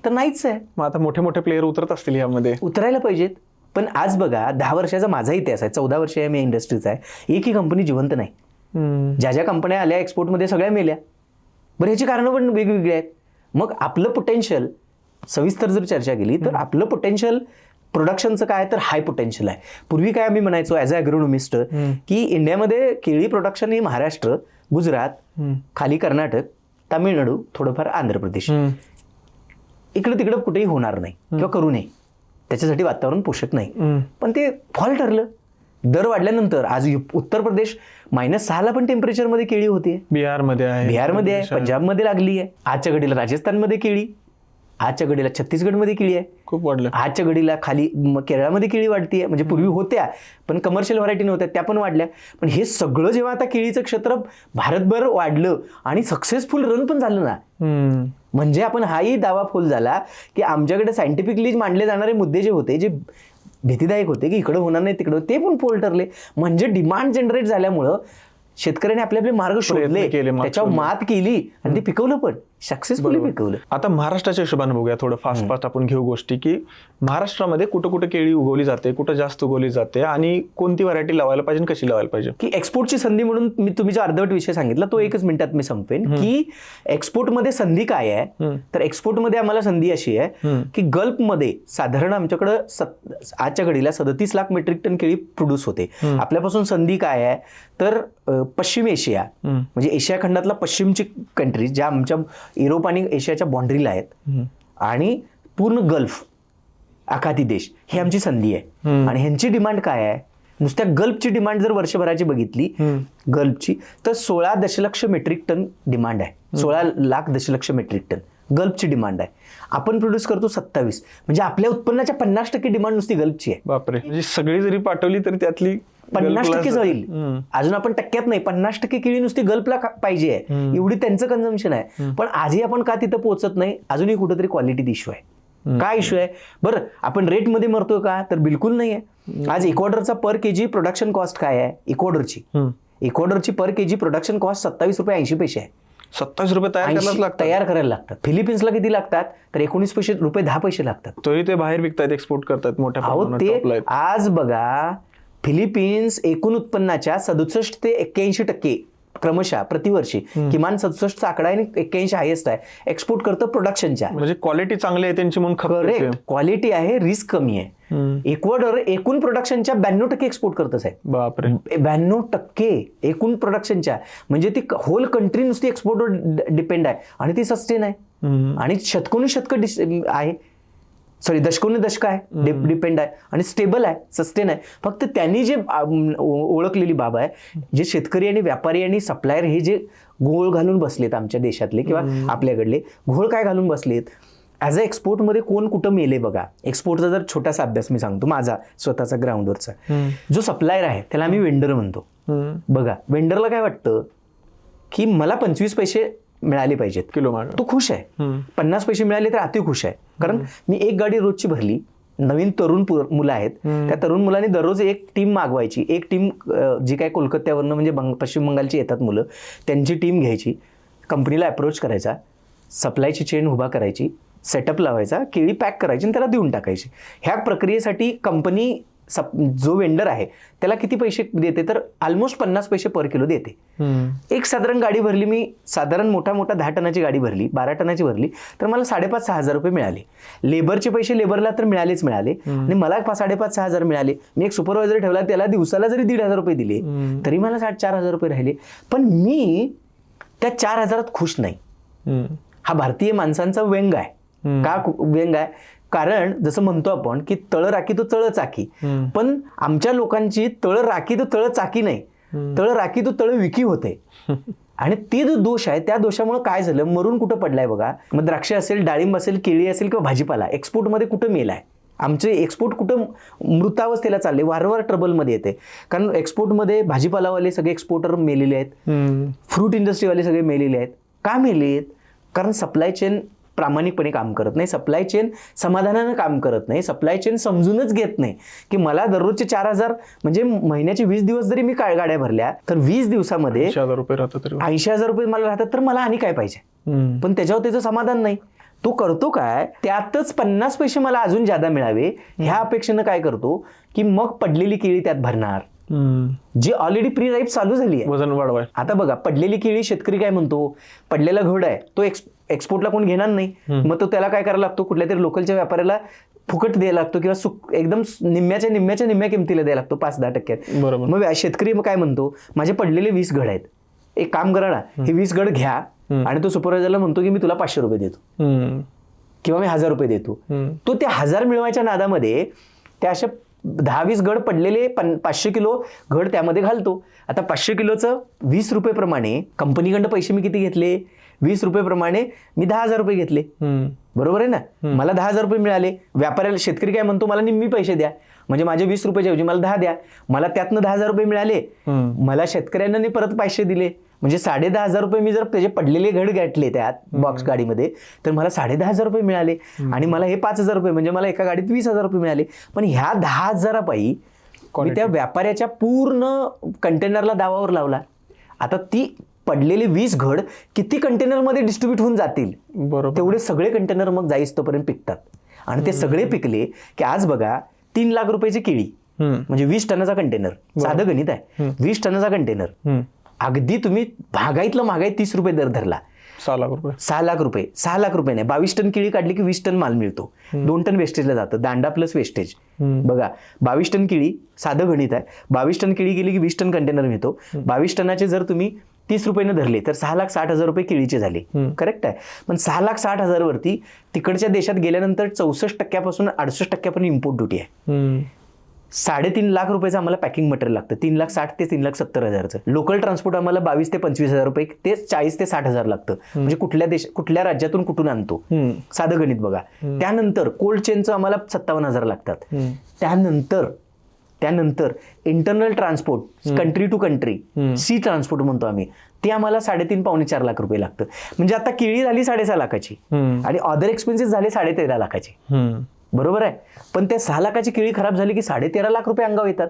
तर नाहीच आहे. मग आता मोठे मोठे प्लेयर उतरत असतील यामध्ये. उतरायला पाहिजेत. पण आज बघा, 10 वर्षाचा माझा इतिहास आहे, 14 वर्ष मी इंडस्ट्रीचा आहे, एकही कंपनी जिवंत नाही. ज्या ज्या कंपन्या आल्या एक्सपोर्टमध्ये सगळ्या मेल्या. बरं, ह्याची कारणं पण वेगवेगळी आहेत. मग आपलं पोटेन्शियल सविस्तर जर चर्चा केली तर आपलं पोटेन्शियल प्रोडक्शनचं काय तर हाय पोटेन्शियल आहे. पूर्वी काय आम्ही म्हणायचो ॲज अ ॲग्रोनॉमिस्ट की इंडियामध्ये केळी प्रोडक्शन ही महाराष्ट्र, गुजरात, खाली कर्नाटक, तामिळनाडू, थोडंफार आंध्र प्रदेश, इकडं तिकडं कुठेही होणार नाही किंवा करू नये, त्याच्यासाठी वातावरण पोषक नाही. पण ते फॉल ठरलं. दर वाढल्यानंतर आज उत्तर प्रदेश -6ला पण टेम्परेचरमध्ये केळी होते. बिहारमध्ये आहे, पंजाबमध्ये लागली आहे. आजच्या घडीला राजस्थानमध्ये केळी, आजच्या घडीला छत्तीसगडमध्ये केळी आहे. खूप वाढलं. आजच्या घडीला खाली केरळमध्ये केळी वाढतीये. म्हणजे पूर्वी होत्या पण कमर्शियल व्हरायटी नव्हत्या, त्या पण वाढल्या. पण हे सगळं जेव्हा आता केळीचं क्षेत्र भारतभर वाढलं आणि सक्सेसफुल रन पण झालं ना, म्हणजे आपण हाही दावा फुल झाला की आमच्याकडे सायंटिफिकली मांडले जाणारे मुद्दे जे होते, जे भीतीदायक होते की इकडं होणार नाही तिकडं, ते पण पोल ठरले. म्हणजे डिमांड जनरेट झाल्यामुळं शेतकऱ्यांनी आपले आपले मार्ग शोधले, त्याच्यावर मात केली आणि ते पिकवलं पण सक्सेसफुली पिकवलं. आता महाराष्ट्राच्या हिशोबाने बघूया थोडं फास्ट आपण घेऊ गोष्टी की महाराष्ट्रामध्ये कुठं कुठं केळी उगवली जाते, कुठं जास्त उगवली जाते आणि कोणती व्हरायटी लावायला पाहिजे, कशी लावायला पाहिजे. की एक्सपोर्टची संधी म्हणून मी तुम्ही जो अर्धवट विषय सांगितला तो 1 मिनिटात मी संपेन की एक्सपोर्टमध्ये संधी काय आहे. तर एक्सपोर्टमध्ये आम्हाला संधी अशी आहे की गल्फमध्ये साधारण आमच्याकडं आजच्या घडीला 37 लाख मेट्रिक टन केळी प्रोड्यूस होते. आपल्यापासून संधी काय आहे तर पश्चिम एशिया, म्हणजे एशिया खंडातला पश्चिमची कंट्रीज ज्या आमच्या युरोप आणि एशियाच्या बाउंड्रीला आहेत, आणि पूर्ण गल्फ आखाती देश, ही आमची संधी आहे. आणि ह्यांची डिमांड काय आहे? नुसत्या गल्फची डिमांड जर वर्षभराची बघितली गल्फची तर 16 दशलक्ष मेट्रिक टन डिमांड आहे. 16 लाख दशलक्ष मेट्रिक टन गल्फची डिमांड आहे. आपण प्रोड्यूस करतो 27, म्हणजे आपल्या उत्पन्नाच्या 50% डिमांड नुसती गल्फची आहे. बापरे. म्हणजे सगळी जरी पाठवली तरी त्यातली 50% जाईल. अजून आपण टक्क्यात नाही, 50% केळी नुसती गल्फला पाहिजे आहे, एवढी त्यांचं कन्झम्पशन आहे. पण आजही आपण का तिथं पोहोचत नाही? अजूनही कुठेतरी क्वालिटी इश्यू आहे. काय इश्यू आहे? बरं, आपण रेटमध्ये मरतोय का? तर बिलकुल नाही आहे. आज इक्वाडरचा पर केजी प्रोडक्शन कॉस्ट काय आहे? इक्वाडरची पर केजी प्रोडक्शन कॉस्ट 27 रुपये 80 पैसे आहे. 27 रुपये तयार करायला लागतात. फिलिपिन्सला किती लागतात? तर 19 रुपये 10 पैसे लागतात. तरी ते बाहेर विकतात, एक्सपोर्ट करतात मोठ्या प्रमाणात. आज बघा, फिलिपिन्स एकूण उत्पन्नाच्या 67 ते 81% क्रमशः प्रतिवर्षी, किमान 67 चा आकडा आहे, 81 हायेस्ट आहे, एक्सपोर्ट करतं प्रोडक्शनच्या. म्हणजे क्वालिटी चांगली आहे त्यांची म्हणून. करेक्ट, क्वालिटी आहे, रिस्क कमी आहे. इक्वाडोर एकूण प्रोडक्शनच्या 92% एक्सपोर्ट करतं साहेब. बापरे. 92% एकूण प्रोडक्शनच्या, म्हणजे ती होल कंट्री नुसती एक्सपोर्टवर डिपेंड आहे आणि ती सस्टेन आहे आणि शतकोनुशतक आहे, सॉरी दशकोनुदशक आहे, डिपेंड आहे आणि स्टेबल आहे, सस्टेन आहे. फक्त त्यांनी जे ओळखलेली बाब आहे, जे शेतकरी आणि व्यापारी आणि सप्लायर हे जे घोळ घालून बसलेत आमच्या देशातले किंवा आपल्याकडले, घोळ काय घालून बसलेत, ॲज अ एक्सपोर्टमध्ये कोण कुठं मेले बघा. एक्सपोर्टचा जर छोटासा अभ्यास मी सांगतो माझा स्वतःचा ग्राउंडवरचा. जो सप्लायर आहे त्याला आम्ही वेंडर म्हणतो. बघा, वेंडरला काय वाटतं की मला 25 पैसे मिळाले पाहिजेत किलो मागे, तो खुश आहे. 50 पैसे मिळाले तर अति खुश आहे, कारण मी एक गाडी रोजची भरली. नवीन तरुण मुलं आहेत, त्या तरुण मुलांनी दररोज एक टीम मागवायची. एक टीम जी काय कोलकात्यावरनं म्हणजे पश्चिम बंगालची येतात मुलं, त्यांची टीम घ्यायची, कंपनीला अप्रोच करायचा, सप्लायची चेन उभा करायची, सेटअप लावायचा, केळी पॅक करायची आणि त्याला देऊन टाकायची. ह्या प्रक्रियेसाठी कंपनी जो वेंडर आहे त्याला किती पैसे देते, तर ऑलमोस्ट 50 पैसे पर किलो देते. एक साधारण गाडी भरली मी, साधारण मोठा 10 टनाची गाडी भरली, 12 टनाची भरली, तर मला 5,500-6 हजार रुपये मिळाले. लेबरचे पैसे लेबरला तर मिळाले आणि मला 5,500-6 हजार मिळाले. मी एक सुपरवायझर ठेवला, त्याला दिवसाला जरी 1,500 रुपये दिले तरी मला 4,000 रुपये राहिले. पण मी त्या 4,000 खुश नाही. हा भारतीय माणसांचा व्यंग आहे. का व्यंग आहे? कारण जसं म्हणतो आपण की तळ राखी तो तळ चाकी, पण आमच्या लोकांची तळ राखी तो तळ चाकी नाही, तळ राखी तो तळ विकी होते. आणि ते जो दोष आहे, त्या दोषामुळे काय झालं, मरून कुठं पडलाय बघा. मग द्राक्ष असेल, डाळिंब असेल, केळी असेल किंवा भाजीपाला, एक्सपोर्टमध्ये कुठं मेलाय. आमचे एक्सपोर्ट कुठं मृतावस्थेला चालले, वारंवार ट्रबलमध्ये येते. कारण एक्सपोर्टमध्ये भाजीपालावाले सगळे एक्सपोर्टर मेलेले आहेत, फ्रूट इंडस्ट्रीवाले सगळे मेलेले आहेत. का मेलेत? कारण सप्लाय चेन प्रामाणिकपणे काम करत नाही, सप्लाय चेन समाधानानं काम करत नाही, सप्लाय चेन समजूनच घेत नाही की मला दररोजचे 4,000 म्हणजे महिन्याचे 20 दिवस जरी मी गाड्या भरल्या तर 20 दिवसामध्ये 80,000 रुपये राहतात, 80,000 रुपये मला राहतात, तर मला आणि काय पाहिजे. पण त्याच्यावर त्याचं समाधान नाही. तो करतो काय, त्यातच 50 पैसे मला अजून जादा मिळावे ह्या अपेक्षेनं काय करतो की मग पडलेली केळी त्यात भरणार, जी ऑलरेडी प्री राईप चालू झाली आहे, वजन वाढवाय. आता बघा, पडलेली केळी शेतकरी काय म्हणतो, पडलेला घड आहे तो एक्सपोर्टला कोण घेणार नाही, मग तो त्याला काय करायला लागतो, कुठल्या तरी लोकलच्या व्यापाऱ्याला फुकट द्यायला लागतो किंवा एकदम निम्म्या किमतीला द्यायला लागतो, 5-10 टक्क्यात. बरोबर. मग शेतकरी काय म्हणतो, माझे पडलेले 20 घड आहेत, एक काम करा ना, हे 20 घड घ्या, आणि तो सुपरवायझरला म्हणतो की मी तुला 500 रुपये देतो किंवा मी 1,000 रुपये देतो. तो त्या 1,000 मिळवायच्या नादामध्ये त्या अशा 10-20 घड पडलेले 500 किलो घड त्यामध्ये घालतो. आता 500 किलोचं 20 रुपये प्रमाणे कंपनीकडनं पैसे मी किती घेतले, 20 रुपये प्रमाणे मी 10,000 रुपये घेतले. बरोबर आहे ना. मला 10,000 रुपये मिळाले. व्यापाऱ्याला शेतकरी काय म्हणतो, मला निम्मी पैसे द्या, म्हणजे माझे 20 रुपयाच्या ऐवजी मला 10 द्या. मला त्यातनं 10,000 रुपये मिळाले. मला शेतकऱ्यांना परत पैसे दिले, म्हणजे 10,500 रुपये मी जर त्याचे पडलेले घड गाठले त्यात बॉक्स गाडीमध्ये, तर मला 10,500 रुपये मिळाले. आणि मला हे 5,000 रुपये म्हणजे मला एका गाडीत 20,000 रुपये मिळाले. पण ह्या 10,000 पायी मी त्या व्यापाऱ्याच्या पूर्ण कंटेनरला दावावर लावला. आता ती पडलेले 20 घड किती कंटेनरमध्ये डिस्ट्रीब्यूट होऊन जातील, तेवढे सगळे कंटेनर मग जाईस्तोपर्यंत पिकतात. आणि ते सगळे पिकले की आज बघा 3 लाख रुपयाची केळी, म्हणजे 20 टनाचा कंटेनर, साधं गणित आहे, 20 टनाचा कंटेनर. अगदी तुम्ही महागाईतला महागाई 30 रुपये दर धरला, 6 लाख रुपये, 6 लाख रुपये, 6 लाख रुपये नाही, 22 टन केळी काढली की 20 टन माल मिळतो. 2 टन वेस्टेजला जातं, दांडा प्लस वेस्टेज. बघा, 22 टन केळी, साधं गणित आहे, 22 टन केळी गेली की 20 टन कंटेनर मिळतो. 22 टनाचे जर तुम्ही 30 रुपयानं धरले तर 6,60,000 रुपये केळीचे झाले. करेक्ट आहे. पण 6,60,000 वरती तिकडच्या देशात गेल्यानंतर 64% 68% इम्पोर्ट ड्युटी आहे. 3.5 लाख रुपयाचं आम्हाला पॅकिंग मटेरियल लागतं, 3,60,000 ते 3,70,000. लोकल ट्रान्सपोर्ट आम्हाला 22 ते 25,000 रुपये, ते 40 ते 60,000 लागतं. म्हणजे कुठल्या राज्यातून कुठून आणतो, साधं गणित बघा. त्यानंतर कोल्ड चेनचं आम्हाला 57,000 लागतात. त्यानंतर internal transport, country to country, sea transport म्हणतो आम्ही, ते आम्हाला 3.5-4 लाख रुपये लागतं. म्हणजे आता केळी झाली 6.5 लाखाची आणि अदर एक्सपेन्सेस झाले 13.5 लाखाचे. बरोबर आहे. पण त्या 6 लाखाची केळी खराब झाली की 13.5 लाख रुपये अंगावर येतात.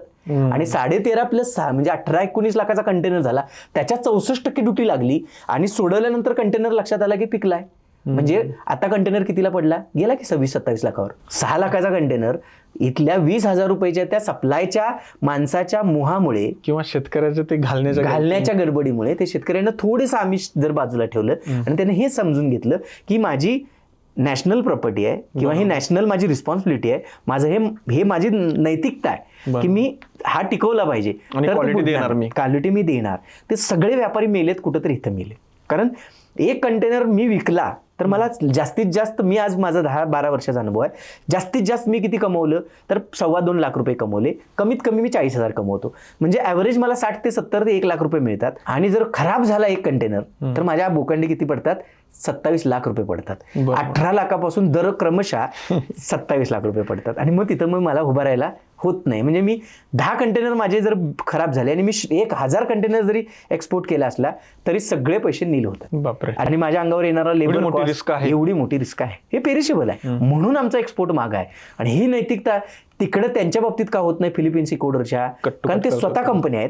आणि 13.5 प्लस 6 म्हणजे 18-19 लाखाचा कंटेनर झाला. त्याच्यात 64% ड्युटी लागली आणि सोडवल्यानंतर कंटेनर लक्षात आला की पिकलाय. म्हणजे आता कंटेनर कितीला पडला, गेला की 26-27 लाखावर. 6 लाखाचा कंटेनर इथल्या 20,000 रुपयाच्या त्या सप्लायच्या माणसाच्या मोहामुळे किंवा शेतकऱ्याचं ते घालण्याच्या गडबडीमुळे ते शेतकऱ्यांना थोडेसं आमिष जर बाजूला ठेवलं आणि त्याने हे समजून घेतलं की माझी नॅशनल प्रॉपर्टी आहे किंवा ही नॅशनल माझी रिस्पॉन्सिबिलिटी आहे, माझं हे माझी नैतिकता आहे की मी हा टिकवला पाहिजे, क्वालिटी मी देणार. ते सगळे व्यापारी मेलेत कुठंतरी, इथं मेले. कारण एक कंटेनर मी विकला तर मला जास्तीत जास्त, मी आज माझा 10-12 वर्षाचा अनुभव आहे, जास्तीत जास्त मी किती कमवलं तर 2.25 लाख रुपये कमवले. कमीत कमी मी 40,000 कमवतो. म्हणजे ॲव्हरेज मला 60 ते 70 ते 1 लाख रुपये मिळतात. आणि जर खराब झाला एक कंटेनर तर माझ्या बोकंडी किती पडतात, 27 लाख रुपये पडतात. 18 लाखापासून दर क्रमशः 27 लाख रुपये पडतात. आणि मग तिथं मला उभं राहायला होत नाही. म्हणजे मी 10 कंटेनर माझे जर खराब झाले आणि मी 1000 कंटेनर जरी एक्सपोर्ट केला असला तरी सगळे पैसे नील होतात. आणि माझ्या अंगावर येणारा लेबर कॉस्ट, एवढी मोठी रिस्क आहे, हे पेरिशेबल आहे. म्हणून आमचा एक्सपोर्ट माग आहे. आणि ही नैतिकता तिकडे त्यांच्या बाबतीत का होत नाही, फिलिपिन्स इकोडरच्या, कारण ते स्वतः कंपनी आहेत,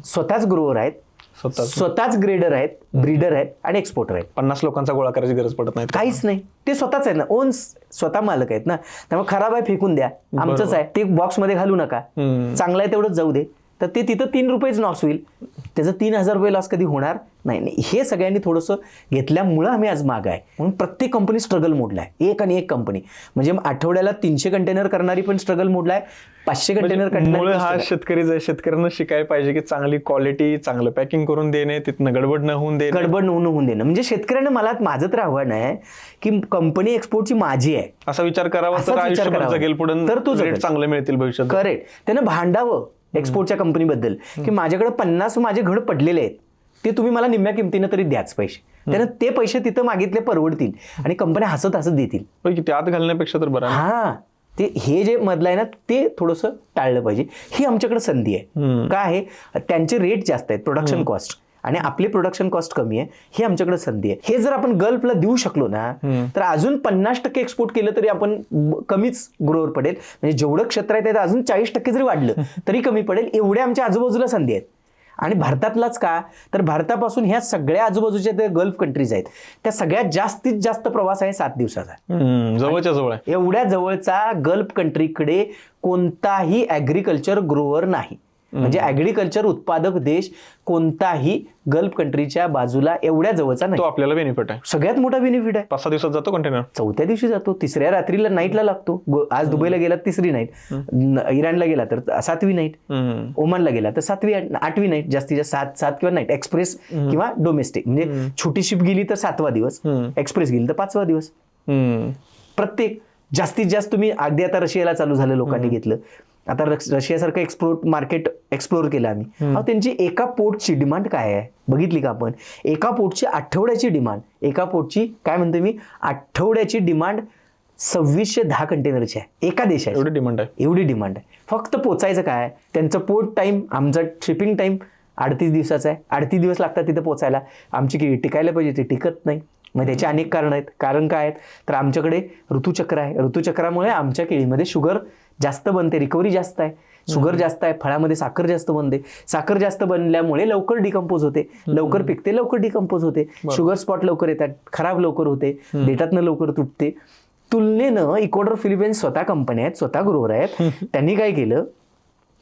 स्वतःच ग्रोअर आहेत, स्वतःच ग्रेडर आहेत, ब्रीडर आहेत आणि एक्सपोर्टर आहेत. 50 लोकांचा गोळा करायची गरज पडत नाही, काहीच नाही. ते स्वतःच आहेत ना, ओन्स स्वतः मालक आहेत ना. त्यामुळे खराब आहे फेकून द्या, आमचंच आहे, ते बॉक्समध्ये घालू नका, चांगलं आहे तेवढंच जाऊ दे. तर ते तिथं 3 रुपयेच लॉस होईल, त्याचं 3,000 रुपये लॉस कधी होणार नाही. हे सगळ्यांनी थोडंसं घेतल्यामुळं आम्ही आज माग आहे. म्हणून प्रत्येक कंपनी स्ट्रगल मोडला आहे, एक आणि एक कंपनी. म्हणजे आठवड्याला 300 कंटेनर करणारी पण स्ट्रगल मोडला आहे, 500 कंटेनर करणारी. हा शेतकरीच आहे. शेतकऱ्यांना शिकायला पाहिजे की चांगली क्वालिटी, चांगलं पॅकिंग करून देणे, तिथनं गडबड न होऊन देणं. म्हणजे शेतकऱ्यांना माझं तर आव्हान आहे की कंपनी एक्सपोर्टची माझी आहे असा विचार करावा, तर तो चांगले मिळतील भविष्यात. करेक्ट. त्यानं भांडावं एक्सपोर्टच्या कंपनीबद्दल की माझ्याकडे 50 माझे घड पडलेले आहेत, ते तुम्ही मला निम्म्या किमतीनं तरी द्याच पैसे. त्यानं ते पैसे तिथं मागितले परवडतील आणि कंपन्या हसत देतील. त्यात घालण्यापेक्षा तर बरं. हा, ते हे जे मधलं आहे ना ते थोडंसं टाळलं पाहिजे. ही आमच्याकडे संधी आहे. काय आहे, त्यांचे रेट जास्त आहेत, प्रोडक्शन कॉस्ट, आणि आपली प्रोडक्शन कॉस्ट कमी आहे. हे आमच्याकडे संधी आहे. हे जर आपण गल्फला देऊ शकलो ना तर अजून 50% एक्सपोर्ट केलं तरी आपण कमीच ग्रोअर पडेल. म्हणजे जेवढं क्षेत्र आहे त्यात अजून 40% जरी वाढलं तरी कमी पडेल. एवढ्या आमच्या आजूबाजूला संधी आहेत. आणि भारतातलाच का, तर भारतापासून ह्या सगळ्या आजूबाजूच्या त्या गल्फ कंट्रीज आहेत, त्या सगळ्यात जास्तीत जास्त प्रवास आहे 7 दिवसाचा. जवळच्या जवळ. एवढ्या जवळचा गल्फ कंट्रीकडे कोणताही ॲग्रिकल्चर ग्रोअर नाही. म्हणजे ॲग्रिकल्चर उत्पादक देश कोणताही गल्फ कंट्रीच्या बाजूला एवढ्या जवळचा नाही. तो आपल्याला बेनिफिट आहे, सगळ्यात मोठा बेनिफिट आहे. 5-6 दिवसात जातो कंटेनर, 4थ्या दिवशी जातो, 3ऱ्या रात्रीला नाईटला लागतो. आज दुबईला गेला 3री नाईट, इराणला गेला तर 7वी नाईट, ओमानला गेला तर 7वी-8वी नाईट, जास्तीत जास्त 7 किंवा नाईट. एक्सप्रेस किंवा डोमेस्टिक, म्हणजे छोटी शिप गेली तर 7वा दिवस, एक्सप्रेस गेली तर 5वा दिवस. प्रत्येक जास्तीत जास्त तुम्ही अगदी आता रशियाला चालू झालं, लोकांनी घेतलं. आता रशियासारखं एक्सपोर्ट मार्केट एक्सप्लोर केलं आम्ही. त्यांची एका पोर्टची डिमांड काय आहे बघितली का आपण? एका पोर्टची आठवड्याची डिमांड, एका पोर्टची काय म्हणतो मी, आठवड्याची डिमांड 2610 कंटेनरची आहे एका देशाची. एवढी डिमांड आहे. फक्त पोचायचं काय, त्यांचं पोर्ट टाइम, आमचा शिपिंग टाइम 38 दिवसाचा आहे. 38 दिवस लागतात तिथं पोचायला. आमची केळी टिकायला पाहिजे, ती टिकत नाही. मग त्याचे अनेक कारण आहेत. कारण काय आहेत तर आमच्याकडे ऋतुचक्र आहे. ऋतुचक्रामुळे आमच्या केळीमध्ये शुगर जास्त बनते, रिकव्हरी जास्त आहे, शुगर जास्त आहे, फळामध्ये साखर जास्त बनते. साखर जास्त बनल्यामुळे लवकर डिकम्पोज होते, लवकर पिकते, लवकर डिकम्पोज होते, शुगर स्पॉट लवकर येतात, खराब लवकर होते, देठातनं लवकर तुटते. तुलनेनं इक्वाडोर, फिलिपिन्स स्वतः कंपन्या आहेत, स्वतः ग्रोअर आहेत. त्यांनी काय केलं,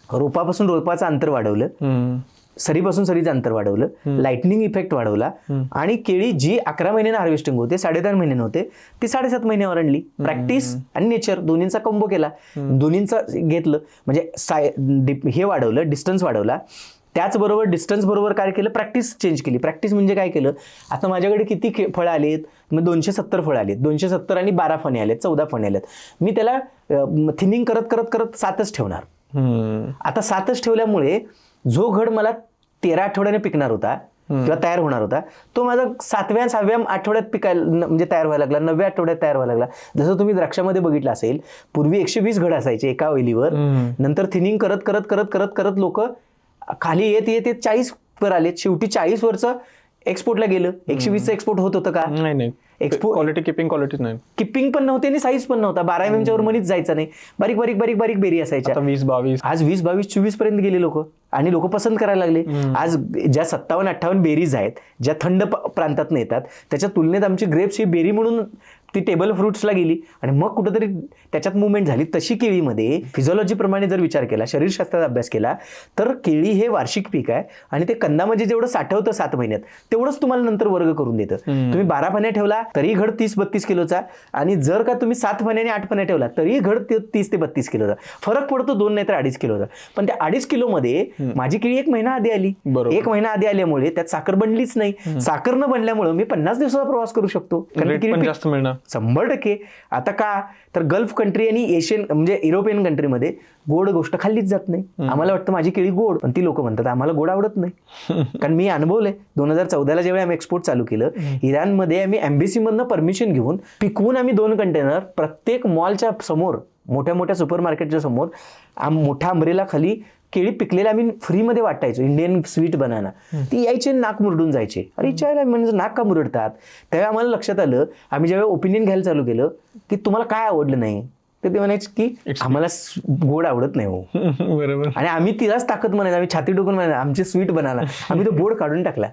रोपापासून रोपाचं अंतर वाढवलं, सरीपासून सरीचं अंतर वाढवलं, लाइटनिंग इफेक्ट वाढवला, आणि केळी जी 11 महिन्यानं हार्वेस्टिंग होते, 3.5 महिन्यानं होते, ती 7.5 महिन्यावर आणली. प्रॅक्टिस आणि नेचर दोन्हींचा कंबो केला, दोन्हींचं घेतलं. म्हणजे हे वाढवलं, डिस्टन्स वाढवला. त्याचबरोबर डिस्टन्स बरोबर काय केलं, प्रॅक्टिस चेंज केली. प्रॅक्टिस म्हणजे काय केलं, आता माझ्याकडे किती फळं आलेत, मग 270 फळं आलेत, 270 आणि 12 फणे आलेत, 14 फणे आलेत. मी त्याला थिनिंग करत करत करत 7च ठेवणार. आता 7च ठेवल्यामुळे जो घड मला 13 आठवड्याने पिकणार होता किंवा तयार होणार होता, तो माझा 7व्या-6व्या आठवड्यात पिकायला, म्हणजे तयार व्हायला लागला, 9व्या आठवड्यात तयार व्हायला लागला. जसं तुम्ही द्राक्षामध्ये बघितलं असेल, पूर्वी 120 घड असायचे एका वेलीवर. नंतर थिनिंग करत करत करत करत करत लोक खाली येत येत 40 वर आलेत. शेवटी 40 वरचं एक्सपोर्टला गेलं. 120चं एक्सपोर्ट होत होतं का? नाही. एक्सपोर्ट क्वालिटी, किपिंग पण नव्हते आणि साईज पण नव्हता. 12 mm वर मनीच जायचं नाही. बारीक बारीक बारीक बारीक बेरी असायच्या. 20-22, आज 20-22, 24 पर्यंत गेले लोक, आणि लोक पसंत करायला लागले. आज ज्या 57-58 बेरीज आहेत, ज्या थंड प्रांतात येतात, त्याच्या तुलनेत आमची ग्रेप्स ही बेरी म्हणून ती टेबल फ्रुट्सला गेली आणि मग कुठंतरी त्याच्यात मुवमेंट झाली. तशी केळीमध्ये फिजिओलॉजीप्रमाणे जर विचार केला, शरीरशास्त्राचा अभ्यास केला, तर केळी हे वार्षिक पीक आहे आणि ते कंदामध्ये जेवढं साठवतं 7 महिन्यात तेवढंच तुम्हाला नंतर वर्ग करून देतं. तुम्ही 12 फण्या ठेवला तरी घड 30-32 किलोचा, आणि जर का तुम्ही 7 फण्याने 8 फण्या ठेवला तरी घड 30 ते 32 किलोचा. फरक पडतो 2 नाही तर 2.5 किलोचा. पण त्या 2.5 किलोमध्ये माझी केळी 1 महिना आधी आली. 1 महिना आधी आल्यामुळे त्यात साखर बनलीच नाही. साखर न बनल्यामुळे मी 50 दिवसाचा प्रवास करू शकतो. पण जास्त मिळणार 100%. आता का तर गल्फ कंट्री आणि एशियन म्हणजे युरोपियन कंट्रीमध्ये गोड गोष्ट खाल्लीच जात नाही. आम्हाला वाटतं माझी केळी गोड, पण ती लोक म्हणतात आम्हाला गोड आवडत नाही. कारण मी अनुभवलंय 2014ला जेव्हा आम्ही एक्सपोर्ट चालू केलं, इराणमध्ये आम्ही एम्बेसी मधनं परमिशन घेऊन पिकवून आम्ही 2 कंटेनर प्रत्येक मॉलच्या समोर, मोठ्या मोठ्या सुपर मार्केटच्या समोर मोठ्या अंब्रेला खाली केळी पिकलेली आम्ही फ्रीमध्ये वाटायचो. Indian sweet banana. ती यायचे, नाक मुरडून जायचे. अरे इच्छा म्हणजे नाक का मुरडतात? तेव्हा आम्हाला लक्षात आलं, आम्ही जेव्हा ओपिनियन घ्यायला चालू केलं की तुम्हाला काय आवडलं नाही, तर ते म्हणायचे की आम्हाला गोड आवडत नाही हो. बरोबर. आणि आम्ही तिलाच ताकद म्हणायचं, आम्ही छाती टोकून म्हणायचं आमचे स्वीट बनाना. आम्ही तो बोर्ड काढून टाकला.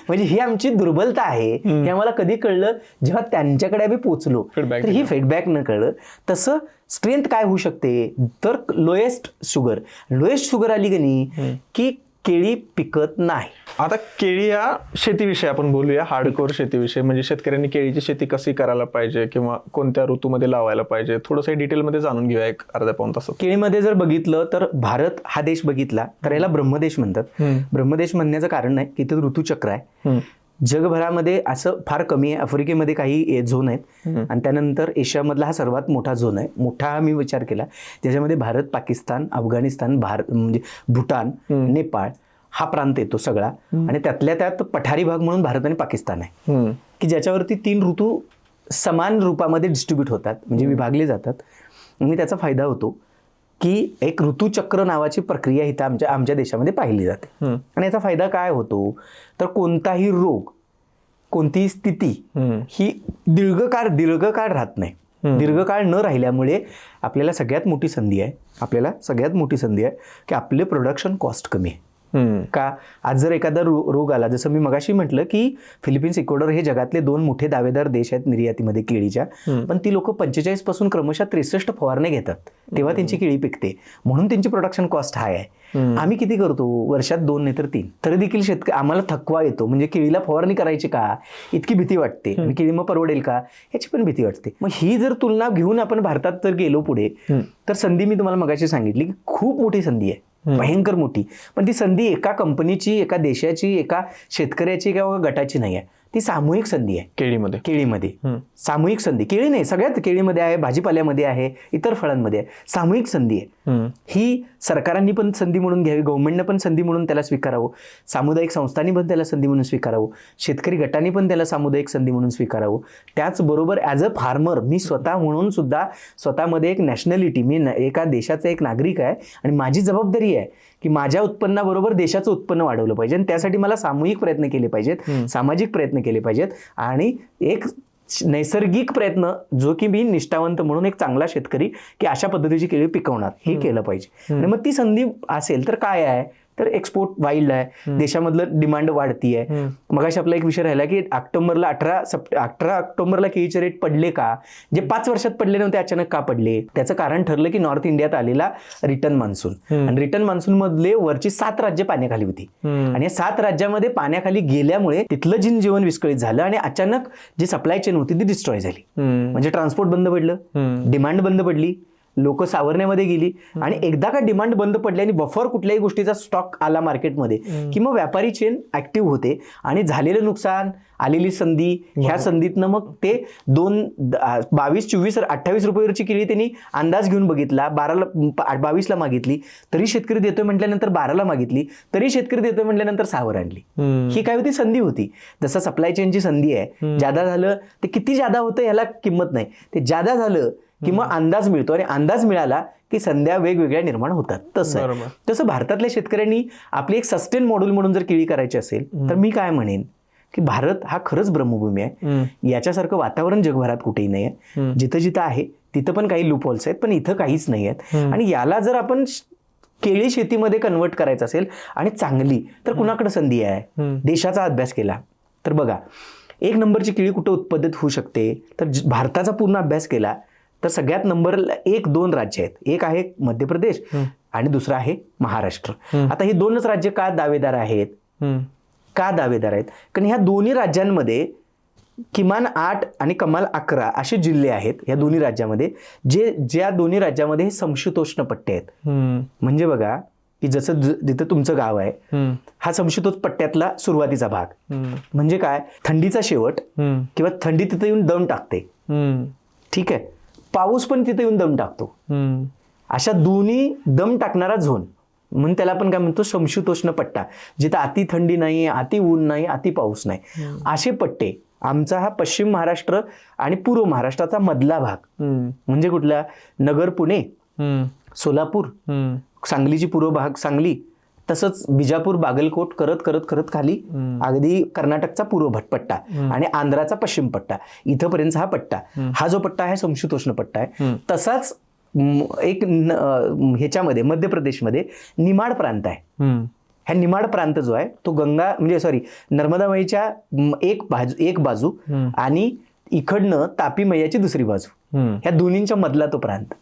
म्हणजे ही आमची दुर्बलता आहे. हे आम्हाला कधी कळलं जेव्हा त्यांच्याकडे आम्ही पोहोचलो. तर ही फीडबॅक न कळलं. तसं स्ट्रेंथ काय होऊ शकते, तर लोएस्ट शुगर आली की नाही की केळी पिकत नाही. आता केळी या शेतीविषयी आपण बोलूया, हार्डकोर शेतीविषयी. म्हणजे शेतकऱ्यांनी केळीची शेती कशी करायला पाहिजे किंवा कोणत्या ऋतूमध्ये लावायला पाहिजे, थोडंसं डिटेलमध्ये जाणून घेऊया एक अर्ध्या पाऊण तासात. केळीमध्ये जर बघितलं तर भारत हा देश बघितला तर याला ब्रह्मदेश म्हणतात. ब्रह्मदेश म्हणण्याचं कारण आहे की इथं ऋतुचक्र आहे. जगभरामध्ये असं फार कमी आहे. आफ्रिकेमध्ये काही झोन आहेत आणि त्यानंतर एशियामधला हा सर्वात मोठा झोन आहे. मोठा मी विचार केला ज्याच्यामध्ये भारत, पाकिस्तान, अफगाणिस्तान, म्हणजे भूटान, नेपाळ हा प्रांत येतो सगळा. आणि त्यातल्या त्यात पठारी भाग म्हणून भारत आणि पाकिस्तान आहे की ज्याच्यावरती 3 ऋतू समान रूपामध्ये डिस्ट्रीब्यूट होतात, म्हणजे विभागले जातात. आणि त्याचा फायदा होतो की एक ऋतुचक्र नावाची प्रक्रिया इथं आमच्या देशामध्ये पाहिली जाते. आणि याचा फायदा काय होतो तर कोणताही रोग, कोणतीही स्थिती ही दीर्घकाळ राहत नाही. दीर्घकाळ न राहिल्यामुळे आपल्याला सगळ्यात मोठी संधी आहे की आपले प्रोडक्शन कॉस्ट कमी आहे. का आज जर एखादा रोग आला, जसं मी मगाशी म्हटलं की फिलिपिन्स, इक्वेडॉर हे जगातले 2 मोठे दावेदार देश आहेत निर्यातीमध्ये केळीच्या, पण ती लोक 45 पासून क्रमशः 63 फवारण्या घेतात तेव्हा त्यांची केळी पिकते, म्हणून त्यांची प्रोडक्शन कॉस्ट हाय आहे. आम्ही किती करतो वर्षात 2 नाही तर 3. तरी देखील आम्हाला थकवा येतो. म्हणजे केळीला फवारणी करायची का इतकी भीती वाटते, आणि केळी मग परवडेल का याची पण भीती वाटते. मग ही जर तुलना घेऊन आपण भारतात जर गेलो पुढे, तर संधी मी तुम्हाला मगाशी सांगितली की खूप मोठी संधी आहे, भयंकर मोठी. पण ती संधी एका कंपनीची, एका देशाची, एका शेतकऱ्याची किंवा गटाची नाही आहे. ती सामूहिक संधी आहे. केळीमध्ये सामूहिक संधी, केळी नाही सगळ्यात केळीमध्ये आहे, भाजीपाल्यामध्ये आहे, इतर फळांमध्ये आहे. सामूहिक संधी आहे. ही सरकारांनी पण संधी म्हणून घ्यावी, गव्हर्नमेंटने पण संधी म्हणून त्याला स्वीकारावं, सामुदायिक संस्थांनी पण त्याला संधी म्हणून स्वीकारावं, शेतकरी गटांनी पण त्याला सामुदायिक संधी म्हणून स्वीकारावं. त्याचबरोबर ॲज अ फार्मर मी स्वतः म्हणून सुद्धा स्वतःमध्ये एक नॅशनॅलिटी, मी एका देशाचा एक नागरिक आहे आणि माझी जबाबदारी आहे की माझ्या उत्पन्नाबरोबर देशाचं उत्पन्न वाढवलं पाहिजे. आणि त्यासाठी मला सामूहिक प्रयत्न केले पाहिजेत, सामाजिक प्रयत्न केले पाहिजेत, आणि एक नैसर्गिक प्रयत्न जो की मी निष्ठावंत म्हणून एक चांगला शेतकरी की अशा पद्धतीची केळी पिकवणार हे केलं पाहिजे. आणि मग ती संधी असेल तर काय आहे तर एक्सपोर्ट वाईल्ड आहे, देशामधलं डिमांड वाढतीये. मगाशी आपला एक विषय राहिला की 18 ऑक्टोबरला केळीचे रेट पडले का, जे 5 वर्षात पडले नव्हते अचानक का पडले. त्याचं कारण ठरलं की नॉर्थ इंडियात आलेला रिटर्न मान्सून, आणि रिटर्न मान्सून मधले वरची 7 राज्य पाण्याखाली होती, आणि या 7 राज्यामध्ये पाण्याखाली गेल्यामुळे तिथलं जीवन विस्कळीत झालं आणि अचानक जी सप्लाय चेन होती ती डिस्ट्रॉय झाली. म्हणजे ट्रान्सपोर्ट बंद पडलं, डिमांड बंद पडली, लोक सावरण्यामध्ये गेली. आणि एकदा का डिमांड बंद पडली आणि बफर कुठल्याही गोष्टीचा स्टॉक आला मार्केटमध्ये की मग व्यापारी चेन ऍक्टिव्ह होते, आणि झालेलं नुकसान, आलेली संधी, ह्या संधीतनं मग ते 22, 24, 28 रुपयावरची केळी त्यांनी अंदाज घेऊन बघितला, 22ला मागितली तरी शेतकरी देतोय म्हटल्यानंतर 12ला मागितली तरी शेतकरी देतोय म्हटल्यानंतर 6वर आणली. ही काय होती संधी होती. जसं सप्लाय चेनची संधी आहे, जादा झालं ते किती जादा होतं ह्याला किंमत नाही, ते जादा झालं की मग अंदाज मिळतो, आणि अंदाज मिळाला की संध्या वेगवेगळ्या निर्माण होतात. तसं भारतातल्या शेतकऱ्यांनी आपली एक सस्टेन मॉडेल म्हणून जर केळी करायची असेल तर मी काय म्हणेन की भारत हा खरंच ब्रह्मभूमी आहे. याच्यासारखं वातावरण जगभरात कुठेही नाही आहे. जिथं जिथं आहे तिथं पण काही लूप होल्स आहेत, पण इथं काहीच नाही आहेत. आणि याला जर आपण केळी शेतीमध्ये कन्वर्ट करायचं असेल आणि चांगली, तर कुणाकडे संधी आहे. देशाचा अभ्यास केला तर बघा, एक नंबरची केळी कुठं उत्पादित होऊ शकते, तर भारताचा पूर्ण अभ्यास केला तर सगळ्यात नंबर 1-2 राज्य आहेत. एक आहे मध्य प्रदेश आणि दुसरं आहे महाराष्ट्र. आता ही 2च राज्य का दावेदार आहेत? कारण ह्या दोन्ही राज्यांमध्ये किमान 8 आणि कमाल 11 असे जिल्हे आहेत या दोन्ही राज्यामध्ये, ज्या दोन्ही राज्यामध्ये समशीतोष्ण पट्टे आहेत. म्हणजे बघा की जसं जिथं तुमचं गाव आहे हा समशीतोष्ण पट्ट्यातला सुरुवातीचा भाग. म्हणजे काय, थंडीचा शेवट किंवा थंडी तिथे येऊन दम टाकते. ठीक आहे, पाऊस पण तिथे येऊन दम टाकतो. अशा दोन्ही दम टाकणारा झोन म्हणून त्याला आपण काय म्हणतो, समशीतोष्ण पट्टा. जिथं अति थंडी नाही, अति ऊन नाही, अति पाऊस नाही, असे पट्टे. आमचा हा पश्चिम महाराष्ट्र आणि पूर्व महाराष्ट्राचा मधला भाग म्हणजे कुठला, नगर, पुणे, सोलापूर, सांगलीची पूर्व भाग सांगली, तसंच बिजापूर, बागलकोट करत करत करत खाली अगदी कर्नाटकचा पूर्व पट्टा आणि आंध्राचा पश्चिम पट्टा, इथपर्यंत हा पट्टा. हा जो पट्टा आहे समशीतोष्ण पट्टा आहे. तसाच एक ह्याच्यामध्ये मध्य प्रदेशमध्ये निमाड प्रांत आहे. ह्या निमाड प्रांत जो आहे तो नर्मदा मैयाच्या एक बाजू आणि इकडनं तापी मैयाची दुसरी बाजू, ह्या दोन्हींच्या मधला तो प्रांत,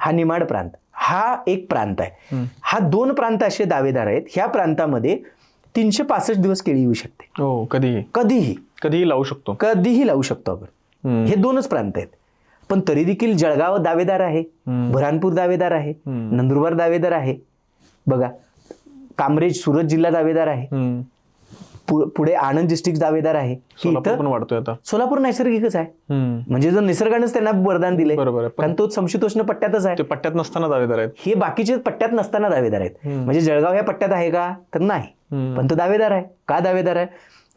हा निमाड प्रांत. हा एक प्रांत आहे. हा 2 प्रांत असे दावेदार आहेत. ह्या प्रांतामध्ये 365 दिवस केळी येऊ शकते. कधीही लावू शकतो आपण. हे 2च प्रांत आहेत. पण तरी देखील जळगाव दावेदार आहे, बुऱ्हाणपूर दावेदार आहे, नंदुरबार दावेदार आहे. बघा, कामरेज सुरत जिल्हा दावेदार आहे. पुढे आणंद डिस्ट्रिक्ट दावेदार आहे. सोलापूर पण वाढतोय आता. सोलापूर नैसर्गिकच आहे. म्हणजे जर निसर्गानेच त्यांना वरदान दिलंय, कारण तो समशीतोष्ण पट्ट्यातच आहे. ते पट्ट्यात नसताना दावेदार आहेत. हे बाकीचे पट्ट्यात नसताना दावेदार आहेत. म्हणजे जळगाव ह्या पट्ट्यात आहे का, तर नाही. पण तो दावेदार आहे. का दावेदार आहे?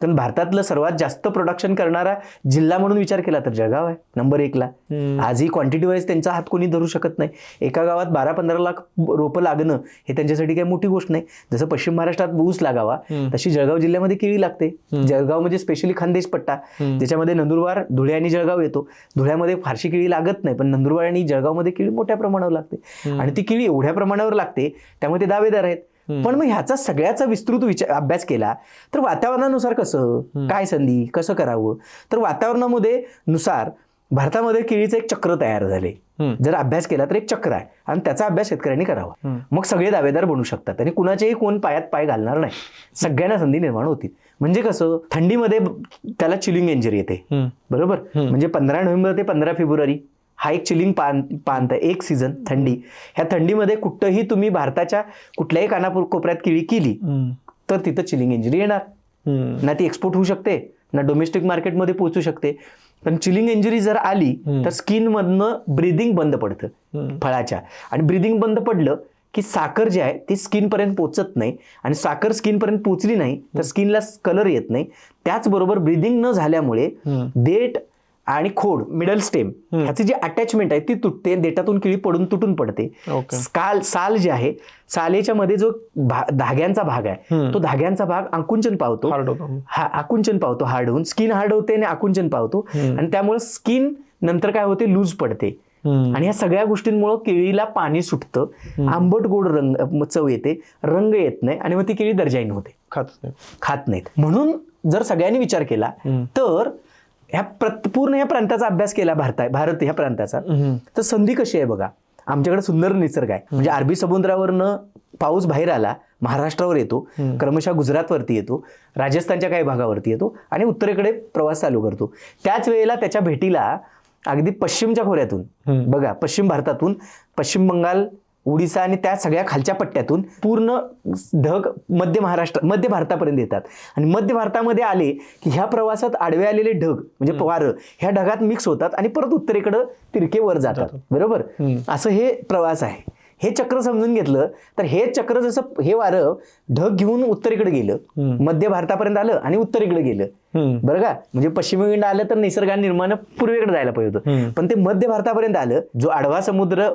कारण भारतातलं सर्वात जास्त प्रोडक्शन करणारा जिल्हा म्हणून विचार केला तर जळगाव आहे नंबर 1ला. आजही क्वांटिटी वाईज त्यांचा हात कोणी धरू शकत नाही. एका गावात 12-15 लाख रोपं लागणं हे त्यांच्यासाठी काही मोठी गोष्ट नाही. जसं पश्चिम महाराष्ट्रात ऊस लागावा तशी जळगाव जिल्ह्यामध्ये केळी लागते. जळगाव म्हणजे स्पेशली खानदेश पट्टा, ज्याच्यामध्ये नंदुरबार, धुळे आणि जळगाव येतो. धुळ्यामध्ये फारशी केळी लागत नाही, पण नंदुरबार आणि जळगावमध्ये केळी मोठ्या प्रमाणावर लागते आणि ती केळी एवढ्या प्रमाणावर लागते त्यामुळे ते दावेदार आहेत. पण मग ह्याचा सगळ्याचा विस्तृत अभ्यास केला तर वातावरणानुसार कसं, काय संधी, कसं करावं, तर वातावरणामध्ये नुसार भारतामध्ये केळीचं एक चक्र तयार झाले. जर अभ्यास केला तर एक चक्र आहे आणि त्याचा अभ्यास शेतकऱ्यांनी करावा. मग सगळे दावेदार बनू शकतात आणि कुणाचेही कोण पायात पाय घालणार नाही. सगळ्यांना संधी निर्माण होती. म्हणजे कसं, थंडीमध्ये त्याला चिलिंग इंजरी येते, बरोबर. म्हणजे 15 नोव्हेंबर ते 15 फेब्रुवारी हा एक चिलिंग पांत आहे, एक सीझन थंडी. ह्या थंडीमध्ये कुठंही तुम्ही भारताच्या कुठल्याही कानाकोपऱ्यात केळी केली तर तिथं चिलिंग इंजरी येणार ना. ती एक्सपोर्ट होऊ शकते ना डोमेस्टिक मार्केटमध्ये पोहोचू शकते. पण चिलिंग इंजरी जर आली तर स्किन मधनं ब्रिदिंग बंद पडतं फळाच्या, आणि ब्रिदिंग बंद पडलं की साखर जी आहे ती स्किन पर्यंत पोहोचत नाही, आणि साखर स्किन पर्यंत पोहोचली नाही तर स्किनला कलर येत नाही. त्याचबरोबर ब्रिदिंग न झाल्यामुळे देठ आणि खोड, मिडल स्टेम, ह्याची जी अटॅचमेंट आहे ती तुटते, देठातून केळी पडून तुटून पडते. साल जे आहे, सालेच्या मध्ये जो धाग्यांचा भाग आहे तो धाग्यांचा भाग आकुंचन पावतो, आकुंचन पावतो, हार्ड होऊन स्किन हार्ड होते आणि आकुंचन पावतो, आणि त्यामुळे स्किन नंतर काय होते, लूज पडते. आणि ह्या सगळ्या गोष्टींमुळे केळीला पाणी सुटतं, आंबट गोड रंग चव येते, रंग येत नाही, आणि मग ती केळी दर्जाहीन होते, खात नाहीत. म्हणून जर सगळ्यांनी विचार केला तर पूर्ण ह्या प्रांताचा अभ्यास केला भारत ह्या प्रांताचा, तर संधी कशी आहे बघा. आमच्याकडे सुंदर निसर्ग आहे. म्हणजे अरबी समुद्रावरनं पाऊस बाहेर आला, महाराष्ट्रावर येतो, क्रमशः गुजरातवरती येतो, राजस्थानच्या काही भागावरती येतो आणि उत्तरेकडे प्रवास चालू करतो. त्याच वेळेला त्याच्या भेटीला अगदी पश्चिमच्या खोऱ्यातून बघा, पश्चिम भारतातून, पश्चिम बंगाल, ओडिसा आणि त्या सगळ्या खालच्या पट्ट्यातून पूर्ण ढग मध्य भारतापर्यंत येतात. आणि मध्य भारतामध्ये आले की ह्या प्रवासात आडवे आलेले ढग म्हणजे वारं ह्या ढगात मिक्स होतात आणि परत उत्तरेकडं तिरके वर जातात, बरोबर. असं हे प्रवास आहे. हे चक्र समजून घेतलं तर हे चक्र जसं हे वारं ढग घेऊन उत्तरेकडे गेलं, मध्य भारतापर्यंत आलं आणि उत्तरेकडे गेलं, बरं का. म्हणजे पश्चिमेकडे आलं तर निसर्गाने निर्माण पूर्वेकडे जायला पाहिजे होतं, पण ते मध्य भारतापर्यंत आलं. जो आडवा समुद्र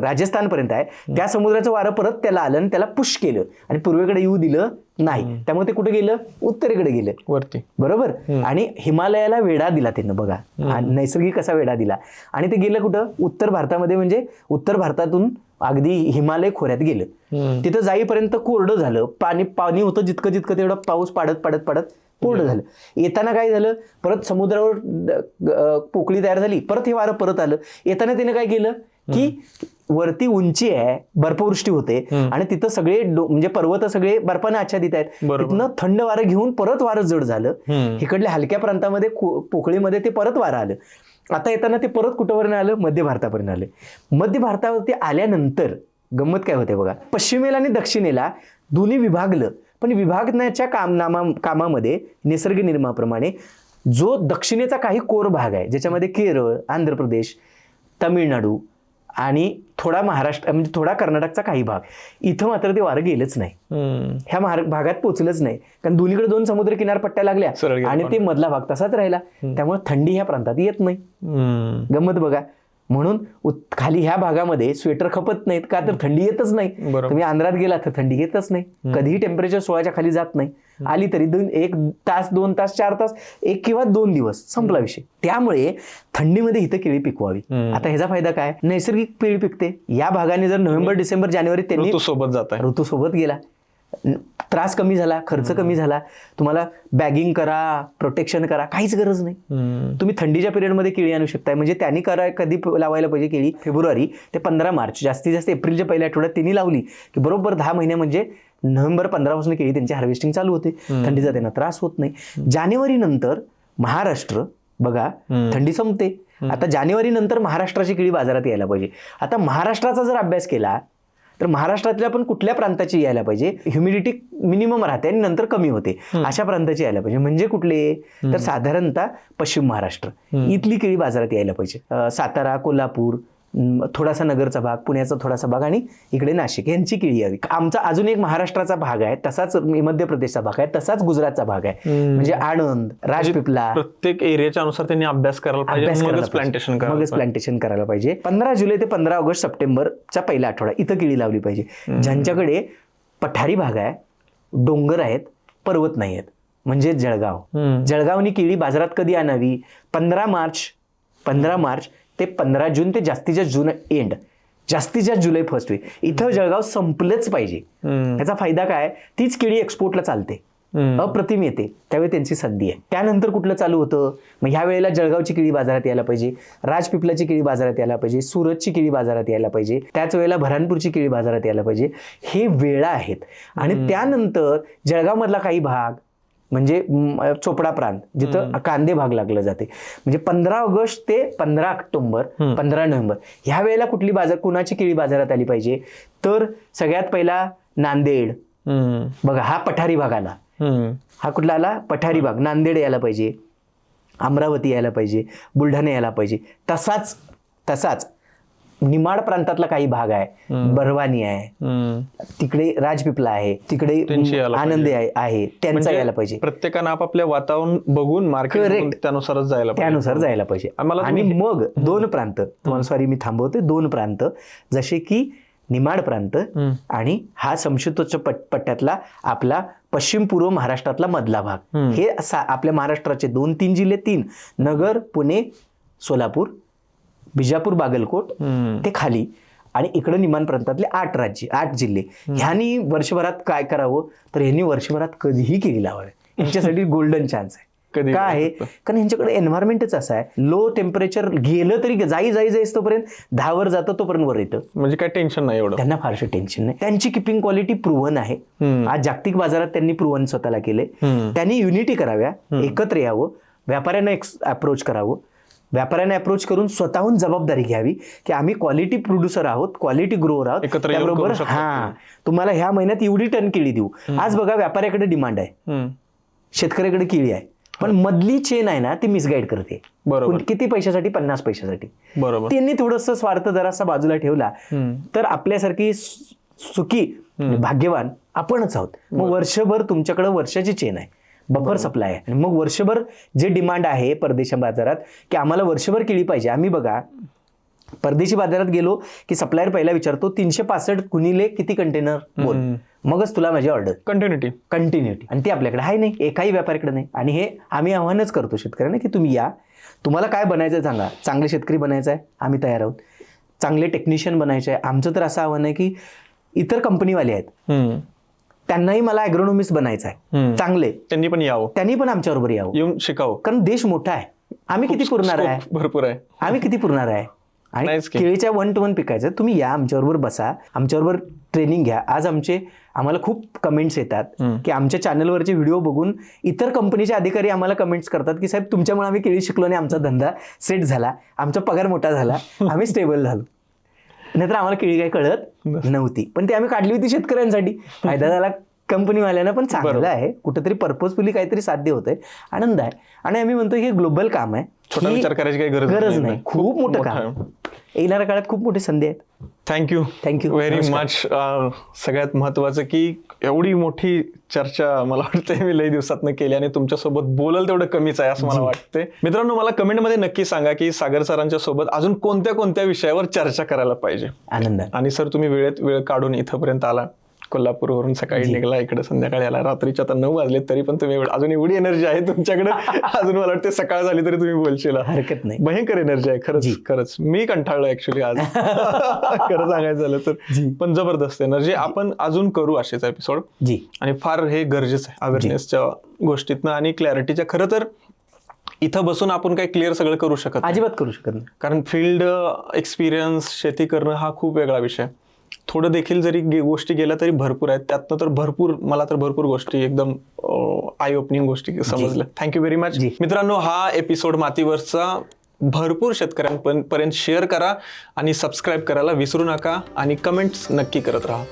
राजस्थानपर्यंत आहे त्या समुद्राचं वारं परत त्याला आलं आणि त्याला पुश केलं आणि पूर्वेकडे येऊ दिलं नाही. त्यामुळे ते कुठे गेलं, उत्तरेकडे गेलं वरती, बरोबर. आणि हिमालयाला वेढा दिला त्यानं, बघा नैसर्गिक असा वेढा दिला, आणि ते गेलं कुठं, उत्तर भारतामध्ये. म्हणजे उत्तर भारतातून अगदी हिमालय खोऱ्यात गेलं. तिथं जाईपर्यंत कोरडं झालं, पाणी होतं जितकं तेवढं पाऊस पाडत कोरडं झालं. येताना काय झालं, परत समुद्रावर पोकळी तयार झाली, परत हे वारं परत आलं. येताना त्याने काय केलं की वरती उंची आहे, बर्फवृष्टी होते आणि तिथं सगळे म्हणजे पर्वत सगळे बर्फाने आच्छादित आहेत. तिथनं थंड वारं घेऊन परत वारं जड झालं. इकडल्या हलक्या प्रांतामध्ये पोकळीमध्ये ते परत वारं आलं. आता येताना ते परत कुठंपर्यंत आलं, मध्य भारतापर्यंत आलं. मध्य भारतावरती आल्यानंतर गंमत काय होते बघा, पश्चिमेला आणि दक्षिणेला दोन्ही विभागलं. पण विभागण्याच्या कामामध्ये निसर्ग नियमाप्रमाणे जो दक्षिणेचा काही कोर भाग आहे, ज्याच्यामध्ये केरळ, आंध्र प्रदेश, तामिळनाडू आणि थोडा महाराष्ट्र म्हणजे थोडा कर्नाटकचा काही भाग, इथं मात्र ते वारं गेलंच नाही. ह्या भागात पोचलंच नाही, कारण दोन्हीकडे 2 समुद्र किनारपट्ट्या लागल्या आणि ते मधला भाग तसाच राहिला. त्यामुळे थंडी ह्या प्रांतात येत नाही. गंमत बघा. म्हणून खाली ह्या भागामध्ये स्वेटर खपत नाहीत, का तर थंडी येतच नाही. तुम्ही आंध्रात गेला तर थंडी येतच नाही, कधीही टेम्परेचर 16च्या खाली जात नाही. आली तरी 1 तास 2 तास 4 तास 1 किंवा 2 दिवस, संपला विषय. त्यामुळे थंडीमध्ये इथं केळी पिकवावी. आता ह्याचा फायदा काय, नैसर्गिक केळी पिकते. या भागाने जर नोव्हेंबर डिसेंबर जानेवारी त्यांनी ऋतूसोबत गेला, त्रास कमी झाला, खर्च कमी झाला. तुम्हाला बॅगिंग करा, प्रोटेक्शन करा, काहीच गरज नाही. तुम्ही थंडीच्या पिरियडमध्ये केळी आणू शकताय. म्हणजे त्यांनी कधी लावायला पाहिजे केळी, फेब्रुवारी ते 15 मार्च, जास्तीत जास्त एप्रिलच्या पहिल्या आठवड्यात त्यांनी लावली की बरोबर 10 महिने म्हणजे नोव्हेंबर 15 पासून केळी त्यांची हार्वेस्टिंग चालू होते. थंडीचा त्यांना त्रास होत नाही. जानेवारी नंतर महाराष्ट्र बघा, थंडी संपते. आता जानेवारी नंतर महाराष्ट्राची केळी बाजारात यायला पाहिजे. आता महाराष्ट्राचा जर अभ्यास केला तर महाराष्ट्रातल्या पण कुठल्या प्रांताची यायला पाहिजे, ह्युमिडिटी मिनिमम राहते आणि नंतर कमी होते, अशा प्रांताची यायला पाहिजे. म्हणजे कुठले तर साधारणतः पश्चिम महाराष्ट्र इथली केळी बाजारात यायला पाहिजे. सातारा, कोल्हापूर, थोडासा नगरचा भाग, पुण्याचा थोडासा भाग आणि इकडे नाशिक, यांची केळी यावी. आमचा अजून एक महाराष्ट्राचा भाग आहे, तसाच मध्य प्रदेशचा भाग आहे, तसाच गुजरातचा भाग आहे. म्हणजे आणंद, राजपिपला, प्रत्येक एरियाच्या अनुसार त्यांनी अभ्यास करायला पाहिजे, मगच प्लांटेशन करायला पाहिजे. 15 जुलै ते 15 ऑगस्ट सप्टेंबरचा पहिला आठवडा इथं केळी लावली पाहिजे. ज्यांच्याकडे पठारी भाग आहे, डोंगर आहेत, पर्वत नाही आहेत, म्हणजे जळगावनी केळी बाजारात कधी आणावी, 15 मार्च ते 15 जून ते जास्तीत जास्त जून एंड, जास्तीत जास्त जुलै फर्स्ट वीक इथं जळगाव संपलंच पाहिजे. याचा फायदा काय, तीच केळी एक्सपोर्टला चालते, अप्रतिम येते, त्यावेळी त्यांची संधी आहे. त्यानंतर कुठलं चालू होतं, मग ह्या वेळेला जळगावची केळी बाजारात यायला पाहिजे, राजपिपलाची केळी बाजारात यायला पाहिजे, सुरतची केळी बाजारात यायला पाहिजे, त्याच वेळेला बऱ्हाणपूरची केळी बाजारात यायला पाहिजे. हे वेळा आहेत. आणि त्यानंतर जळगावमधला काही भाग म्हणजे चोपडा प्रांत, जिथं कांदे भाग लागला जाते, म्हणजे 15 ऑगस्ट ते 15 ऑक्टोबर 15 नोव्हेंबर ह्या वेळेला कुठली कुणाची केळी बाजारात आली पाहिजे, तर सगळ्यात पहिला नांदेड बघा, हा पठारी भाग आला. हा कुठला आला, पठारी भाग. नांदेड यायला पाहिजे, अमरावती यायला पाहिजे, बुलढाणा यायला पाहिजे. तसाच निमाड प्रांतातला काही भाग आहे, बरवानी आहे, तिकडे राजपिपला आहे, तिकडे आनंद आहे, त्यांचा यायला पाहिजे. प्रत्येकानं आपापल्या वातावरण बघून मार्केट त्यानुसार जायला पाहिजे. आणि मग 2 प्रांत, तुम्हाला सॉरी मी थांबवते, 2 प्रांत जसे की निमाड प्रांत आणि हा समशीतोच्च पट्ट्यातला आपला पश्चिम पूर्व महाराष्ट्रातला मधला भाग, हे आपल्या महाराष्ट्राचे 2-3 जिल्हे, 3 नगर, पुणे, सोलापूर, बिजापूर, बागलकोट ते खाली, आणि इकडे निमान प्रांतातले 8 राज्य, 8 जिल्हे. ह्यांनी वर्षभरात काय करावं, तर ह्यांनी वर्षभरात कधीही केळी लावावी. यांच्यासाठी गोल्डन चान्स आहे. काय आहे, कारण यांच्याकडे एन्व्हायरमेंटच असं आहे, लो टेम्परेचर गेलं तरी जाईस तोपर्यंत 10 वर जातं, तोपर्यंत वर येतं. म्हणजे काय टेन्शन नाही एवढं, त्यांना फारसं टेन्शन नाही. त्यांची किपिंग क्वालिटी प्रूव्हन आहे. आज जागतिक बाजारात त्यांनी प्रूव्हन स्वतःला केले. त्यांनी युनिटी कराव्या, एकत्र यावं, व्यापाऱ्यांना अप्रोच करावं, व्यापाऱ्यांना अप्रोच करून स्वतःहून जबाबदारी घ्यावी की आम्ही क्वालिटी प्रोड्युसर आहोत, क्वालिटी ग्रोअर आहोत, त्याबरोबर तुम्हाला ह्या महिन्यात एवढी टन केळी देऊ. आज बघा, व्यापाऱ्याकडे डिमांड आहे, शेतकऱ्याकडे केळी आहे, पण मधली चेन आहे ना ती मिसगाईड करते. किती पैशासाठी, 50 पैशासाठी. त्यांनी थोडंसं स्वार्थ जरासा बाजूला ठेवला तर आपल्यासारखी सुखी भाग्यवान आपणच आहोत. मग वर्षभर तुमच्याकडे वर्षाची चेन आहे, बफर सप्लाय आहे, आणि मग वर्षभर जे डिमांड आहे परदेशी बाजारात की आम्हाला वर्षभर केळी पाहिजे. आम्ही बघा परदेशी बाजारात गेलो की सप्लायर पहिला विचारतो 365 गुणिले किती कंटेनर बोल, मगच तुला माझी ऑर्डर. कंटिन्युटी, आणि ती आपल्याकडे आहे नाही, एकाही व्यापाऱ्याकडे नाही. आणि हे आम्ही आव्हानच करतो शेतकऱ्यांना की तुम्ही या, तुम्हाला काय बनायचं सांगा, चांगले शेतकरी बनायचं आहे, आम्ही तयार आहोत, चांगले टेक्निशियन बनायचे आहे. आमचं तर असं आव्हान आहे की इतर कंपनीवाले आहेत, त्यांनाही मला ॲग्रोनॉमिस्ट बनायचं आहे, चांगले, त्यांनी पण यावं, त्यांनी पण आमच्याबरोबर यावं, येऊन शिकावं, कारण देश मोठा आहे. आम्ही किती पुरणार आहे, भरपूर आहे, आम्ही किती पुरणार आहे. आणि नाहीच की. केळीच्या 1-to-1 पिकायचं. तुम्ही या, आमच्याबरोबर बसा, आमच्याबरोबर ट्रेनिंग घ्या. आज आम्हाला खूप कमेंट्स येतात की आमच्या चॅनलवरचे व्हिडिओ बघून इतर कंपनीचे अधिकारी आम्हाला कमेंट्स करतात की साहेब तुमच्यामुळे आम्ही केळी शिकलो आणि आमचा धंदा सेट झाला, आमचा पगार मोठा झाला, आम्ही स्टेबल झालो. नाहीतर आम्हाला केळी काही कळत नव्हती, पण ती आम्ही काढली होती शेतकऱ्यांसाठी. फायदा झाला कंपनीवाल्यांना, पण चांगलं आहे, कुठेतरी पर्पजफुली काहीतरी साध्य होतंय, आनंद आहे. आणि आम्ही म्हणतो हे ग्लोबल काम आहे, छोटा विचार करायची काही गरज नाही, खूप मोठं काम. येणाऱ्या काळात खूप मोठी संधी आहेत. Thank you very much. सगळ्यात महत्वाचं की एवढी मोठी चर्चा मला वाटतं मी लई दिवसातनं केली आणि तुमच्यासोबत बोलाल तेवढं कमीच आहे असं मला वाटतंय. मित्रांनो, मला कमेंटमध्ये नक्की सांगा की सागर सरांच्या सोबत अजून कोणत्या कोणत्या विषयावर चर्चा करायला पाहिजे. आनंद. आणि सर तुम्ही वेळ काढून इथंपर्यंत आला, कोल्हापूरवरून सकाळी निघला, इकडे संध्याकाळी आला, रात्रीच्या आता 9 वाजले तरी पण तुम्ही अजून एवढी एनर्जी आहे तुमच्याकडे. अजून मला वाटतं सकाळ झाली तरी तुम्ही बोलशील, हरकत नाही. भयंकर एनर्जी आहे खरंच. मी कंटाळलो ऍक्च्युली आज खरं सांगायचं झालं तर, पण जबरदस्त एनर्जी. आपण अजून करू असेच एपिसोड, आणि फार हे गरजेचं आहे अवेअरनेसच्या गोष्टीतनं आणि क्लॅरिटीच्या. खरं तर इथं बसून आपण काही क्लिअर सगळं करू शकत नाही, अजिबात करू शकत नाही, कारण फील्ड एक्सपिरियन्स, शेती करणं हा खूप वेगळा विषय. थोडं देखील जरी गोष्टी गेल्या तरी भरपूर आहेत त्यातनं, तर मला तर भरपूर गोष्टी एकदम आय ओपनिंग गोष्टी समजल्या. Thank you very much. मित्रांनो, हा एपिसोड मातीवरचा भरपूर शेतकऱ्यांपर्यंत शेअर करा आणि सबस्क्राईब करायला विसरू नका आणि कमेंट्स नक्की करत राहा.